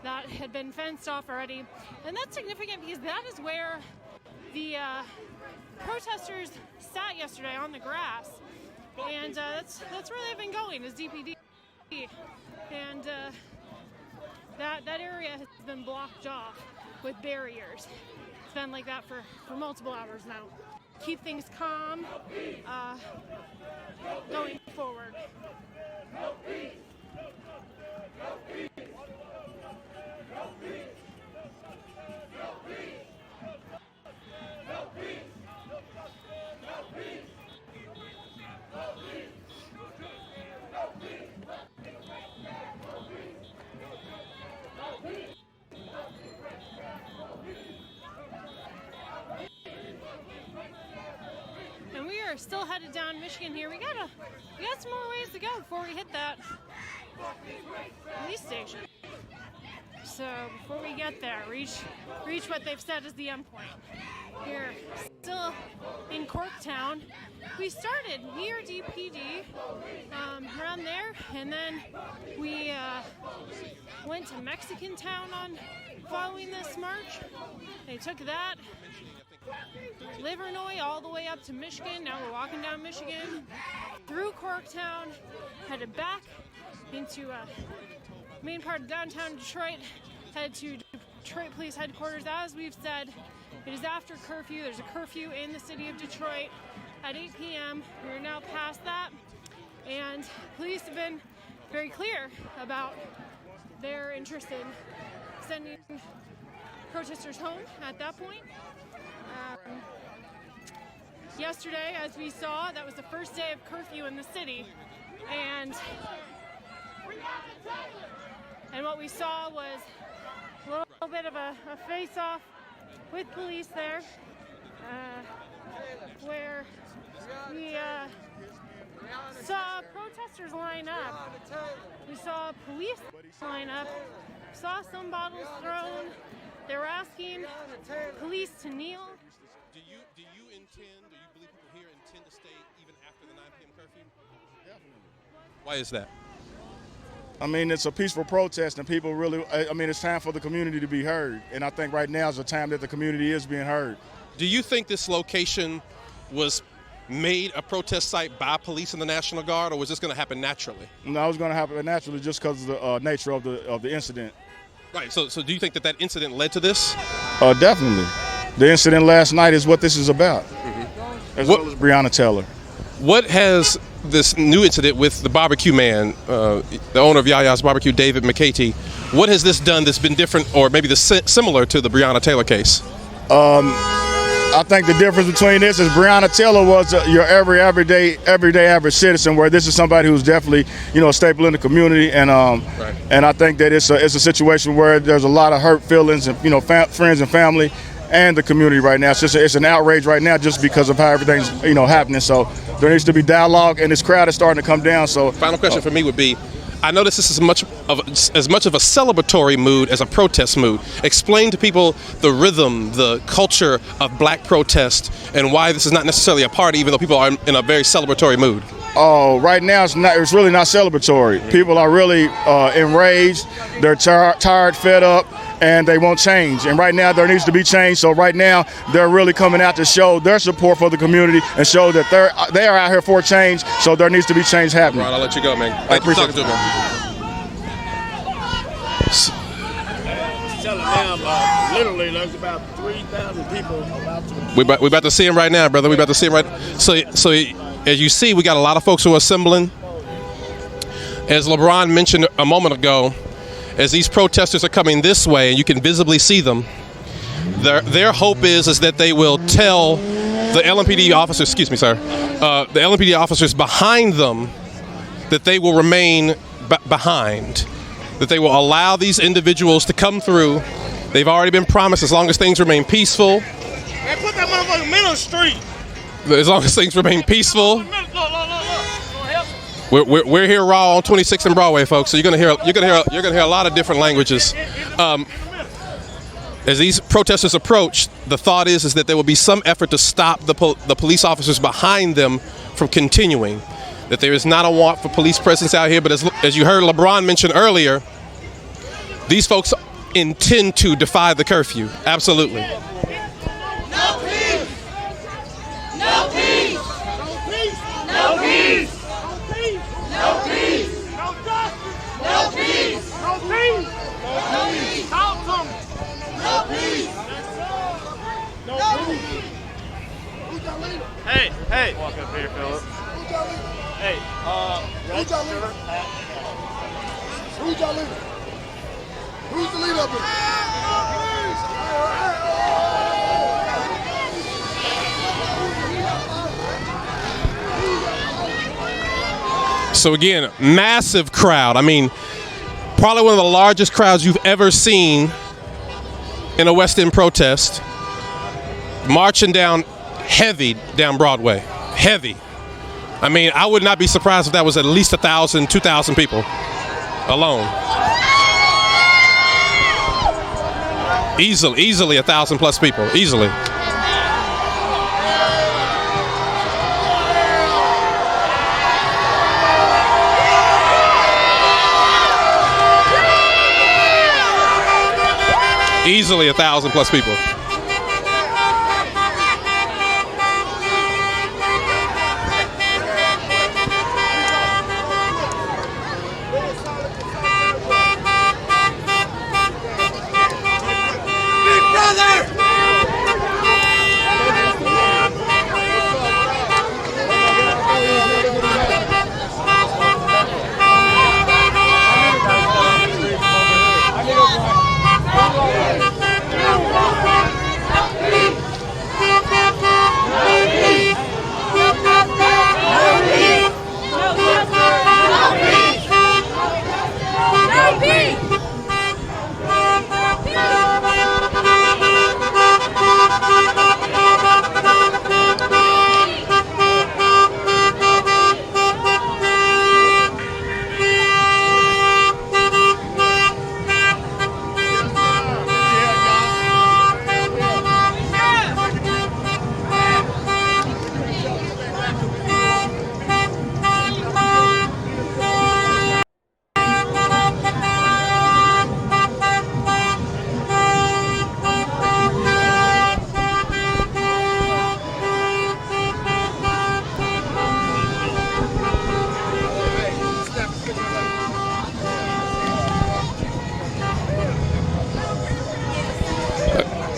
That had been fenced off already, and that's significant because that is where the protesters sat yesterday on the grass, and that's where they've been going, is DPD, and that area has been blocked off with barriers. It's been like that for multiple hours now. Keep things calm going forward. And we are still headed down Michigan here. We got some more ways to go before we hit that police station. So before we get there, reach what they've said is the endpoint. Here, still in Corktown. We started near DPD, around there, and then we went to Mexican Town following this march. They took that, Livernois, all the way up to Michigan. Now we're walking down Michigan, through Corktown, headed back into main part of downtown Detroit, head to Detroit Police Headquarters. As we've said, it is after curfew. There's a curfew in the city of Detroit at 8 p.m. We are now past that, and police have been very clear about their interest in sending protesters home at that point. Yesterday, as we saw, that was the first day of curfew in the city, and what we saw was a little bit of a face-off with police there, where we saw protesters line up. We saw police line up, saw some bottles thrown. They were asking police to kneel. Do you believe people here intend to stay even after the 9 p.m. curfew? Definitely. Why is that? I mean, it's a peaceful protest, and people really, it's time for the community to be heard. And I think right now is the time that the community is being heard. Do you think this location was made a protest site by police and the National Guard, or was this going to happen naturally? No, it was going to happen naturally just because of the nature of the incident. Right, so do you think that incident led to this? Definitely. The incident last night is what this is about, as well as Breonna Taylor. What has this new incident with the barbecue man, the owner of Yaya's Barbecue, David McCatey, what has this done that's been different or maybe similar to the Breonna Taylor case? I think the difference between this is Breonna Taylor was your everyday average citizen, where this is somebody who's definitely, a staple in the community, and right. And I think that it's a situation where there's a lot of hurt feelings, and friends and family and the community right now. It's an outrage right now just because of how everything's happening. So there needs to be dialogue, and this crowd is starting to come down. So final question for me would be, I notice this is as much of a celebratory mood as a protest mood. Explain to people the rhythm, the culture of black protest, and why this is not necessarily a party, even though people are in a very celebratory mood. Oh, right now it's really not celebratory. People are really enraged. They're tired, fed up, and they won't change. And right now there needs to be change. So right now they're really coming out to show their support for the community and show that they are out here for change. So there needs to be change happening. Right, I'll let you go, man. Thank you for talking to me. Telling them literally there's about 3,000 people about to. We about to see him right now, brother. We about to see him right. So as you see, we got a lot of folks who are assembling. As LeBron mentioned a moment ago, as these protesters are coming this way, and you can visibly see them, their hope is that they will tell the LMPD officers, excuse me, sir, the LMPD officers behind them that they will remain behind, that they will allow these individuals to come through. They've already been promised as long as things remain peaceful. Man, put that motherfucker in Middle Street. As long as things remain peaceful. We're here raw on 26th and Broadway, folks. So you're gonna hear a lot of different languages. As these protesters approach, the thought is that there will be some effort to stop the police officers behind them from continuing. That there is not a want for police presence out here, but as you heard LeBron mention earlier, these folks intend to defy the curfew. Absolutely. No peace! No peace! No peace! No peace! No justice! No peace! No peace! No peace! Talk to them! No peace! No peace! Who's your leader? Hey! Walk up here, Philip. Who's your leader? Hey, who's your leader? Who's your leader? Who's the leader of it? So again, massive crowd. I mean, probably one of the largest crowds you've ever seen in a West End protest. Marching down heavy down Broadway. Heavy. I mean, I would not be surprised if that was at least 1,000, 2,000 people alone. Easily 1,000 plus people, easily. Easily 1,000 plus people.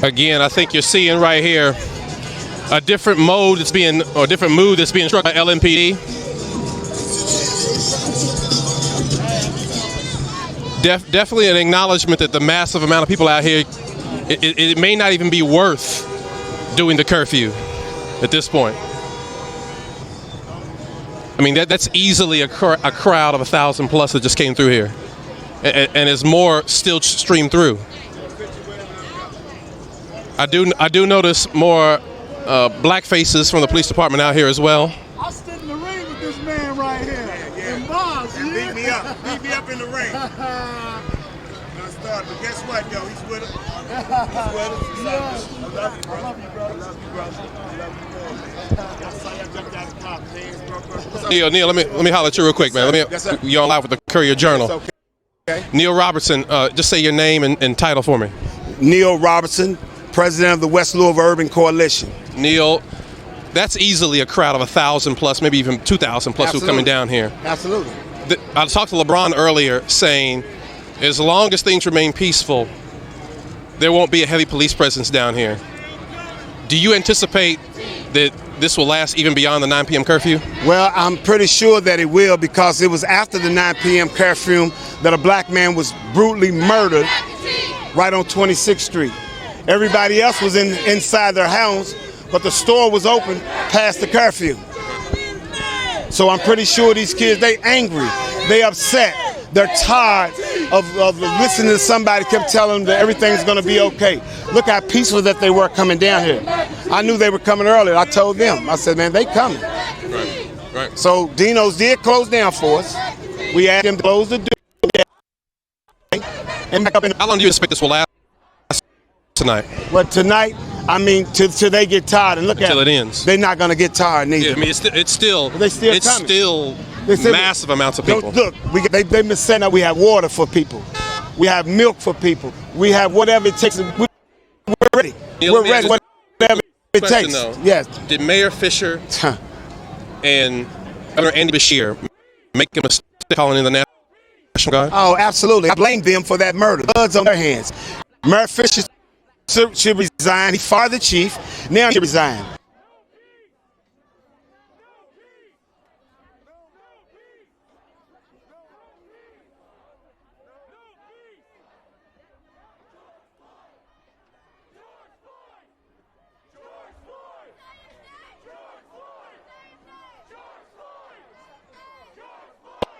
Again, I think you're seeing right here a different mode that's being, or a different mood that's being struck by LMPD. Definitely an acknowledgement that the massive amount of people out here, it may not even be worth doing the curfew at this point. I mean, that's easily a crowd of 1,000 plus that just came through here, and there's more still streamed through. I do notice more black faces from the police department out here as well. I stood in the ring with this man right here. In bars, and beat me up in the ring. I started, but guess what, yo? He's with us. He's with us. I love you, bro. I love you, bro. I love you, bro. I love you, bro. Neil, let me holler at you real quick, man. You on live with the Courier Journal. Okay. Neil Robertson, just say your name and title for me. Neil Robertson, president of the West Louisville Urban Coalition. Neil, that's easily a crowd of 1,000 plus, maybe even 2,000 plus who are coming down here. Absolutely. I talked to LeBron earlier saying, as long as things remain peaceful, there won't be a heavy police presence down here. Do you anticipate that this will last even beyond the 9 p.m. curfew? Well, I'm pretty sure that it will, because it was after the 9 p.m. curfew that a black man was brutally murdered right on 26th Street. Everybody else was inside their house, but the store was open past the curfew. So I'm pretty sure these kids, they angry, they upset, they're tired of listening to somebody kept telling them that everything's gonna be okay. Look how peaceful that they were coming down here. I knew they were coming earlier. I told them, I said, man, they coming. Right. So Dino's did close down for us. We asked him to close the door. And back up in. How long do you expect this will last tonight? Well, tonight, I mean, till they get tired. And look until at it ends. They're not gonna get tired neither. Yeah, I mean, it's still massive amounts of people. Look, they've been saying that we have water for people, we have milk for people, we have whatever it takes. We're ready. We're ready. Whatever it takes. Though, yes. Did Mayor Fisher and Governor Andy Beshear make a mistake calling in the National Guard? Oh, absolutely. I blame them for that murder. Blood's on their hands. Mayor Fisher should resign. He fired the chief. Now he should resign.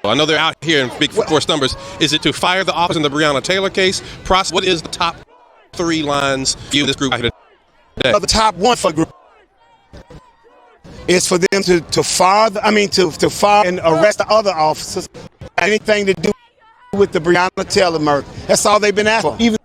I know they're out here in big force numbers. Is it to fire the officer in the Breonna Taylor case? What is the top 3 lines you this group today? The top one for group is for them to fire and arrest the other officers. Anything to do with the Breonna Taylor murder. That's all they've been asking for. Even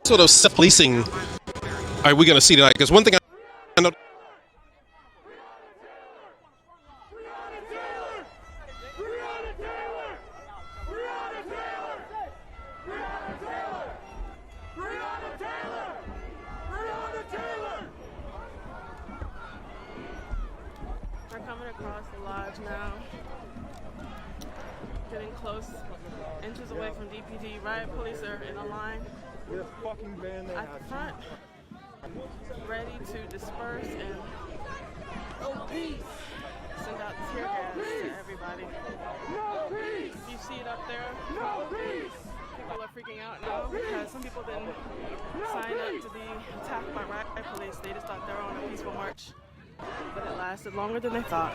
sort of self-policing are we going to see tonight? Because one thing I know. We're coming across the lodge now, getting close, inches away from DPD. Riot police are in a line at the front, ready to disperse and send out tear gas to everybody. You see it up there? People are freaking out now because some people didn't sign up to be attacked by riot police. They just thought they were on a peaceful march, but it lasted longer than they thought.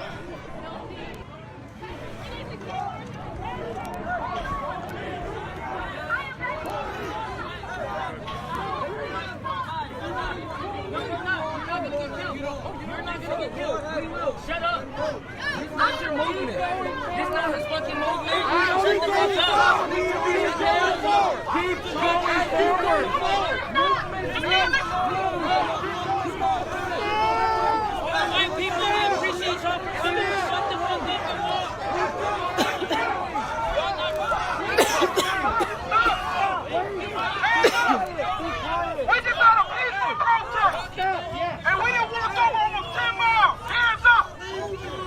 Shut up! It's not your movement. It's not his fucking movement. Shut the fuck up! Keep going white people, I appreciate y'all for coming. Shut the fuck We just had a peaceful protest, and we didn't want to go almost 10 miles. Hands up!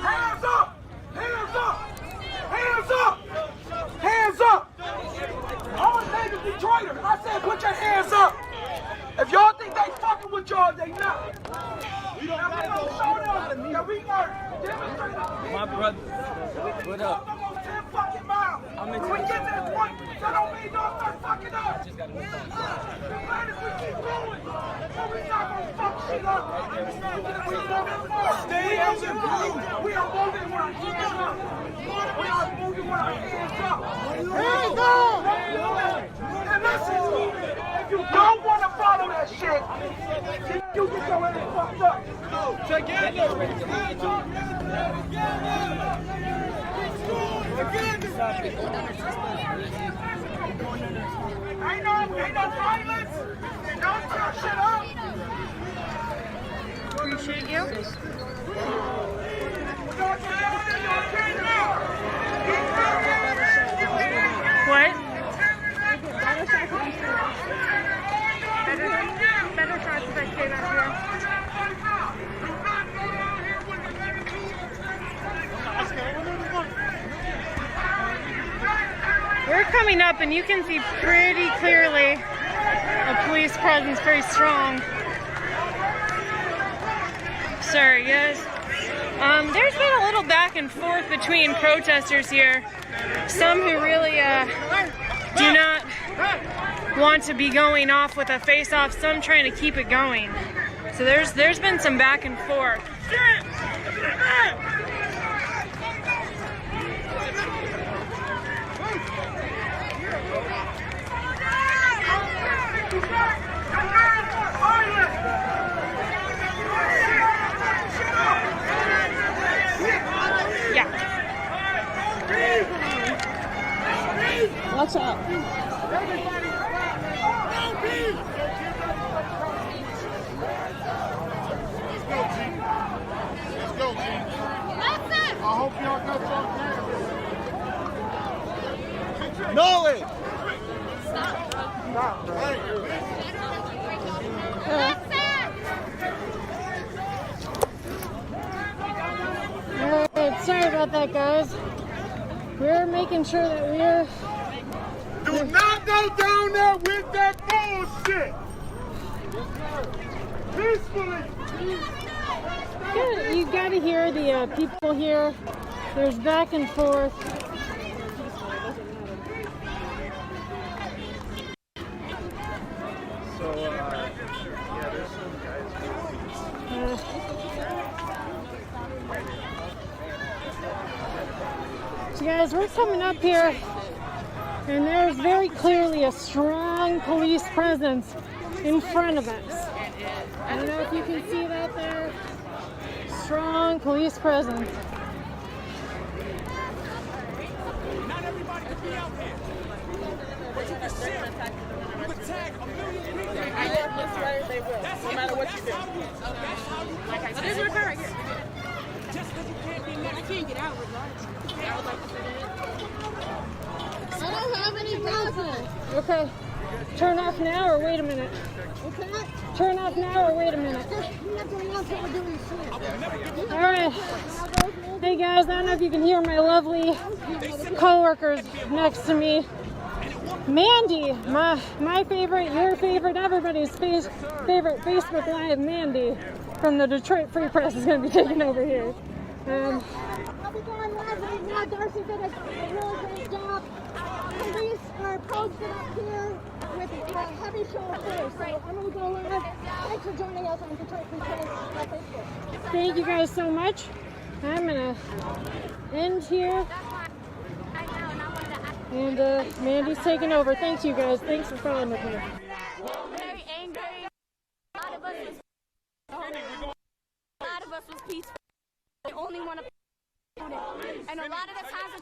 Hands up! Hands up! Hands up! Hands up! All the niggas Detroiters, I said put your hands up. If y'all think they fucking with y'all, they not. We don't show them that we are demonstrating. My brother, what up? Almost 10 fucking miles. When we get to this point, that don't mean y'all start fucking up. The plan is we keep going, but we not gonna fuck shit up. Stay as a group. We are moving with our hands up. We are moving with our hands up. Hands up! And listen, if you don't want to follow that shit, then you get your ass fucked up. Together! Ain't no violence. Don't tear shit up. Appreciate you. What? Better shots if I stay back here. We're coming up and you can see pretty clearly a police presence, very strong. Sorry guys. There's been a little back and forth between protesters here. Some who really do not want to be going off with a face-off, some trying to keep it going. So there's been some back and forth. Watch out. Let's go, G. I hope y'all got your Nolan! Stop, bro. Alright, sorry about that, guys. We're making sure that we're... Do not go down there with that bullshit! Peacefully! You gotta hear the people here. There's back and forth. So, yeah, there's some guys. So guys, we're coming up here and there's very clearly a strong police presence in front of us. I don't know if you can see that there. Strong police presence. Not everybody can be out here. But you can share. You can tag a million people. They will, no matter what you do. Like I said, there's your car right here. Just because you can't be next. I can't get out regardless. I would like to sit in. I don't have any glasses. Okay. Turn off now or wait a minute? Okay. Turn off now or wait a minute? Alright. Hey guys, I don't know if you can hear my lovely co-workers next to me. Mandy, my favorite, your favorite, everybody's favorite Facebook Live, Mandy from the Detroit Free Press is going to be taking over here. I'll be going live right now. Darcy did a really great job. Police are posted up here with a heavy show of force. So I'm going to go live. Thanks for joining us on Detroit Free Press on Facebook. Thank you guys so much. I'm going to end here. And Mandy's taking over. Thanks you guys. Thanks for following with me. Very angry. A lot of us was peaceful. They only want to and a lot of the times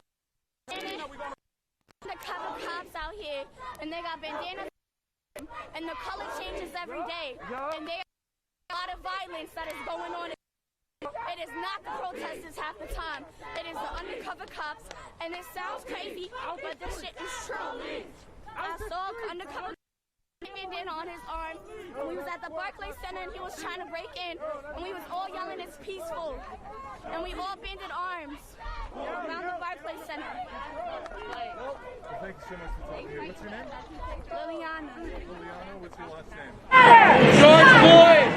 the cops out here and they got bandanas and the color changes every day and there's a lot of violence that is going on. It is not the protesters half the time. It is the undercover cops, and it sounds crazy, but this shit is true. I saw undercover in on his arm, and we was at the Barclays Center, and he was trying to break in, and we was all yelling, "It's peaceful," and we all banded arms around the Barclays Center. Thank you so much for talking here. What's your name? Liliana. Liliana, what's your last name? George Floyd!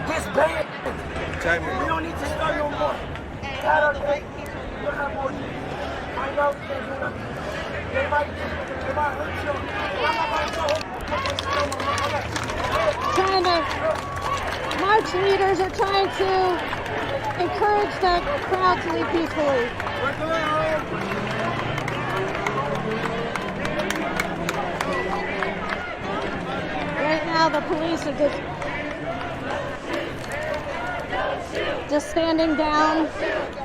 Disband. We don't need to start no more. Saturday, you'll have more. Find out they might hurt you. March leaders are trying to encourage the crowd to leave peacefully. Right now the police are just standing down,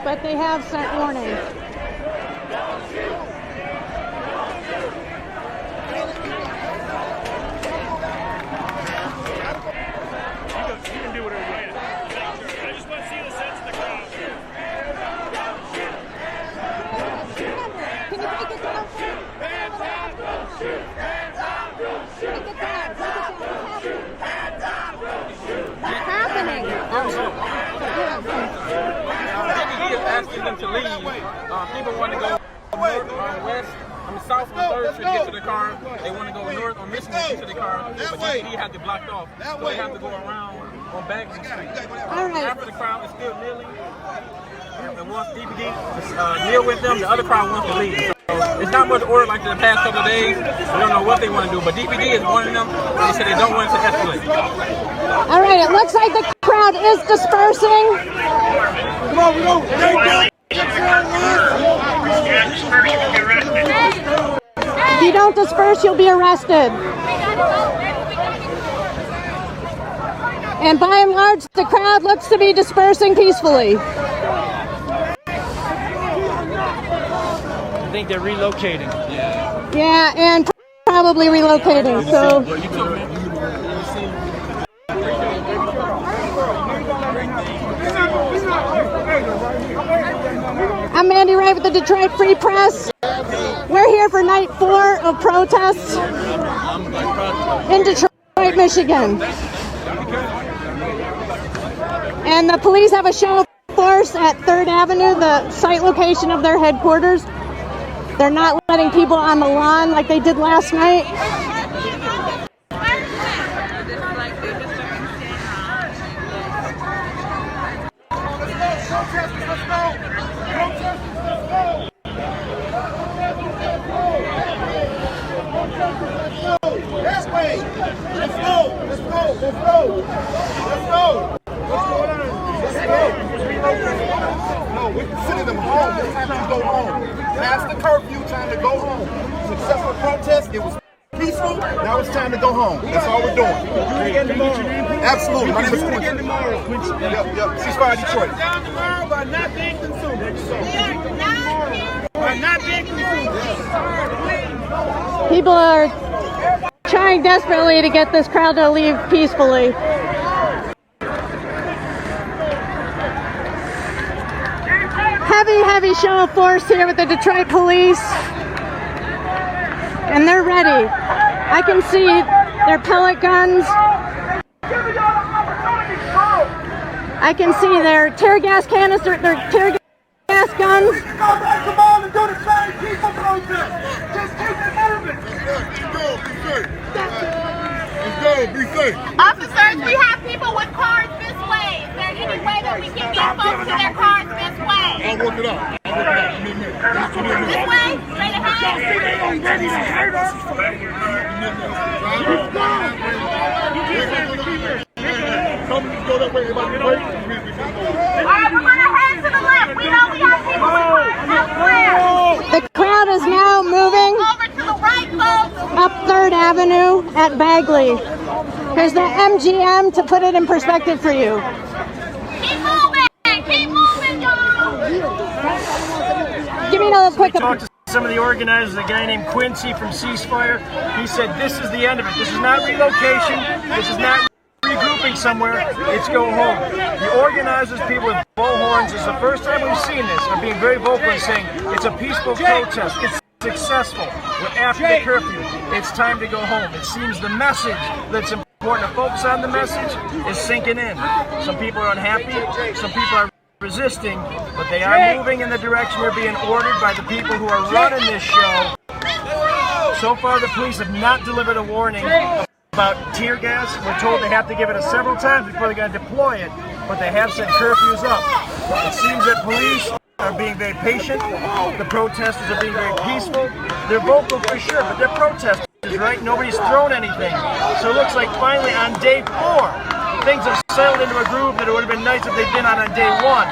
but they have sent warning. You can do whatever you want. I just want to see the sense of the crowd. Can you break it down? Hands up, don't shoot. Hands up, don't shoot. Hands up, don't shoot. What's happening? He is asking them to leave. People want to go north or west. South on 3rd Street to get to the car. They want to go north on Michigan to get to the car. But DPD had it blocked off. So they have to go around on Bagley Street. All right. After the crowd is still kneeling, and once DPD kneel with them, the other crowd wants to leave. So it's not much order like the past couple of days. We don't know what they want to do, but DPD is warning them. They said they don't want it to escalate. All right, it looks like the crowd is dispersing. Come on, we go. If you don't disperse, you'll be arrested. And by and large, the crowd looks to be dispersing peacefully. I think they're relocating. Yeah, and probably relocating. So. I'm Mandy Wright with the Detroit Free Press. We're here for night 4 of protests in Detroit, Michigan. And the police have a show of force at 3rd Avenue, the site location of their headquarters. They're not letting people on the lawn like they did last night. We're sending them home. It's time to go home. Past the curfew, time to go home. Successful protest. It was peaceful. Now it's time to go home. That's all we're doing. Do it again tomorrow. Absolutely. My name is Quincy. Yep. Ceasefire Detroit. Down tomorrow by not being consumed. By not being consumed. People are trying desperately to get this crowd to leave peacefully. Heavy show of force here with the Detroit police. And they're ready. I can see their pellet guns. I can see their tear gas canister, their tear gas guns. Come on and do the same people protest. Just keep it moving. Be safe. Officers, we have people with cars this way. Is there any way that we can get folks to their cars this way? I'll work it out. This way? Straight ahead? Ready to hurt us. Go that way. Everybody wait. Alright, we're going to head to the left. We know we have people with cars elsewhere. The crowd is now moving Over to the right, folks. up 3rd Avenue at Bagley. Here's the MGM to put it in perspective for you. Keep moving. Keep moving, y'all. Give me another quick. Talked to some of the organizers, a guy named Quincy from Ceasefire. He said this is the end of it. This is not relocation. This is not regrouping somewhere. It's go home. The organizers, people with bullhorns, is the first time we've seen this, are being very vocal and saying it's a peaceful protest. It's successful. We're after the curfew. It's time to go home. It seems the message that's important to focus on, the message is sinking in. Some people are unhappy. Some people are resisting, but they are moving in the direction they're being ordered by the people who are running this show. So far, the police have not delivered a warning about tear gas. We're told they have to give it several times before they're going to deploy it, but they have said curfew's up. It seems that police are being very patient. The protesters are being very peaceful. They're vocal for sure, but they're protesters, right? Nobody's thrown anything. So it looks like finally on day 4, things have settled into a groove that it would have been nice if they'd been on day 1.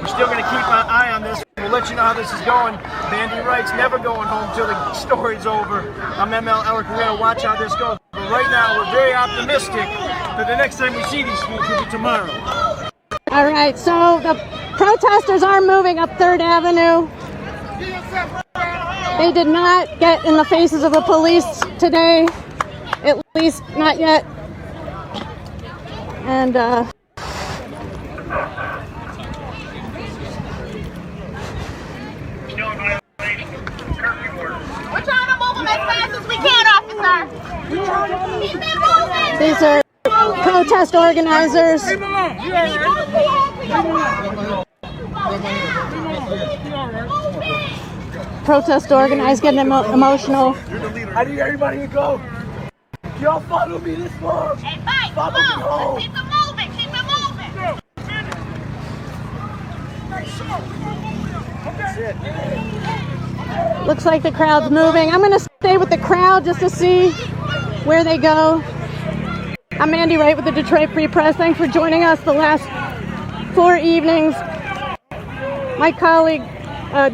We're still going to keep an eye on this. We'll let you know how this is going. Bandy Wright's never going home till the story's over. I'm ML Elric. We're going to watch how this goes. But right now, we're very optimistic that the next time we see these fools will be tomorrow. All right, so the protesters are moving up 3rd Avenue. They did not get in the faces of the police today, at least not yet. And We're trying to move them as fast as we can, officer. Keep it moving. these are protest organizers. Protest organizers getting emotional. I need everybody to go. Y'all follow me this far. Hey, Mike, follow me home. Keep it moving. Keep it moving. That's it. Looks like the crowd's moving. I'm going to stay with the crowd just to see where they go. I'm Andy Wright with the Detroit Free Press. Thanks for joining us the last 4 evenings. My colleague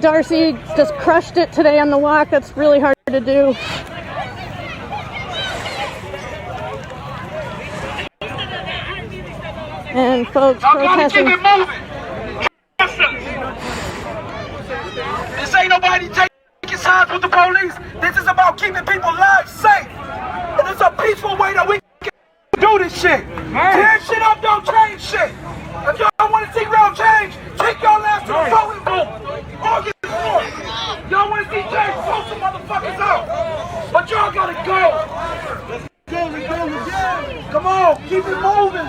Darcy just crushed it today on the walk. That's really hard to do. And folks protesting. This ain't nobody taking sides with the police. This is about keeping people's lives safe. And it's a peaceful way that we can do this shit. Tear shit up don't change shit. If y'all want to see real change, take y'all ass to the voting booth. August 4th. Y'all want to see change, vote some motherfuckers out. But y'all gotta go. Let's go. Come on, keep it moving.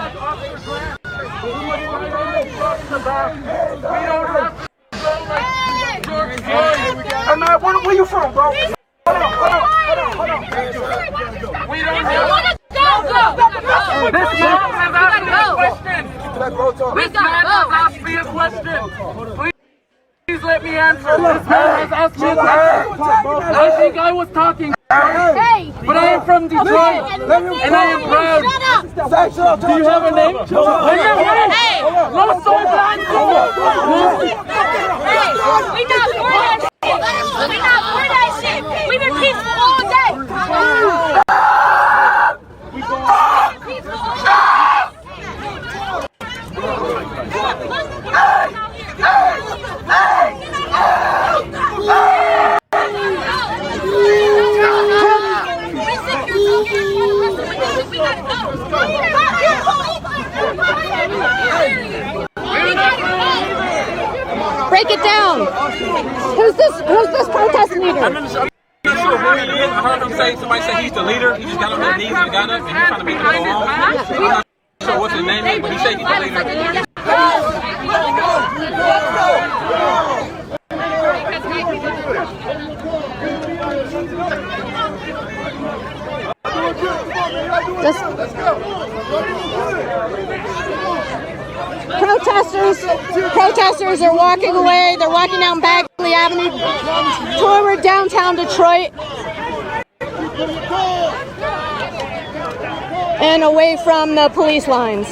Hey man, where you from, bro? Hold on. We don't know. This man has asked me a question. Please let me answer. This man has asked me a question. I think I was talking. Hey, but I am from Detroit, and I am proud. Do you have a name? Hey, no soy blanco. Break it down. Who's this protest leader? I'm not sure who he is. I heard him say, somebody say he's the leader. He just got on his knees and got up and he's trying to make them go home. I'm not sure what his name is, but he said he's the leader. Protesters are walking away. They're walking down Bagley Avenue toward downtown Detroit and away from the police lines.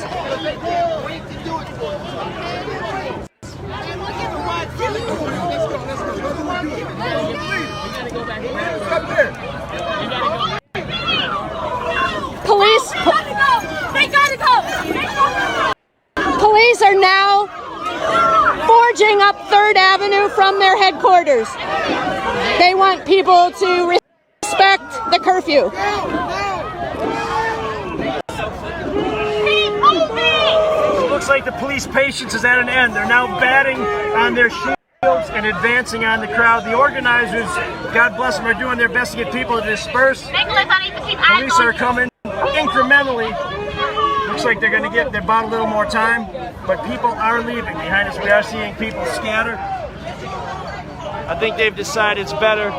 Police are now forging up 3rd Avenue from their headquarters. They want people to respect the curfew. It looks like the police patience is at an end. They're now batting on their shields and advancing on the crowd. The organizers, God bless them, are doing their best to get people to disperse. Police are coming incrementally. Looks like they're going to get about a little more time, but people are leaving behind us. We are seeing people scatter. I think they've decided it's better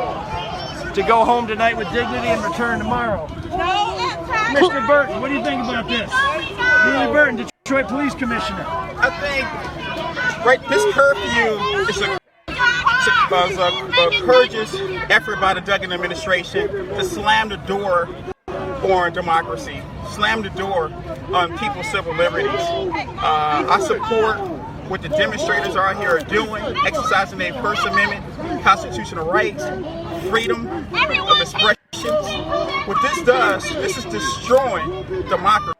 to go home tonight with dignity and return tomorrow. Mr. Burton, what do you think about this? Mr. Burton, Detroit Police Commissioner. I think this curfew is a courageous effort by the Duggan administration to slam the door on democracy, slam the door on people's civil liberties. I support what the demonstrators are here are doing, exercising their First Amendment, constitutional rights, freedom of expression. What this does, this is destroying democracy.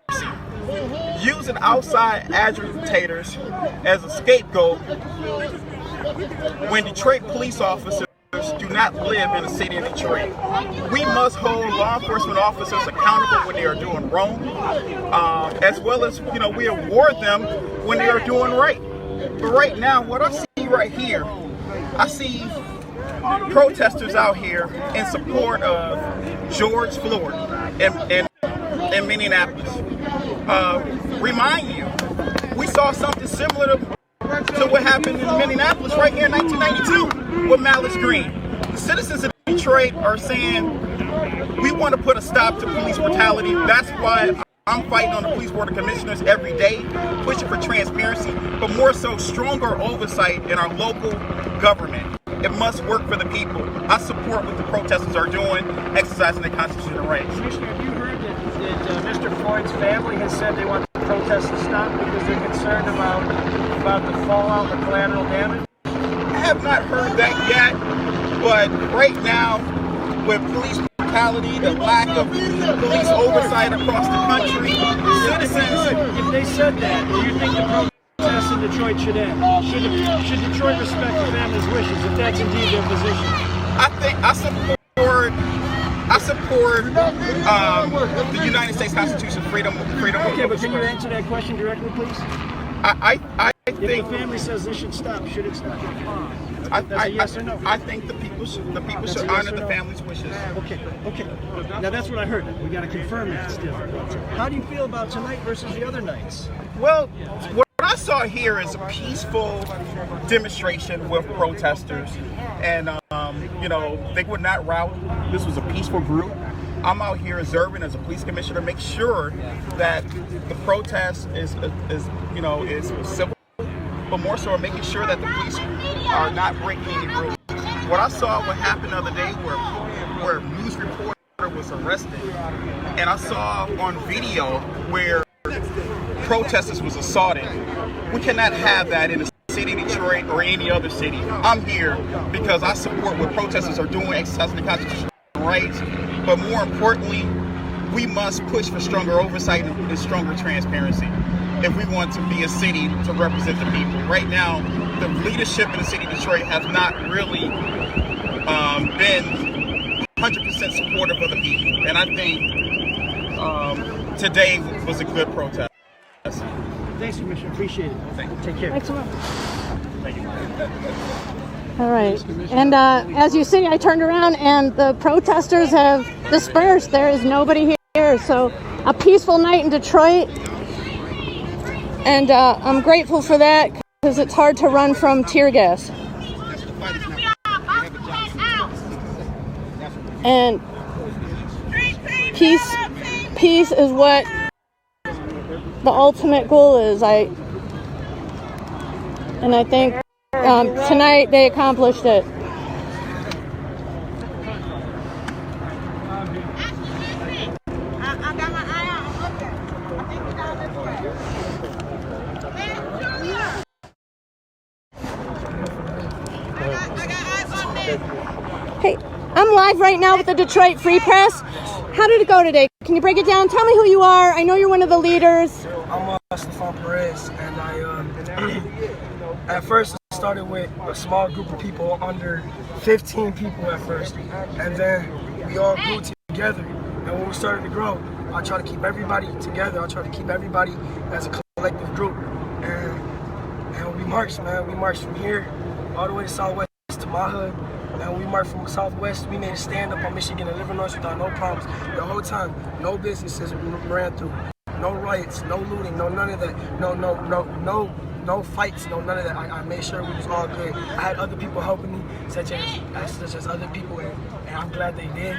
Using outside agitators as a scapegoat when Detroit police officers do not live in the city of Detroit. We must hold law enforcement officers accountable when they are doing wrong, as well as, we award them when they are doing right. But right now, what I see right here, I see protesters out here in support of George Floyd in Minneapolis. Remind you, we saw something similar to what happened in Minneapolis right here in 1992 with Malice Green. The citizens of Detroit are saying we want to put a stop to police brutality. That's why I'm fighting on the Police Board of Commissioners every day, pushing for transparency, but more so stronger oversight in our local government. It must work for the people. I support what the protesters are doing, exercising their constitutional rights. Commissioner, have you heard that Mr. Floyd's family has said they want the protests to stop because they're concerned about the fallout, the collateral damage? I have not heard that yet, but right now, with police brutality, the lack of police oversight across the country, citizens... If they said that, do you think the protests in Detroit should end? Should Detroit respect the family's wishes if that's indeed their position? I support the United States Constitution, freedom. Okay, but can you answer that question directly, please? I think if the family says this should stop, should it stop? Yes or no? I think the people should honor the family's wishes. Okay. Now that's what I heard. We got to confirm that still. How do you feel about tonight versus the other nights? Well, what I saw here is a peaceful demonstration with protesters, and they would not rout. This was a peaceful group. I'm out here observing as a police commissioner, make sure that the protest is civil, but more so making sure that the police are not breaking any rules. What I saw what happened the other day where a news reporter was arrested, and I saw on video where protesters was assaulted. We cannot have that in the city of Detroit or any other city. I'm here because I support what protesters are doing, exercising the constitutional rights, but more importantly, we must push for stronger oversight and stronger transparency if we want to be a city to represent the people. Right now, the leadership in the city of Detroit has not really been 100% supportive of the people, and I think today was a good protest. Thanks, Commissioner. Appreciate it. Thank you. Take care. Thanks a lot. All right. And as you see, I turned around and the protesters have dispersed. There is nobody here. So a peaceful night in Detroit. And I'm grateful for that because it's hard to run from tear gas. And peace is what the ultimate goal is. I think tonight they accomplished it. Hey, I'm live right now with the Detroit Free Press. How did it go today? Can you break it down? Tell me who you are. I know you're one of the leaders. I'm Stefan Perez, and I at first it started with a small group of people, under 15 people at first, and then we all grew together. And when we started to grow, I try to keep everybody together. I try to keep everybody as a collective group, and we marched, man. We marched from here all the way to Southwest to my hood. And we marched from Southwest. We made a stand up on Michigan and Illinois without no problems. The whole time, no businesses ran through, no riots, no looting, no none of that, no fights, no none of that. I made sure we was all good. I had other people helping me, such as other people, and I'm glad they did.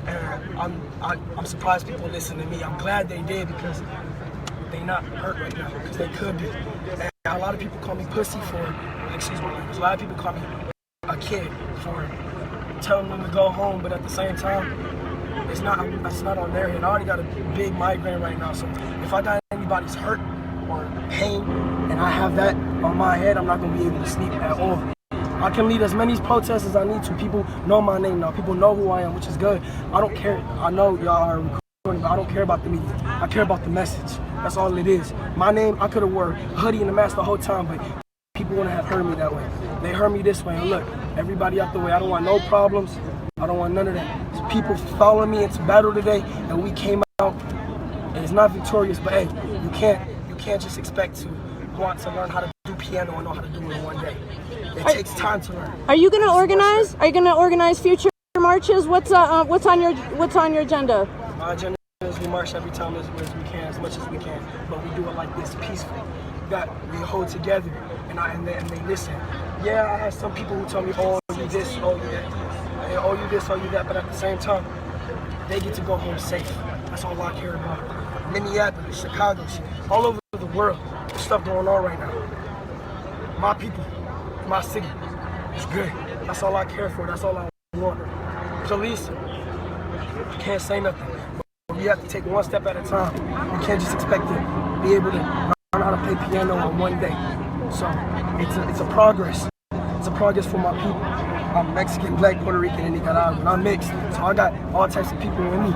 And I'm surprised people listen to me. I'm glad they did because they not hurt right now, because they could be. And a lot of people call me pussy for, excuse me, a lot of people call me a kid for telling them to go home, but at the same time, it's not on their head. I already got a big migraine right now, so if I got anybody's hurt or pain and I have that on my head, I'm not gonna be able to sleep at all. I can lead as many protests as I need to. People know my name now. People know who I am, which is good. I don't care. I know y'all are recording, but I don't care about the media. I care about the message. That's all it is. My name, I could have wore a hoodie and a mask the whole time, but people wouldn't have heard me that way. They heard me this way, and look, everybody out the way. I don't want no problems. I don't want none of that. So people following me into battle today, and we came out, and it's not victorious, but hey, you can't just expect to want to learn how to do piano and know how to do it in one day. It takes time to learn. Are you going to organize? Are you going to organize future marches? What's on your agenda? My agenda is we march every time as we can, as much as we can, but we do it like this, peaceful. That we hold together, and they listen. Yeah, I had some people who tell me, oh, you this, oh, you that, oh, you this, oh, you that, but at the same time, they get to go home safe. That's all I care about. Minneapolis, Chicago, all over the world, there's stuff going on right now. My people, my city, it's good. That's all I care for. That's all I want. Police, can't say nothing. But we have to take one step at a time. We can't just expect to be able to learn how to play piano on one day. So it's a progress. It's a progress for my people. I'm Mexican, Black, Puerto Rican, and Nicaraguan. I'm mixed, so I got all types of people with me.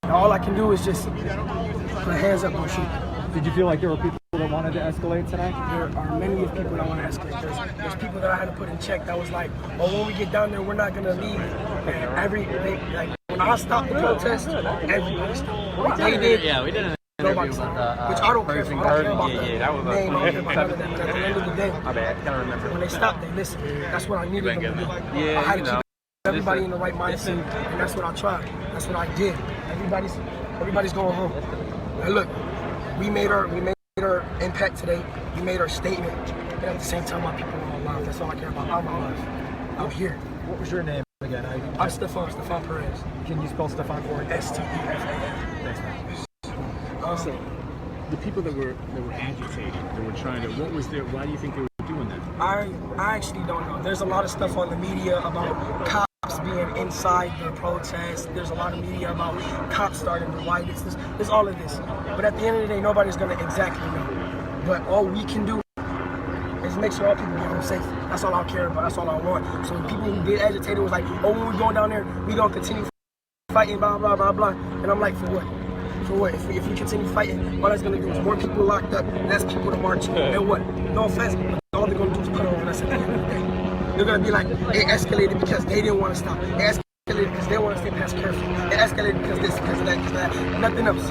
And all I can do is just put hands up and shoot. Did you feel like there were people that wanted to escalate tonight? There are many people that want to escalate. There's people that I had to put in check that was like, oh, when we get down there, we're not gonna leave. And like when I stopped the protest, everybody stopped. They did. Yeah, we did. Nobody stopped. Which I don't care for. I don't care about the name. I don't care about none of that. But at the end of the day, my bad. I can't remember. When they stopped, they listened. That's what I needed them to do. Yeah, I had to keep everybody in the right mindset, and that's what I tried. That's what I did. Everybody's going home. And look, we made our impact today. We made our statement. And at the same time, my people are alive. That's all I care about. I'm alive. I'm here. What was your name again? I'm Stefan Perez. Can you spell Stefan for me? S-T-E-F-A-N. Thanks, man. Also, the people that were agitating, that were trying to, what was their, why do you think they were doing that? I actually don't know. There's a lot of stuff on the media about cops being inside the protest. There's a lot of media about cops starting to riot. There's all of this. But at the end of the day, nobody's going to exactly know. But all we can do is make sure all people get home safe. That's all I care about. That's all I want. So when people who get agitated was like, oh, when we go down there, we going to continue fighting, blah, blah, blah, blah. And I'm like, for what? For what? If we continue fighting, all that's going to do is more people locked up, less people to march. And what? No offense, but all they're going to do is put on us at the end of the day. They're going to be like, it escalated because they didn't want to stop. It escalated because they want to stay past curfew. It escalated because this, because that, because that. Nothing else.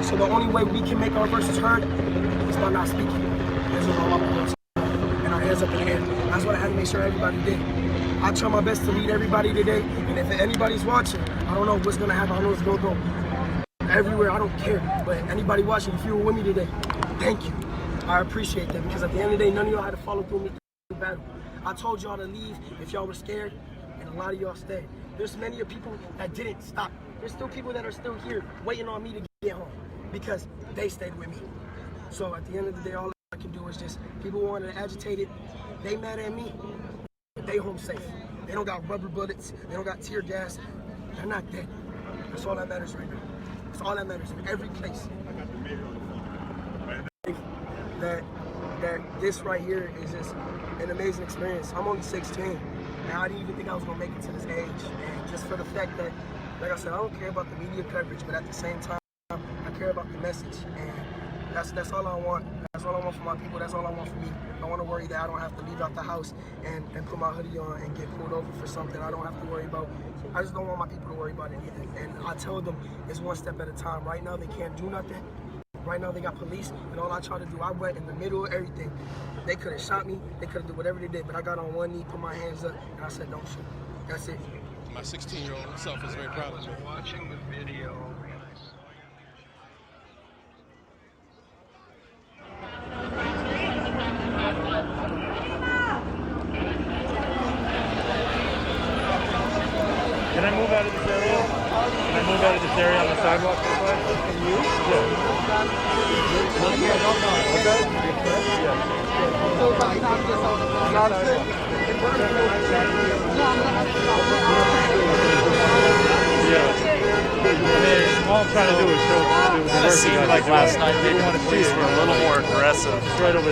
So the only way we can make our voices heard is by not speaking. This is all I'm going to say. And I hands up in the air. That's what I had to make sure everybody did. I try my best to lead everybody today, and if anybody's watching, I don't know what's gonna happen. I don't know what's gonna go everywhere. I don't care. But anybody watching, if you were with me today, thank you. I appreciate that, because at the end of the day, none of y'all had to follow through me through the battle. I told y'all to leave if y'all were scared, and a lot of y'all stayed. There's many of people that didn't stop. There's still people that are still here waiting on me to get home because they stayed with me. So at the end of the day, all I can do is just, people wanted to agitate it, they mad at me, but they home safe. They don't got rubber bullets, they don't got tear gas, they're not dead. That's all that matters right now. That's all that matters in every place. That this right here is just an amazing experience. I'm only 16, and I didn't even think I was gonna make it to this age. And just for the fact that, like I said, I don't care about the media coverage, but at the same time, I care about the message. And that's all I want. That's all I want for my people. That's all I want for me. I want to worry that I don't have to leave out the house and put my hoodie on and get pulled over for something I don't have to worry about. I just don't want my people to worry about anything. And I tell them it's one step at a time. Right now, they can't do nothing. Right now, they got police, and all I try to do, I went in the middle of everything. They could have shot me. They could have done whatever they did, but I got on one knee, put my hands up, and I said, don't shoot. That's it. My 16-year-old self is very proud of me. Watching the video. Can I move out of this area? Can I move out of this area on the sidewalk this way? Can you? Yeah. All I'm trying to do is show the It seemed like last night the police were a little more aggressive. Right over